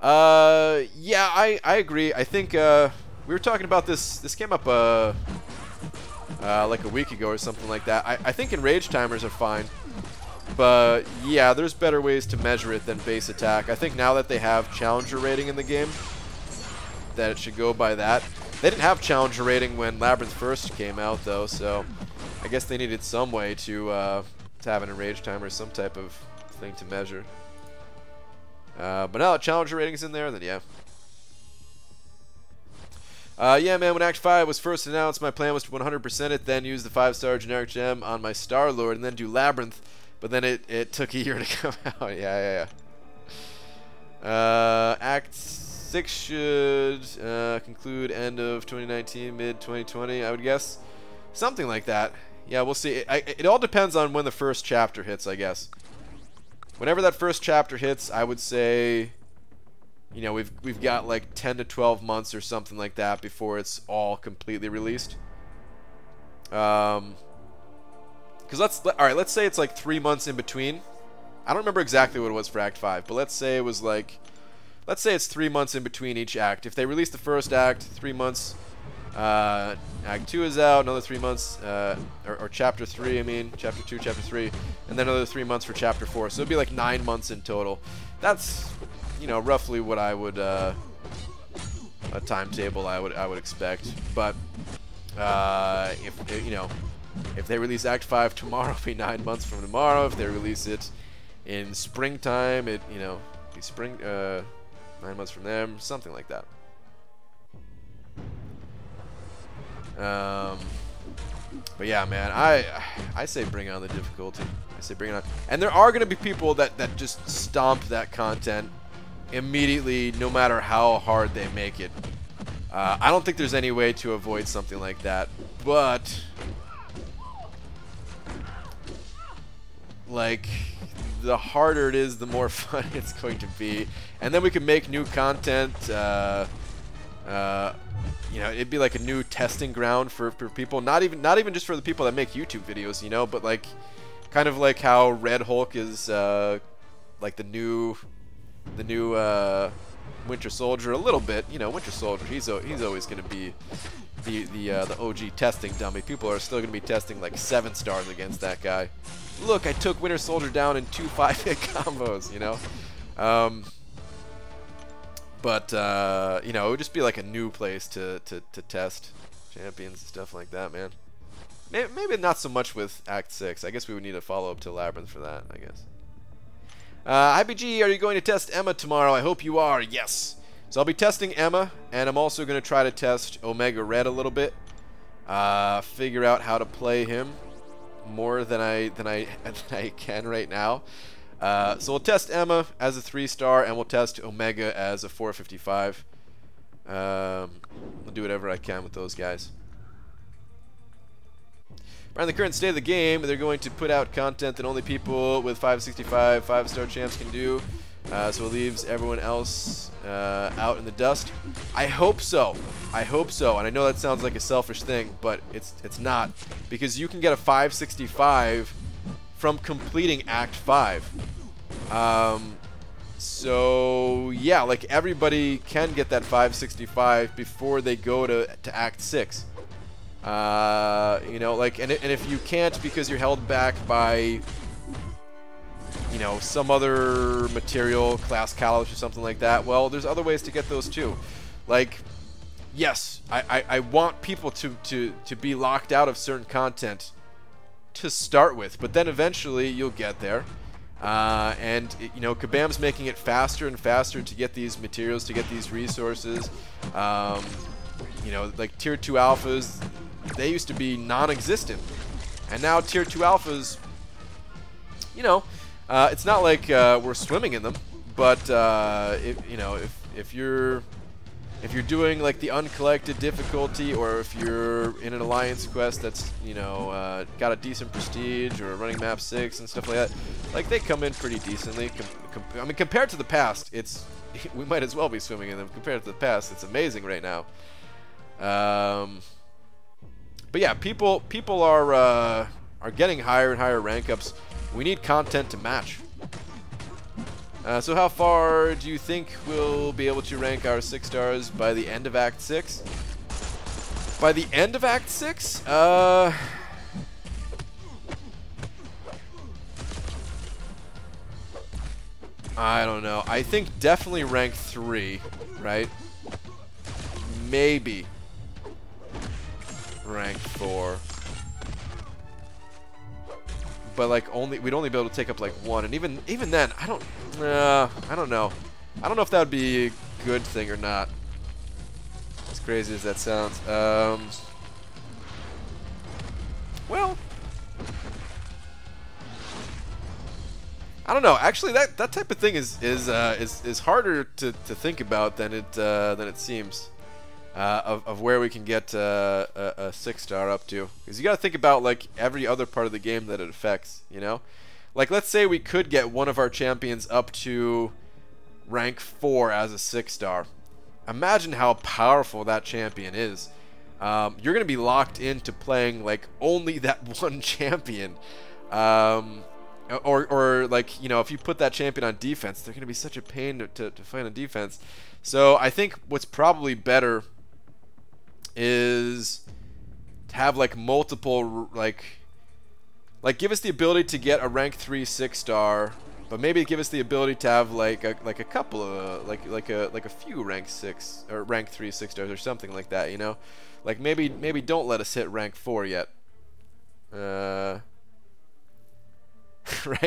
Yeah, I agree. I think we were talking about this. This came up like a week ago or something like that. I think enrage timers are fine, but yeah, there's better ways to measure it than base attack. I think now that they have challenger rating in the game, that it should go by that. They didn't have challenger rating when Labyrinth first came out, though, so I guess they needed some way to have an enrage timer, some type of thing to measure. But now that challenger rating's in there, then yeah. Yeah, man, when Act 5 was first announced, my plan was to 100% it, then use the 5-star generic gem on my Star-Lord, and then do Labyrinth, but then it took a year to come out. Yeah. Act 6 should conclude end of 2019, mid-2020, I would guess. Something like that. Yeah, we'll see. It all depends on when the first chapter hits, I guess. Whenever that first chapter hits, I would say, you know, we've got like 10 to 12 months or something like that before it's all completely released. Because let's say it's like 3 months in between. I don't remember exactly what it was for Act 5, but let's say it was like, let's say it's 3 months in between each act. If they release the first act, 3 months. Act 2 is out, another 3 months, or Chapter 3, I mean, Chapter 2, Chapter 3, and then another 3 months for Chapter 4. So it'd be like 9 months in total. That's, you know, roughly what I would, a timetable I would expect. But, if, you know, if they release Act 5 tomorrow, it'll be 9 months from tomorrow. If they release it in springtime, it, you know, be spring, 9 months from them, something like that. But yeah, man, I say bring on the difficulty. I say bring it on. And there are going to be people that just stomp that content immediately, no matter how hard they make it. I don't think there's any way to avoid something like that. But, like, the harder it is, the more fun it's going to be. And then we can make new content. You know, it'd be like a new testing ground for people, not even just for the people that make YouTube videos, you know, but like kind of like how Red Hulk is like the new Winter Soldier a little bit. You know, Winter Soldier, he's always going to be the OG testing dummy. People are still going to be testing like 7 stars against that guy. Look, I took Winter Soldier down in 2 5-hit combos, you know? You know, it would just be like a new place to test champions and stuff like that, man. Maybe not so much with Act 6. I guess we would need a follow-up to Labyrinth for that, I guess. IBG, are you going to test Emma tomorrow? I hope you are. Yes. So I'll be testing Emma, and I'm also going to try to test Omega Red a little bit. Figure out how to play him more than I can right now. So we'll test Emma as a 3-star, and we'll test Omega as a 455. I'll do whatever I can with those guys. Around the current state of the game, they're going to put out content that only people with 565 5-star champs can do. So it leaves everyone else out in the dust. I hope so. I hope so. And I know that sounds like a selfish thing, but it's not, because you can get a 565 from completing Act 5. So yeah, like everybody can get that 565 before they go to Act 6. You know, like, and if you can't because you're held back by, you know, some other material, class college or something like that, well, there's other ways to get those too. Like, yes, I want people to be locked out of certain content to start with, but then eventually you'll get there. You know, Kabam's making it faster and faster to get these materials, to get these resources. You know, like Tier 2 alphas, they used to be non-existent, and now Tier 2 alphas, you know, it's not like we're swimming in them, but you know, if you're doing like the uncollected difficulty, or if you're in an alliance quest that's, you know, got a decent prestige, or running map 6 and stuff like that, like they come in pretty decently. I mean, compared to the past, we might as well be swimming in them. Compared to the past, it's amazing right now. But yeah, people are getting higher and higher rank ups. We need content to match. So how far do you think we'll be able to rank our 6 stars by the end of Act 6? By the end of Act 6? I don't know. I think definitely rank 3, right? Maybe rank 4. But like we'd only be able to take up like 1, and even then, I don't know. I don't know if that would be a good thing or not. As crazy as that sounds. Well, I don't know. Actually, that type of thing is harder to think about than it seems. Of where we can get a 6-star up to, because you got to think about like every other part of the game that it affects, you know. Like, let's say we could get one of our champions up to rank 4 as a 6-star. Imagine how powerful that champion is. You're gonna be locked into playing like only that one champion, or like, you know, if you put that champion on defense, they're gonna be such a pain to fight on defense. So I think what's probably better is to have like multiple, like give us the ability to get a rank 3 6-star, but maybe give us the ability to have like a couple of like a few rank 6 or rank 3 6-stars or something like that, you know. Like maybe don't let us hit rank 4 yet. Rank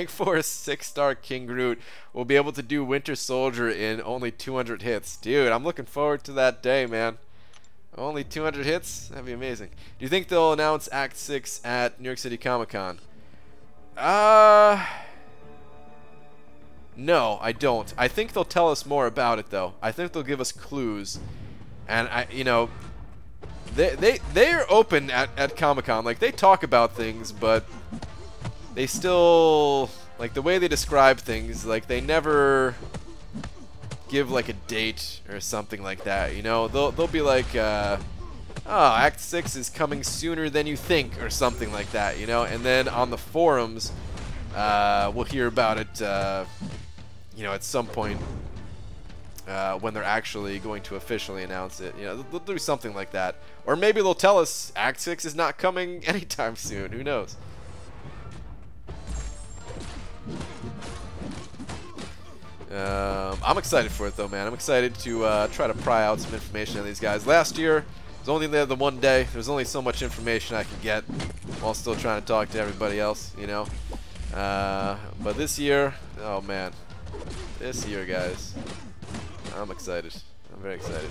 4 6-star King Groot will be able to do Winter Soldier in only 200 hits. Dude, I'm looking forward to that day, man. Only 200 hits? That'd be amazing. Do you think they'll announce Act 6 at New York City Comic-Con? No, I don't. I think they'll tell us more about it, though. I think they'll give us clues. And, you know, they're open at Comic-Con. Like, they talk about things, but they still, like, the way they describe things, like, they never give like a date or something like that, you know. They'll be like, oh, Act 6 is coming sooner than you think, or something like that, you know. And then on the forums, we'll hear about it, you know, at some point when they're actually going to officially announce it. You know, they'll do something like that. Or maybe they'll tell us Act 6 is not coming anytime soon. Who knows? I'm excited for it though, man. I'm excited to try to pry out some information on these guys. Last year, it was only there the one day. There's only so much information I could get while still trying to talk to everybody else, you know. But this year, oh man, this year, guys, I'm excited. I'm very excited.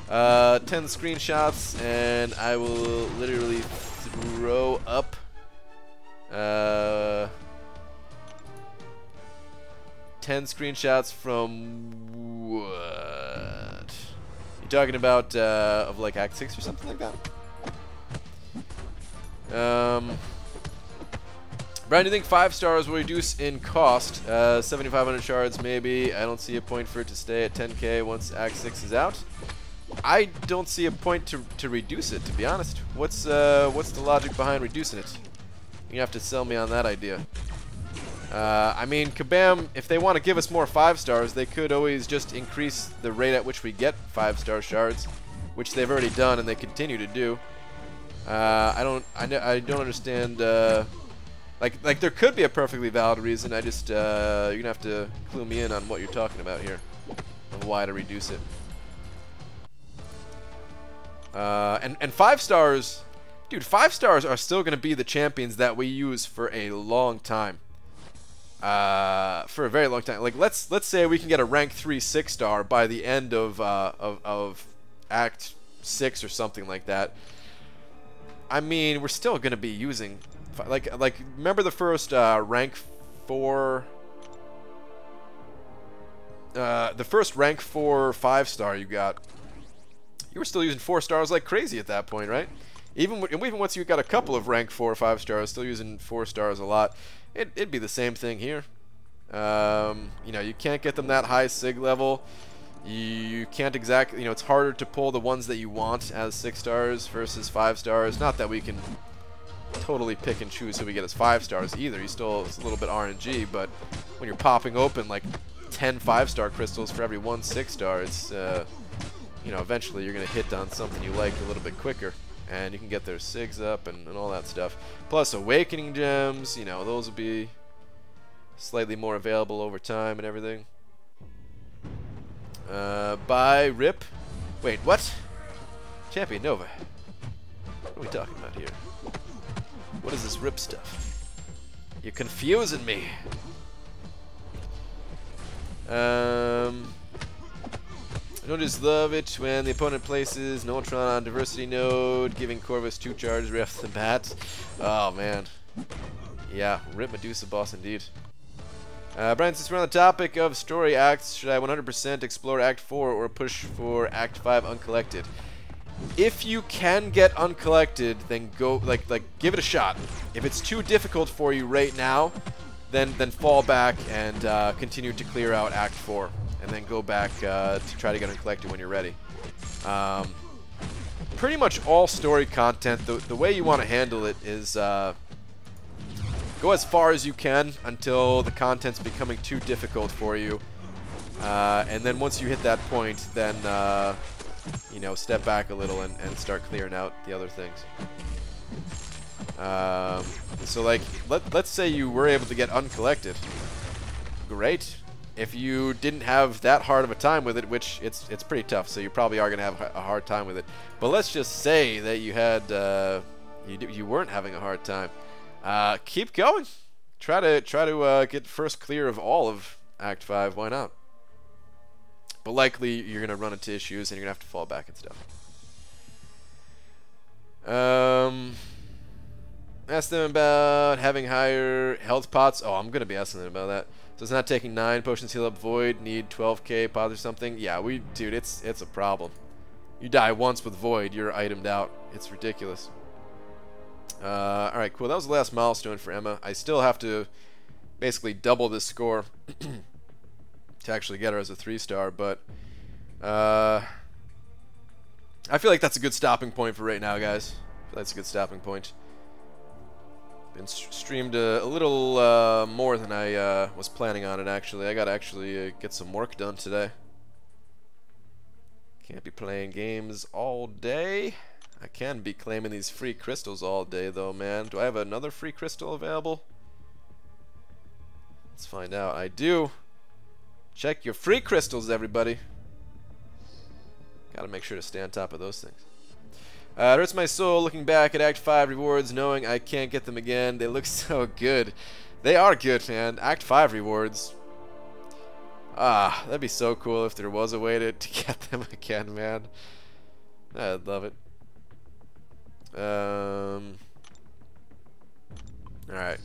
10 screenshots, and I will literally throw up. 10 screenshots from what? You talking about of like Act 6 or something like that? Brian, do you think 5 stars will reduce in cost? 7,500 shards maybe. I don't see a point for it to stay at 10k once Act 6 is out. I don't see a point to reduce it, to be honest. What's the logic behind reducing it? You have to sell me on that idea. I mean, Kabam, if they want to give us more 5 stars, they could always just increase the rate at which we get 5-star shards, which they've already done and they continue to do. I don't understand. Like there could be a perfectly valid reason. I just you're gonna have to clue me in on what you're talking about here, and why to reduce it. And 5 stars, dude. 5 stars are still gonna be the champions that we use for a long time. For a very long time. Like let's say we can get a rank 3 6-star by the end of Act 6 or something like that. I mean, we're still gonna be using like remember the first rank 4 the first rank 4 5-star you got. You were still using 4 stars like crazy at that point, right? Even once you got a couple of rank 4 or 5 stars, still using 4 stars a lot. It'd be the same thing here. You know, you can't get them that high sig level. You can't exactly, you know, it's harder to pull the ones that you want as 6 stars versus 5 stars. Not that we can totally pick and choose who we get as 5 stars either. It's a little bit RNG, but when you're popping open like 10 5-star crystals for every 1 6-star, it's you know, eventually you're gonna hit on something you like a little bit quicker. And you can get their SIGs up and all that stuff. Plus Awakening Gems, you know, those will be slightly more available over time and everything. Buy RIP. Wait, what? Champion Nova. What are we talking about here? What is this RIP stuff? You're confusing me. I don't just love it when the opponent places Noltron on diversity node, giving Corvus 2 charges right off the bat. Oh man. Yeah, RIP Medusa boss indeed. Brian, since we're on the topic of story acts, should I 100% explore Act 4 or push for Act 5 uncollected? If you can get uncollected, then go, like give it a shot. If it's too difficult for you right now, then fall back and continue to clear out Act 4. And then go back to try to get uncollected when you're ready. Pretty much all story content, the way you want to handle it is go as far as you can until the content's becoming too difficult for you. And then once you hit that point, then you know, step back a little and start clearing out the other things. So like, let's say you were able to get uncollected. Great. If you didn't have that hard of a time with it, which it's pretty tough, so you probably are gonna have a hard time with it. But let's just say that you had you weren't having a hard time. Keep going. Try to get first clear of all of Act 5. Why not? But likely you're gonna run into issues and you're gonna have to fall back and stuff. Ask them about having higher health pots. Oh, I'm gonna be asking them about that. So it's not taking 9 potions heal up Void, need 12k pots or something. Yeah, dude, it's a problem. You die once with Void, you're itemed out. It's ridiculous. Alright, cool. That was the last milestone for Emma. I still have to basically double this score to actually get her as a 3-star, but I feel like that's a good stopping point for right now, guys. I feel like that's a good stopping point. Been streamed a little more than I was planning on it, actually. I gotta actually get some work done today. Can't be playing games all day. I can be claiming these free crystals all day, though, man. Do I have another free crystal available? Let's find out. I do. Check your free crystals, everybody. Gotta make sure to stay on top of those things. It hurts my soul looking back at Act 5 rewards, knowing I can't get them again. They look so good. They are good, man. Act 5 rewards. Ah, that'd be so cool if there was a way to get them again, man. I'd love it. Alright.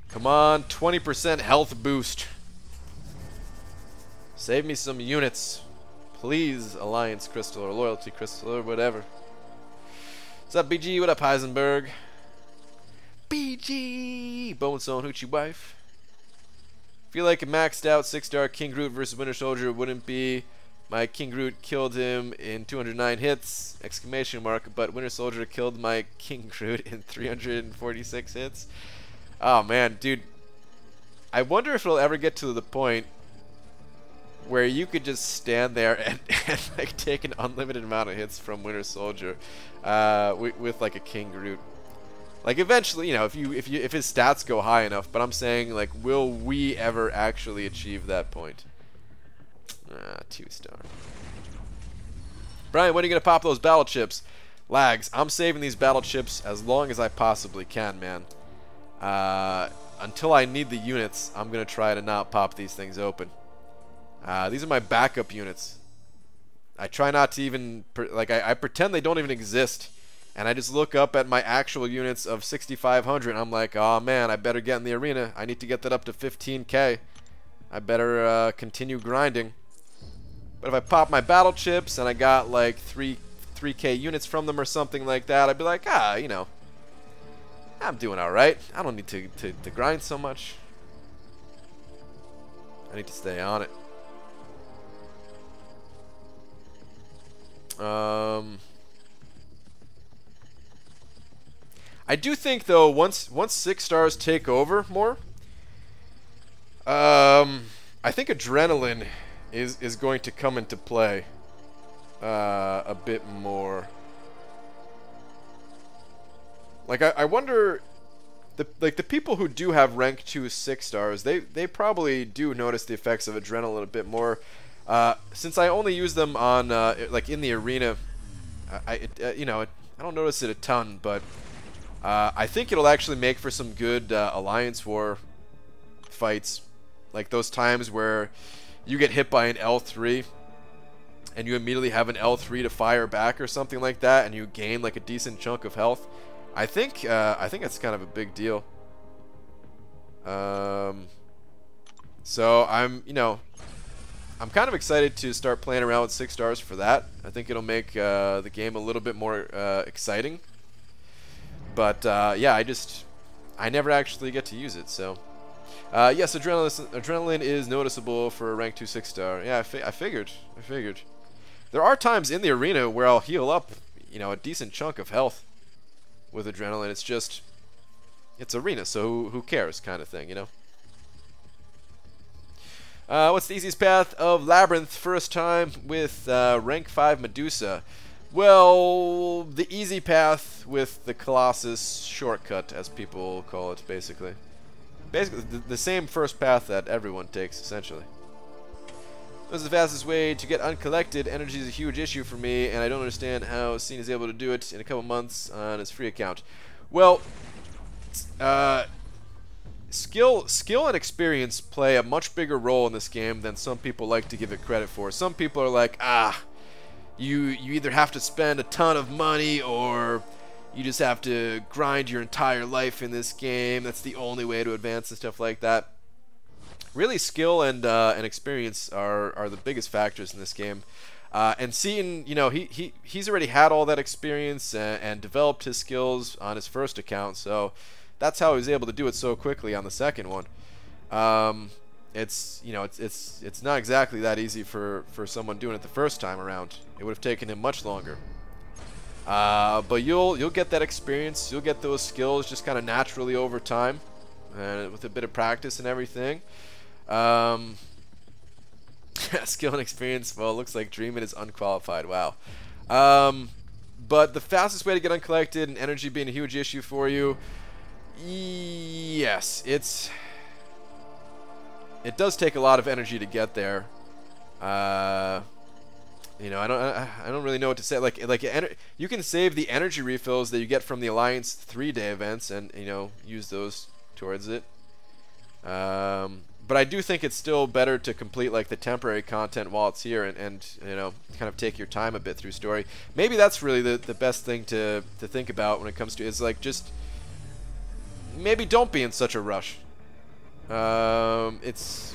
Come on, 20% health boost. Save me some units. Please, Alliance Crystal or Loyalty Crystal or whatever. What's up, BG? What up, Heisenberg? BG! Bonezone Hoochie Wife. Feel like a maxed out 6-star King Groot versus Winter Soldier wouldn't be. My King Groot killed him in 209 hits! Exclamation mark. But Winter Soldier killed my King Groot in 346 hits. Oh man, dude. I wonder if it'll ever get to the point where you could just stand there and like take an unlimited amount of hits from Winter Soldier with like a King Groot. Like eventually, you know, if his stats go high enough, but I'm saying, like, will we ever actually achieve that point? 2-star. Brian, when are you gonna pop those battle chips? Lags, I'm saving these battle chips as long as I possibly can, man. Until I need the units, I'm gonna try to not pop these things open. These are my backup units. I try not to even, I pretend they don't even exist. And I just look up at my actual units of 6,500 and I'm like, oh man, I better get in the arena. I need to get that up to 15k. I better continue grinding. But if I pop my battle chips and I got like 3k units from them or something like that, I'd be like, you know, I'm doing alright. I don't need to grind so much. I need to stay on it. I do think, though, once 6 stars take over more, I think adrenaline is going to come into play a bit more. Like, I wonder, the people who do have rank 2 6 stars, they probably do notice the effects of adrenaline a bit more. Since I only use them on like in the arena, you know, I don't notice it a ton, but I think it'll actually make for some good Alliance War fights, like those times where you get hit by an L3 and you immediately have an L3 to fire back or something like that, and you gain like a decent chunk of health. I think that's kind of a big deal. So I'm kind of excited to start playing around with 6 stars for that. I think it'll make the game a little bit more exciting. But yeah, I never actually get to use it. So yes, adrenaline is noticeable for a rank 2 6-star. Yeah, I figured. There are times in the arena where I'll heal up, you know, a decent chunk of health with adrenaline. It's arena, so who cares, kind of thing, you know. What's the easiest path of Labyrinth first time with rank 5 Medusa? Well, the easy path with the Colossus shortcut, as people call it, basically. Basically, the same first path that everyone takes, essentially. What's the fastest way to get uncollected? Energy is a huge issue for me, and I don't understand how Scene is able to do it in a couple months on his free account. Well, skill and experience play a much bigger role in this game than some people like to give it credit for. Some people are like, you either have to spend a ton of money or you just have to grind your entire life in this game. That's the only way to advance and stuff like that. Really, skill and experience are the biggest factors in this game. And Seaton, you know, he's already had all that experience and developed his skills on his first account, so that's how he was able to do it so quickly on the second one. It's not exactly that easy for someone doing it the first time around. It would have taken him much longer. But you'll get that experience. You'll get those skills just kind of naturally over time, and with a bit of practice and everything. Skill and experience. Well, it looks like Dreamin' is unqualified. Wow. But the fastest way to get uncollected and energy being a huge issue for you. Yes, it does take a lot of energy to get there. You know, I don't really know what to say. Like you can save the energy refills that you get from the Alliance 3-day events and, you know, use those towards it. But I do think it's still better to complete like the temporary content while it's here and you know, kind of take your time a bit through story. Maybe that's really the best thing to think about when it comes to is like just maybe don't be in such a rush. It's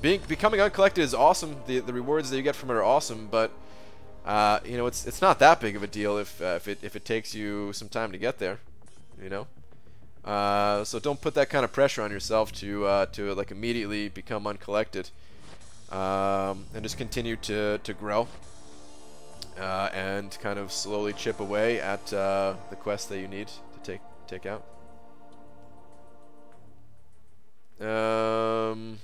becoming uncollected is awesome. The rewards that you get from it are awesome, but you know, it's not that big of a deal if it takes you some time to get there, you know. So don't put that kind of pressure on yourself to like immediately become uncollected, and just continue to grow and kind of slowly chip away at the quests that you need to take out.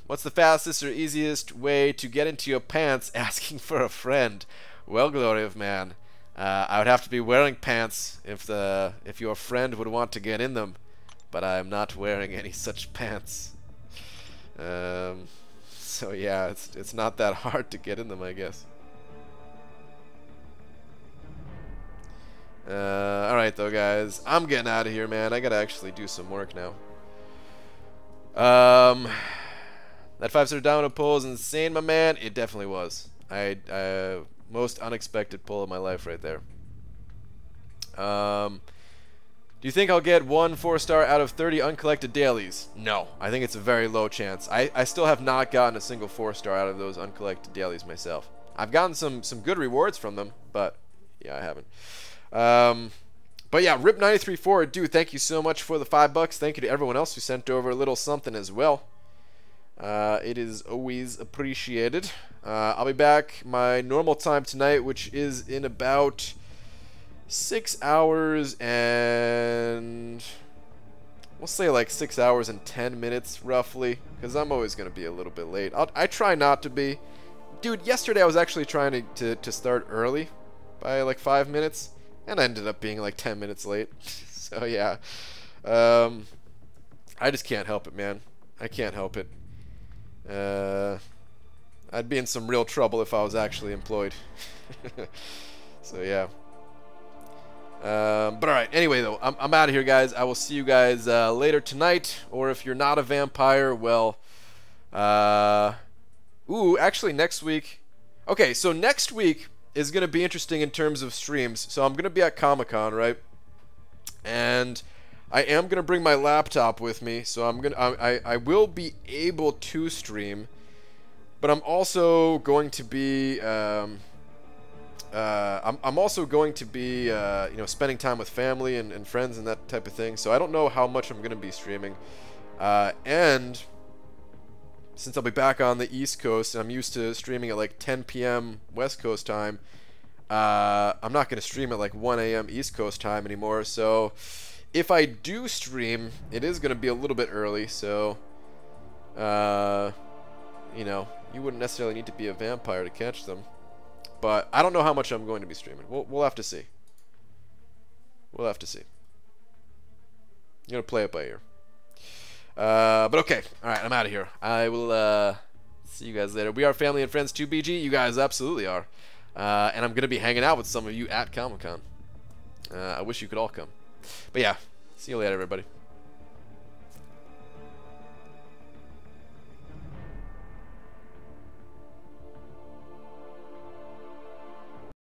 What's the fastest or easiest way to get into your pants asking for a friend? Well, Glory of Man, I would have to be wearing pants if your friend would want to get in them, but I'm not wearing any such pants. So yeah, it's not that hard to get in them, I guess. Alright though, guys, I'm getting out of here, man. I gotta actually do some work now. That 5-star domino pull is insane, my man. It definitely was. Most unexpected pull of my life right there. Do you think I'll get 1 4-star out of 30 uncollected dailies? No, I think it's a very low chance. I still have not gotten a single 4-star out of those uncollected dailies myself. I've gotten some good rewards from them, but yeah, I haven't. But yeah, Rip93 dude, thank you so much for the $5. Thank you to everyone else who sent over a little something as well. It is always appreciated. I'll be back my normal time tonight, which is in about 6 hours and we'll say like 6 hours and 10 minutes roughly, because I'm always going to be a little bit late. I try not to be. Dude, yesterday I was actually trying to start early by like 5 minutes, and I ended up being like 10 minutes late. So yeah, I just can't help it, man. I can't help it. I'd be in some real trouble if I was actually employed. So yeah. But alright, anyway though, I'm out of here, guys. I will see you guys later tonight, or if you're not a vampire, well, ooh, actually next week. Okay, so next week is going to be interesting in terms of streams. So I'm going to be at Comic-Con, right? And I am going to bring my laptop with me, so I will be able to stream, but I'm also going to be I'm also going to be you know, spending time with family and friends and that type of thing. So I don't know how much I'm going to be streaming, and since I'll be back on the East Coast and I'm used to streaming at like 10 p.m. West Coast time, I'm not going to stream at like 1 a.m. East Coast time anymore. So if I do stream, it is going to be a little bit early. So you know, you wouldn't necessarily need to be a vampire to catch them. But I don't know how much I'm going to be streaming. We'll have to see. We'll have to see. I'm going to play it by ear. But okay. Alright, I'm out of here. I will see you guys later. We are family and friends too, BG. You guys absolutely are. And I'm going to be hanging out with some of you at Comic-Con. I wish you could all come. But yeah, see you later, everybody.